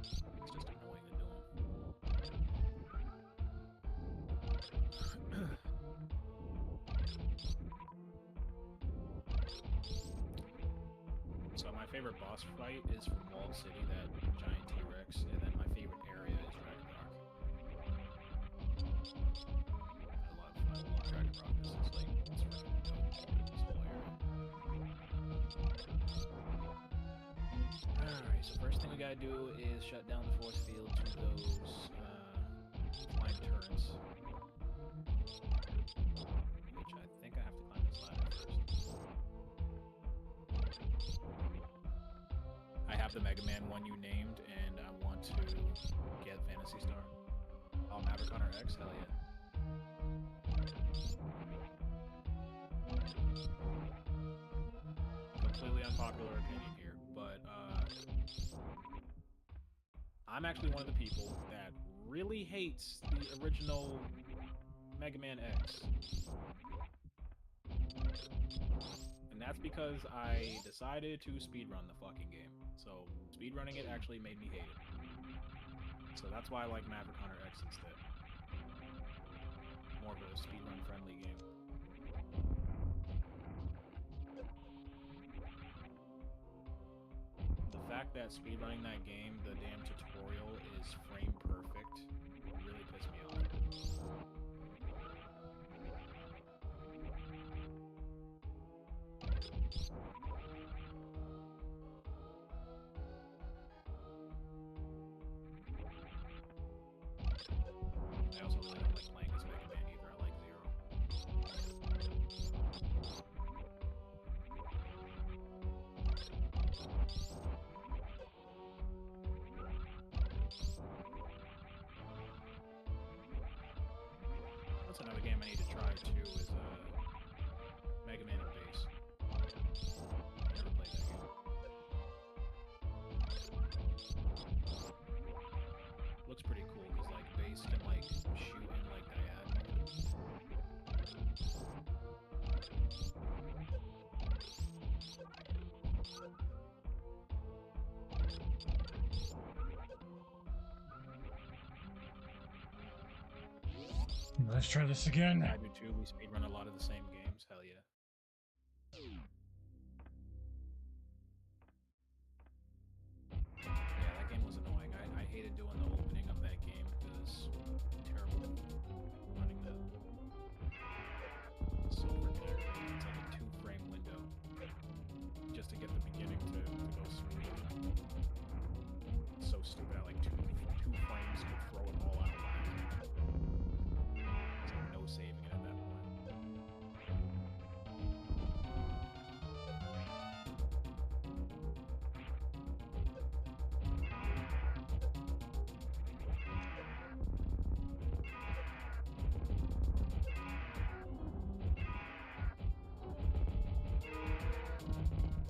It's just annoying to do them. So my favorite boss fight is from Walled City, that giant T-Rex, and then my favorite area is Dragon Rock. I love Dragon Rock. This is like, it's really dope, this whole area. Alright, so first thing we gotta do is shut down the force field to those flying turrets. Which I think I have to climb this ladder first. I have the Mega Man one you named, and I want to get Fantasy Star. Oh, Maverick Hunter X? Hell yeah. Completely unpopular opinion here, but I'm actually one of the people that really hates the original Mega Man X. And that's because I decided to speedrun the fucking game. So, speedrunning it actually made me hate it. So that's why I like Maverick Hunter X instead. More of a speedrun friendly game. The fact that speedrunning that game, the damn tutorial is frame perfect, really pissed me off. I also really don't like playing as Mega Man either, I like Zero. That's another game I need to try too, is Mega Man and Bass. Never played that game. Looks pretty cool, because like Bass can like shoot in like diagonal. Let's try this again. I do too, we speedrun a lot of the same games, hell yeah. Yeah, that game was annoying. I hated doing the opening of that game. It was terrible running the silver character. It's like a 2-frame window just to get the beginning to go smooth. It's so stupid. I like two frames could throw it all out of whack. There's like no saving it at that point.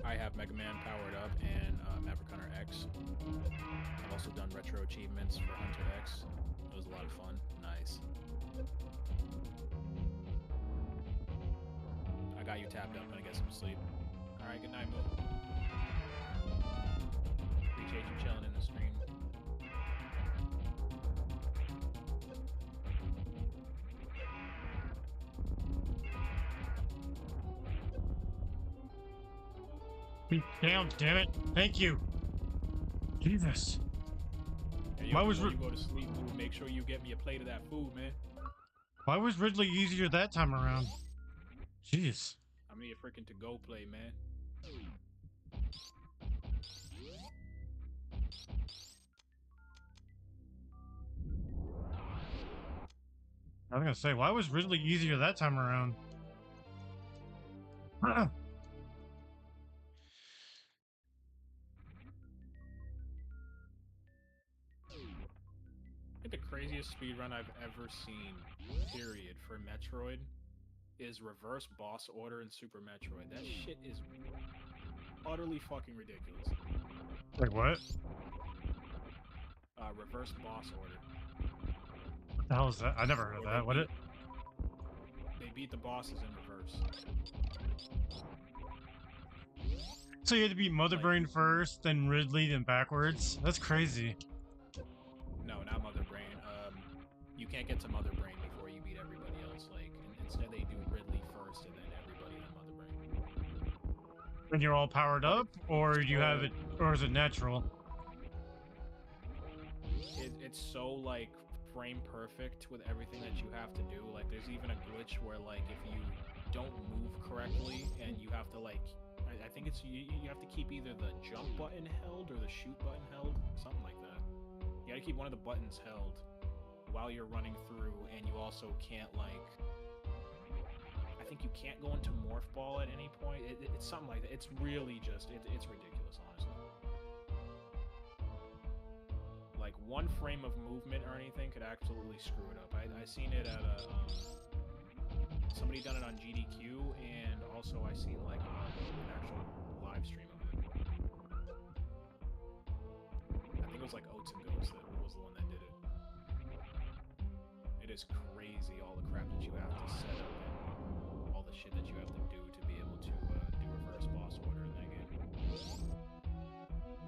I have Mega Man powered up and Maverick Hunter X. I've also done retro achievements for Hunter X. It was a lot of fun. Nice. I got you tapped up. I'm gonna get some sleep. Alright, good night, Moo. Appreciate you chilling in the stream. Down, damn it. Thank you. Jesus. Hey, Why yo, was before Rid- you go to sleep, dude, make sure you get me a plate of that food, man. Why was Ridley easier that time around? Jeez. I mean, a freaking to-go play, man. I was gonna say, why was Ridley easier that time around? I think the craziest speedrun I've ever seen, period, for Metroid is reverse boss order in Super Metroid. That shit is utterly fucking ridiculous. Wait, what? Reverse boss order. What the hell is that? I never heard of that. What it? They beat the bosses in reverse. So you had to beat Mother Brain first, then Ridley, then backwards? That's crazy. No, not Mother Brain. You can't get to Mother Brain before you beat everybody else. Like, instead they do Ridley first and then everybody, then Mother Brain. When you're all powered up, or do you have it, or is it natural? It's so like frame perfect with everything that you have to do. Like, there's even a glitch where like if you don't move correctly and you have to like, I think it's you have to keep either the jump button held or the shoot button held, something like that. You gotta keep one of the buttons held while you're running through, and you also can't like, I think you can't go into Morph Ball at any point. It's something like that. It's really just, it's ridiculous, honestly. Like, one frame of movement or anything could absolutely screw it up. I seen it at a, somebody done it on GDQ, and also I seen like an actual live stream of it. I think it was like Oats and Goats that was the one that did it. It is crazy all the crap that you have to set up and all the shit that you have to do to be able to do reverse boss order in that game.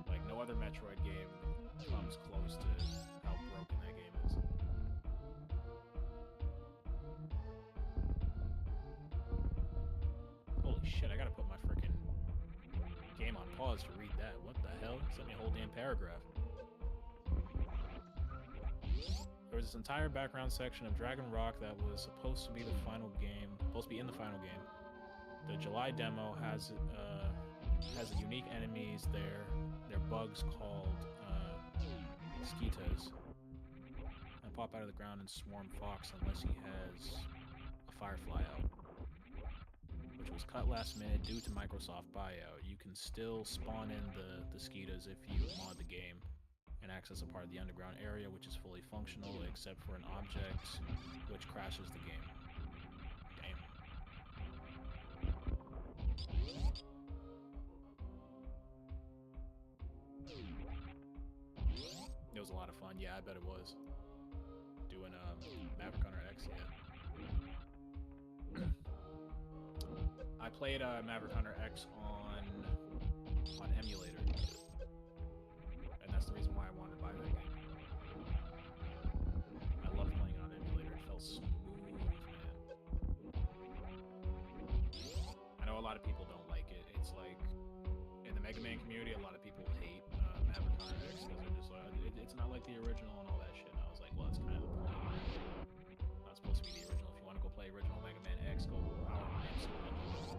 Like, no other Metroid game comes close to how broken that game is. Holy shit, I gotta put my freaking game on pause to read that. What the hell? Sent me a whole damn paragraph. There was this entire background section of Dragon Rock that was supposed to be the final game, supposed to be in the final game. The July demo has the unique enemies there. They're bugs called Skeetas. And pop out of the ground and swarm Fox unless he has a Firefly out, which was cut last minute due to Microsoft buyout. You can still spawn in the Skeetas if you mod the game and access a part of the underground area, which is fully functional except for an object which crashes the game. Damn. It was a lot of fun. Yeah, I bet it was. Doing Maverick Hunter X, yeah. I played Maverick Hunter X on emulator, and that's the reason why I wanted to buy that game. I love playing on emulator. It felt smooth, man. I know a lot of people don't like it. It's like, in the Mega Man community, a lot of people hate Maverick Hunter X because they're just like, it's not like the original and all that shit. And I was like, well, that's kind of the point. It's not supposed to be the original. If you want to go play original Mega Man X, go Power Man Super Nintendo.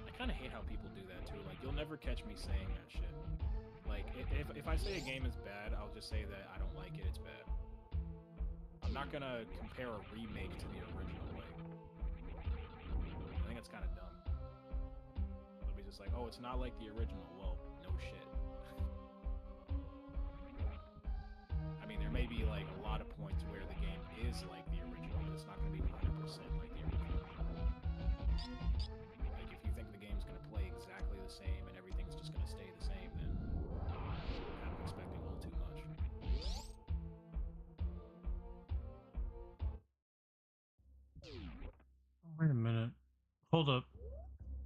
I kind of hate how people do that too. Like, you'll never catch me saying that shit. Like, if I say a game is bad, I'll just say that I don't like it, it's bad. I'm not gonna compare a remake to the original, like, I think it's kind of dumb. It'll be just like, oh, it's not like the original. Well, no shit. I mean, there may be, like, a lot of points where the game is like the original, but it's not gonna be 100% like the original. Like, if you think the game's gonna play exactly the same and everything's just gonna stay the same, then you're kind of expecting a little too much. Wait a minute. Hold up.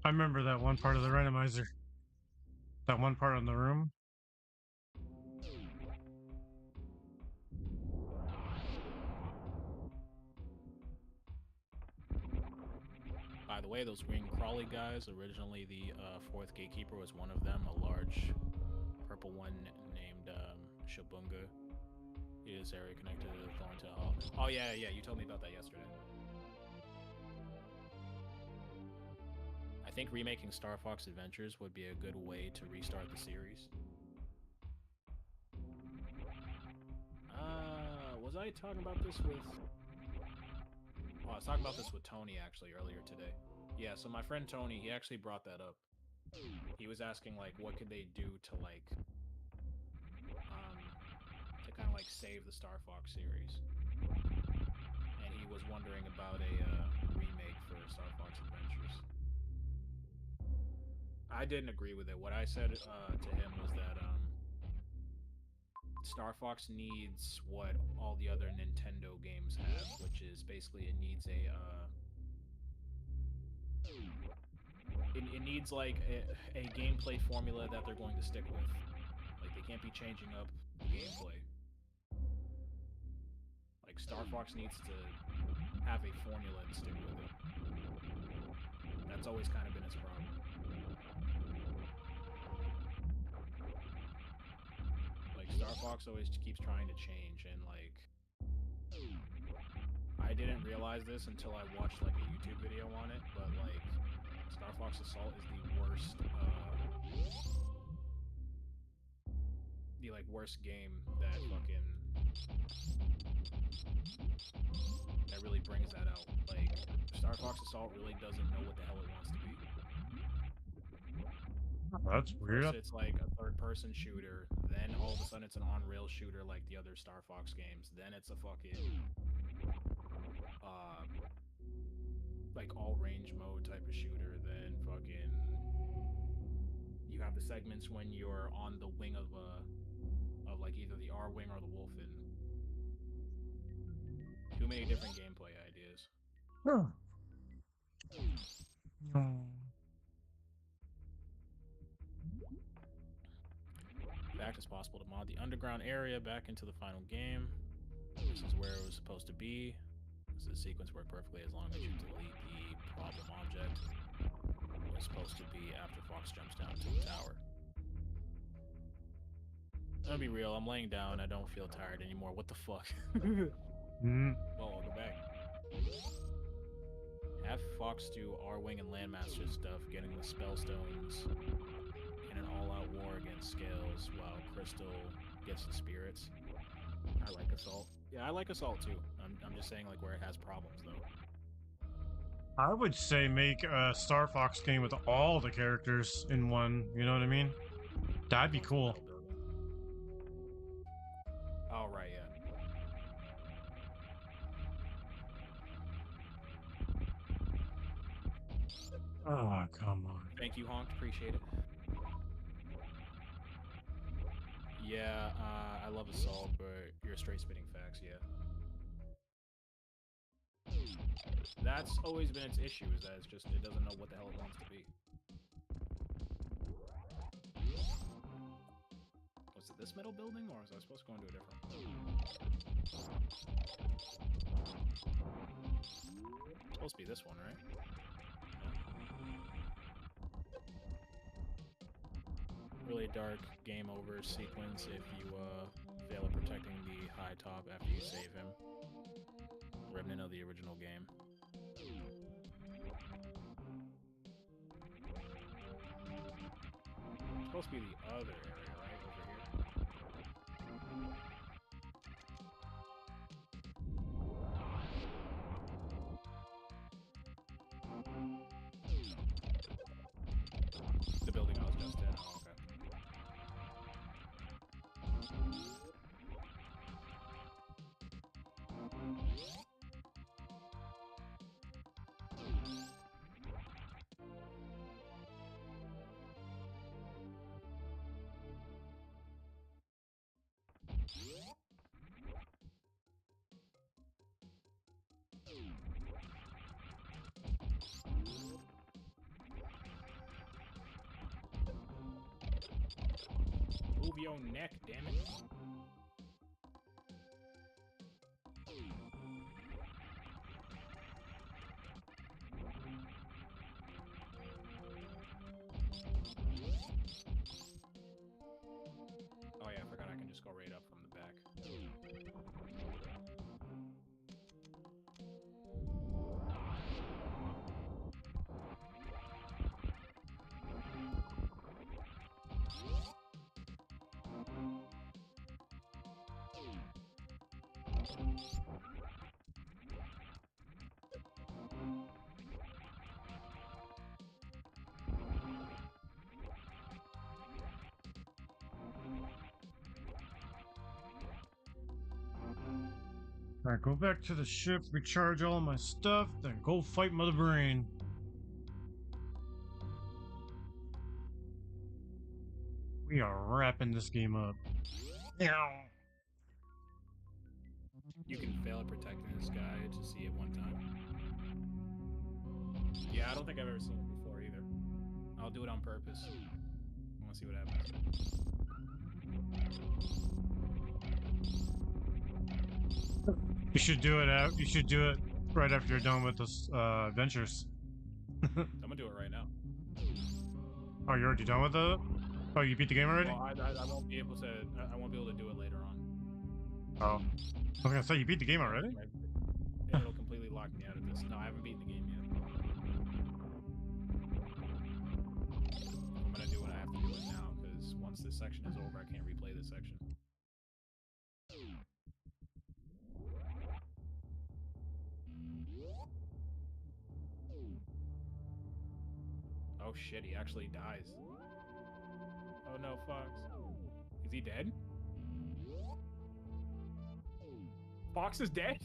I remember that one part of the randomizer. That one part in the room. way, those green crawly guys, originally the fourth gatekeeper was one of them, a large purple one named Shabunga. He is area connected to the Thorntail Hall. Oh yeah, you told me about that yesterday. I think remaking Star Fox Adventures would be a good way to restart the series. Was I talking about this with... Oh, I was talking about this with Tony, actually, earlier today. Yeah, so my friend Tony, he actually brought that up. He was asking, like, what could they do to, like... to kind of, like, save the Star Fox series. And he was wondering about a remake for Star Fox Adventures. I didn't agree with it. What I said to him was that Star Fox needs what all the other Nintendo games have, which is basically it needs a it needs like a gameplay formula that they're going to stick with. Like they can't be changing up the gameplay. Like Star Fox needs to have a formula and stick with it. That's always kind of been its problem. Star Fox always keeps trying to change, and like I didn't realize this until I watched like a YouTube video on it, but like Star Fox Assault is the worst game that really brings that out. Like Star Fox Assault really doesn't know what the hell it wants to be. That's weird. First it's like a third-person shooter, then all of a sudden it's an on-rail shooter like the other Star Fox games, then it's a fucking like all-range mode type of shooter, then fucking you have the segments when you're on the wing of like either the R-wing or the Wolfen. Too many different gameplay ideas. Huh. In fact, it's possible to mod the underground area back into the final game. This is where it was supposed to be. This is a sequence worked perfectly as long as you delete the problem object. It's supposed to be after Fox jumps down to the tower. I'm gonna be real, I'm laying down, I don't feel tired anymore. What the fuck? Well, I'll go back. Have Fox do R-Wing and Landmaster stuff, getting the Spellstones in an all-out war against Scales, while Crystal gets the spirits. I like Assault. Yeah, I like Assault too. I'm just saying like where it has problems though. I would say make a Star Fox game with all the characters in one, you know what I mean? That'd be cool. Oh, right, yeah. Oh, come on. Thank you, Honk. Appreciate it. Yeah, I love Assault, but you're straight spitting facts, yeah. That's always been its issue, is that it doesn't know what the hell it wants to be. Was it this middle building, or was I supposed to go into a different one? It's supposed to be this one, right? Really dark game over sequence if you fail at protecting the high top after you save him. Remnant of the original game. It's supposed to be the other area, right? Over here. The building I was just in. Oh, okay. Move your neck, damn it. Alright, go back to the ship, recharge all my stuff, then go fight Mother Brain. We are wrapping this game up. You can fail at protecting this guy to see it one time. Yeah, I don't think I've ever seen it before either. I'll do it on purpose. I want to see what happens. You should do it out. You should do it right after you're done with the adventures. I'm gonna do it right now. Oh, you're already done with it? Oh, you beat the game already? Well, I won't be able to. I won't be able to do it later on. Oh, I was gonna say you beat the game already. It'll completely lock me out of this. No, I haven't beaten the game yet. I'm gonna do what I have to do it now because once this section is over, I can't replay this section. Oh shit, he actually dies. Oh no, Fox. Is he dead? Fox is dead?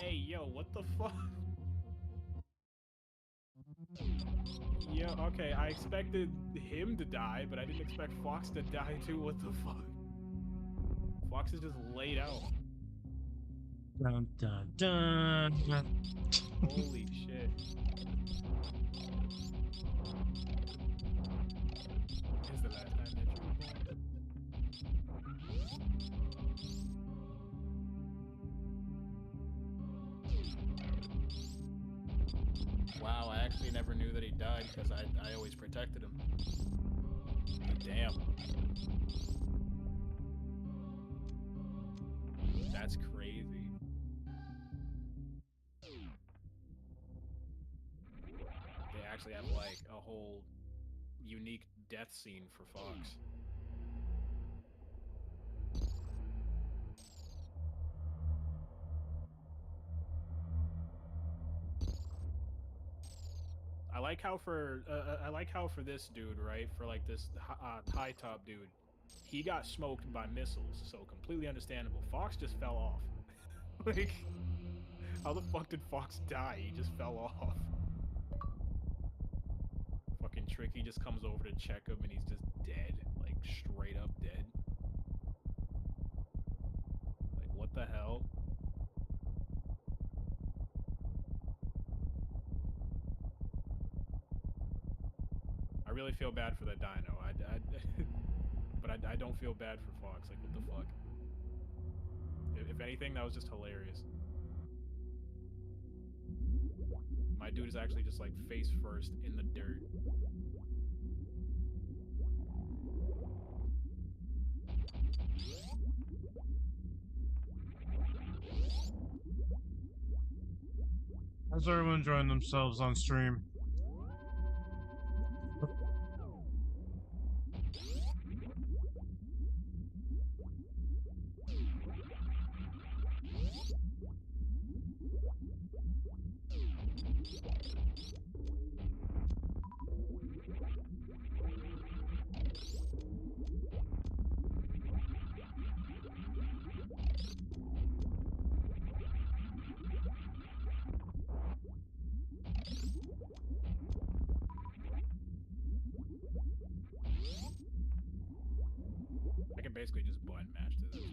Hey, yo, what the fuck? Yeah, okay, I expected him to die, but I didn't expect Fox to die too. What the fuck? Fox is just laid out. Dun dun dun. Holy shit. This is the last time that you were born. Wow, I actually never knew that he died because I always protected him. Damn. That's crazy. They actually have like a whole unique death scene for Fox. I like how for this dude, right? For like this high top dude, he got smoked by missiles, so completely understandable. Fox just fell off. Like, how the fuck did Fox die? He just fell off. Fucking Tricky just comes over to check him and he's just dead. Like, straight up dead. Like, what the hell? I really feel bad for that dino. But I don't feel bad for Fox. Like, what the fuck? If anything, that was just hilarious. My dude is actually just like face first in the dirt. How's everyone enjoying themselves on stream? I can basically just button mash to this.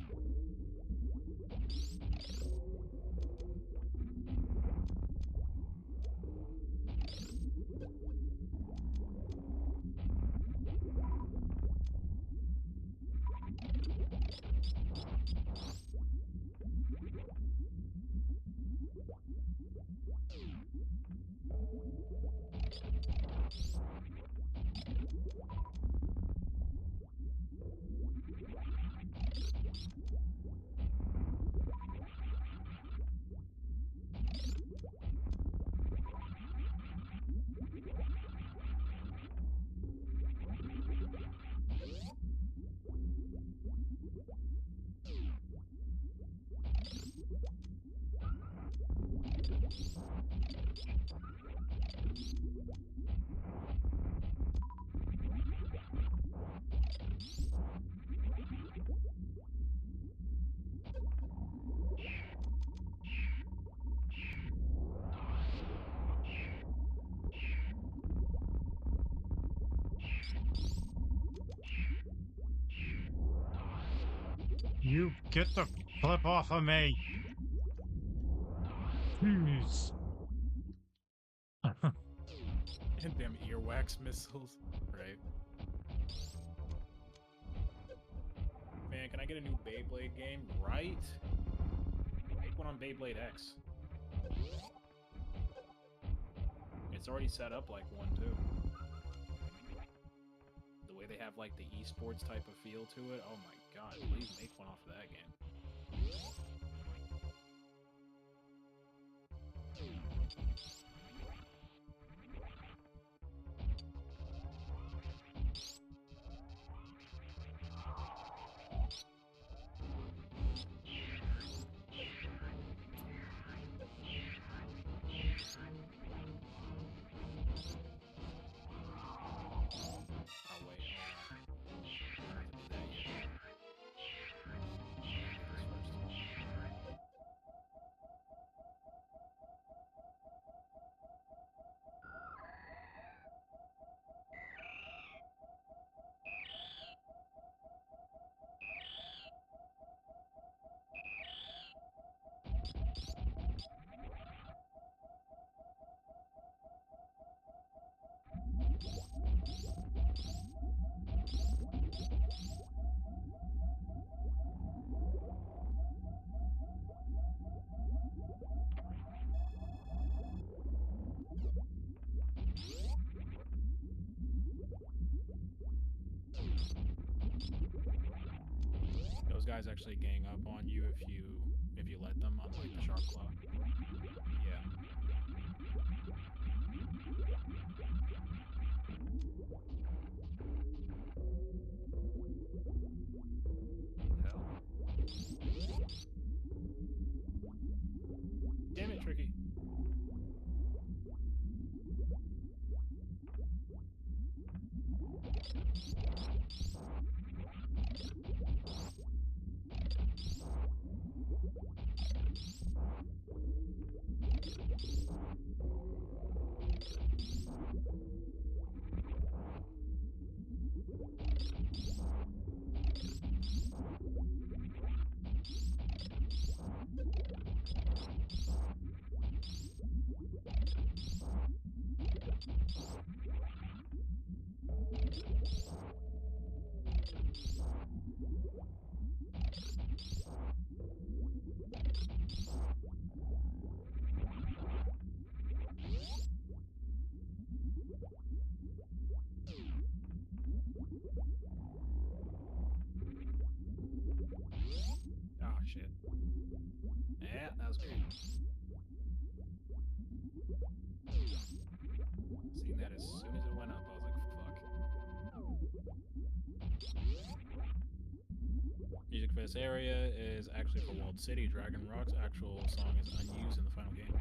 You get the flip off of me. Jeez. And damn earwax missiles. Right. Man, can I get a new Beyblade game? Right? Make one on Beyblade X. It's already set up like one, too. The way they have, like, the esports type of feel to it. Oh my god, please make one off of that game. Oh wait, hold on. I don't have to do that yet. Get this first. Those guys actually gang up on you if you let them, unlike the Shark Claw. Yeah. Hell. Damn it, Tricky. Oh shit. Yeah, that was great. Seen that as soon as it went up, I was like, fuck. Music for this area is actually for Walled City. Dragon Rock's actual song is unused in the final game.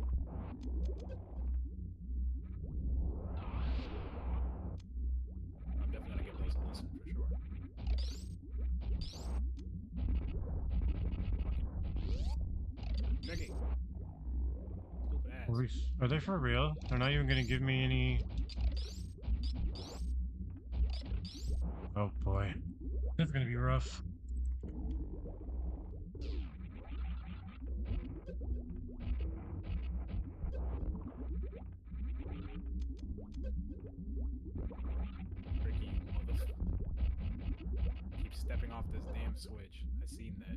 I'm definitely gonna give those a listen for sure. Tricky. Stupid ass. Are they for real? They're not even gonna give me any. Oh boy. That's gonna be rough. Tricky keep stepping off this damn switch. I seen that.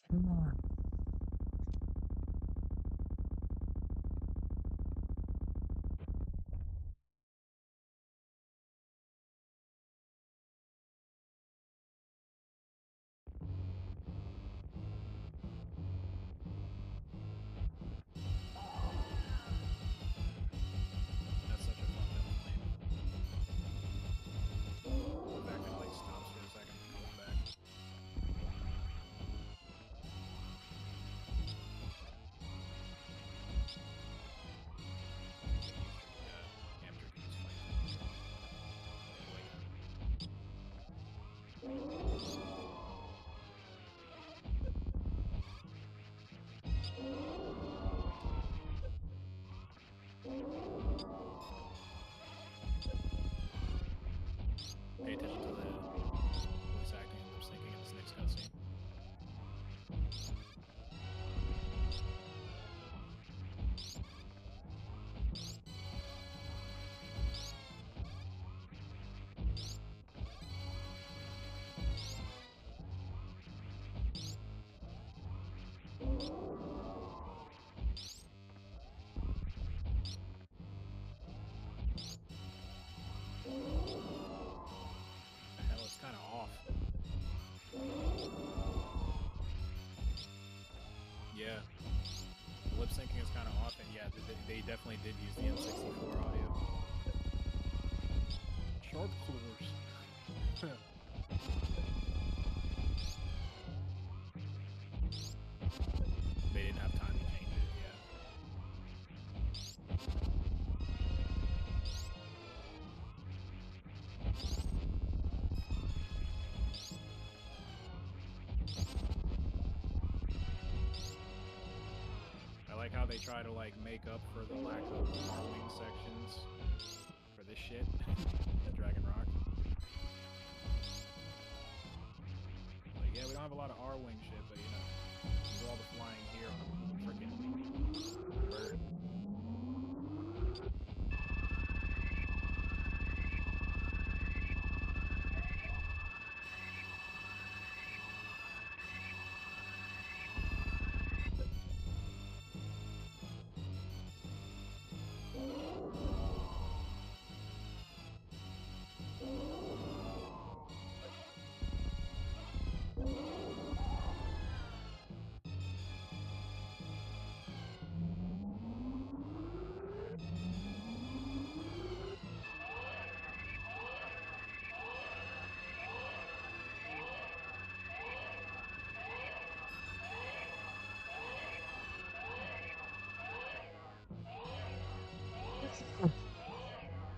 Come on. Pay attention to the voice acting and lip syncing in this next cutscene. The hell, it's kind of off. Yeah, the lip syncing is kind of off, and yeah, they definitely did use the N64 audio. Sharp claws. They didn't have time to change it, yeah. I like how they try to like make up for the lack of R-wing sections for this shit at Dragon Rock. Like, yeah, we don't have a lot of R-wing shit, but you know, we do all the flying here on a freaking bird.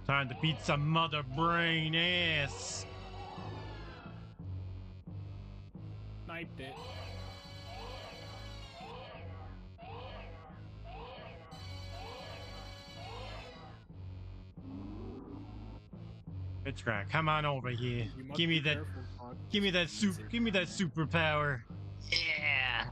Time to beat some mother brain ass. Sniped it. Mitra, come on over here. You must Give me be that. careful, Todd. Give me that It's soup. easy. Give me that superpower. Yeah.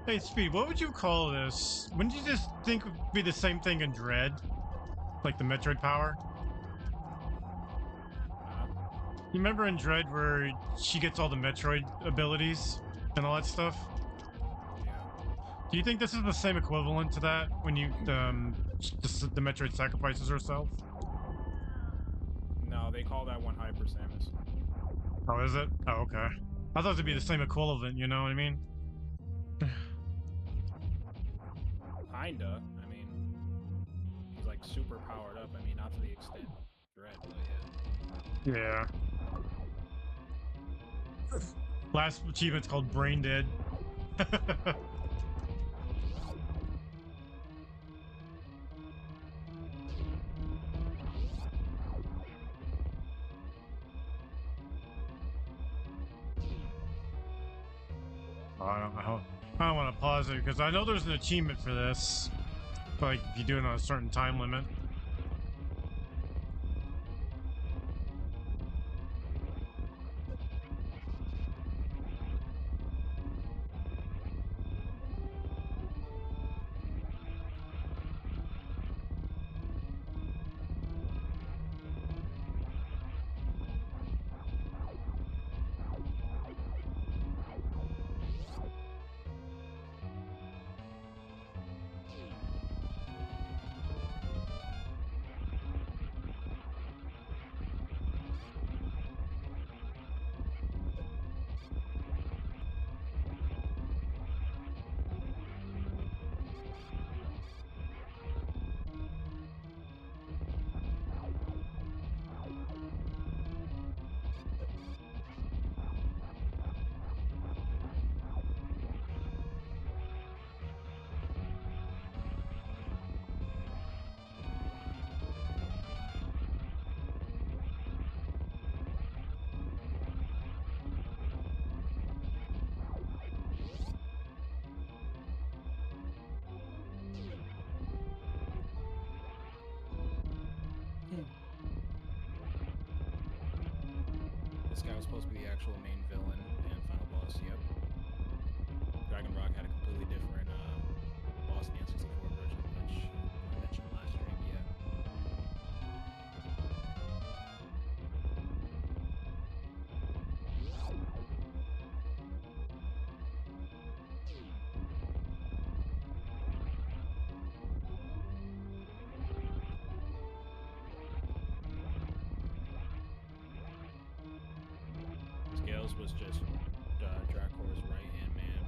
Hey, Speed, what would you call this? Wouldn't you just think it would be the same thing in Dread? Like the Metroid power? You remember in Dread where she gets all the Metroid abilities and all that stuff? Yeah. Do you think this is the same equivalent to that when you, the Metroid sacrifices herself? No, they call that one Hyper Samus. Oh, is it? Oh, okay. I thought it'd be the same equivalent, you know what I mean? Kinda. I mean, he's like super powered up. I mean, not to the extent Dread, but yeah. Yeah. Last achievement's called Brain Dead. I don't want to pause it because I know there's an achievement for this. Like, if you do it on a certain time limit. was supposed to be the actual main villain and final boss. Yep. Dragon Rock had a completely different boss in the N64 version, which I mentioned last stream. Yeah. Scales was just Dracor's right hand man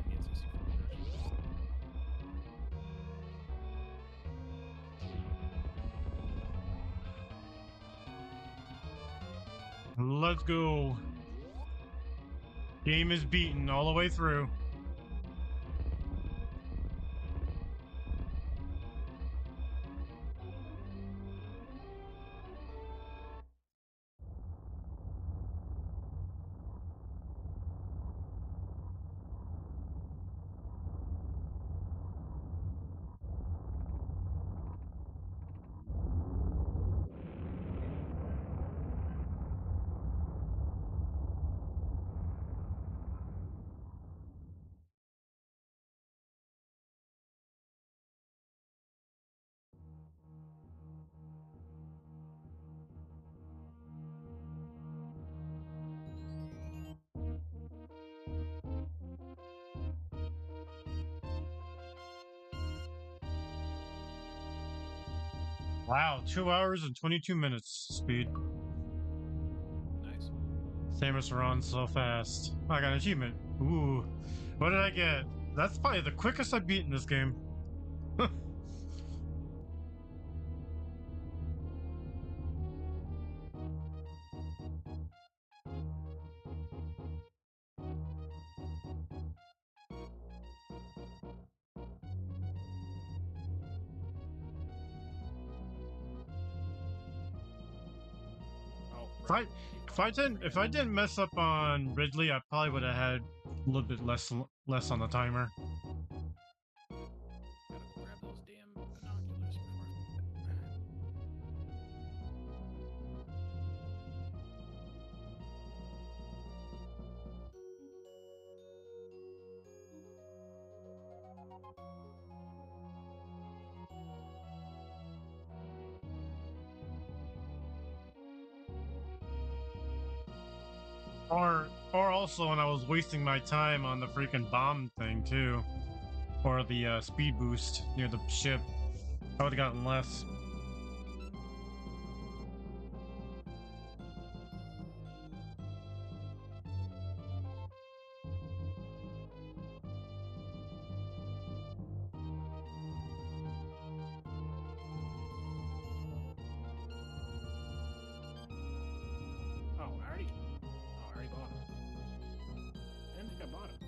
in the N64 version. Let's go. Game is beaten all the way through. Wow, 2 hours and 22 minutes speed. Nice. Samus runs so fast. I got an achievement. Ooh. What did I get? That's probably the quickest I've beaten this game. Oh, If I if I didn't mess up on Ridley, I probably would have had a little bit less on the timer. Gotta go grab those damn binoculars before. Or also when I was wasting my time on the freaking bomb thing too, or the speed boost near the ship, I would have gotten less. I already bought him. I didn't think I bought him.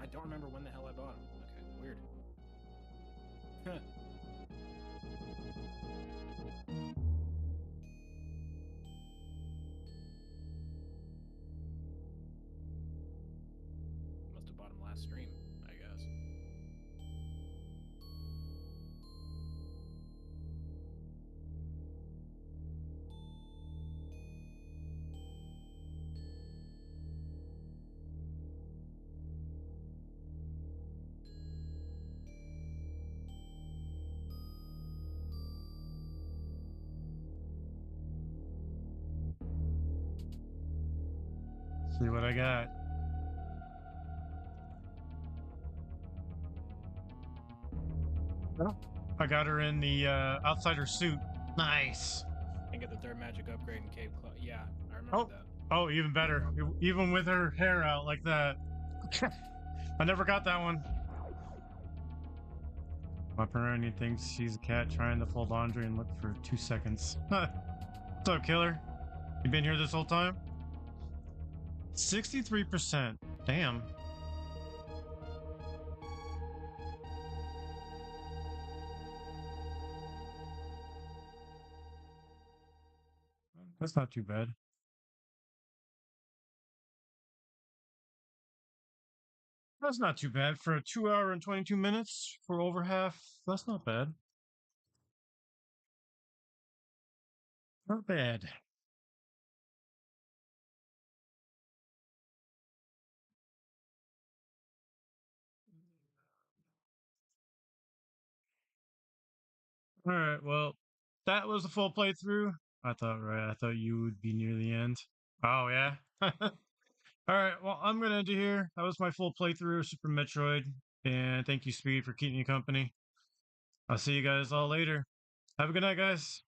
I don't remember when the hell I bought him. Okay, weird. Huh. Must have bought him last stream, I guess. See what I got. Oh, I got her in the outsider suit. Nice. And get the third magic upgrade in Cave Claw. Yeah, I remember Oh. that. Oh, even better. Even with her hair out like that. I never got that one. Pepperoni thinks she's a cat trying to fold laundry and look for 2 seconds. What's up, killer? You been here this whole time? 63%. Damn. That's not too bad. That's not too bad for a 2 hour and 22 minutes for over half. That's not bad. Not bad. All right, well, that was a full playthrough. I thought you would be near the end. Oh yeah. All right, well, I'm gonna end it here. That was my full playthrough of Super Metroid, and thank you, Speed, for keeping me company. I'll see you guys all later. Have a good night, guys.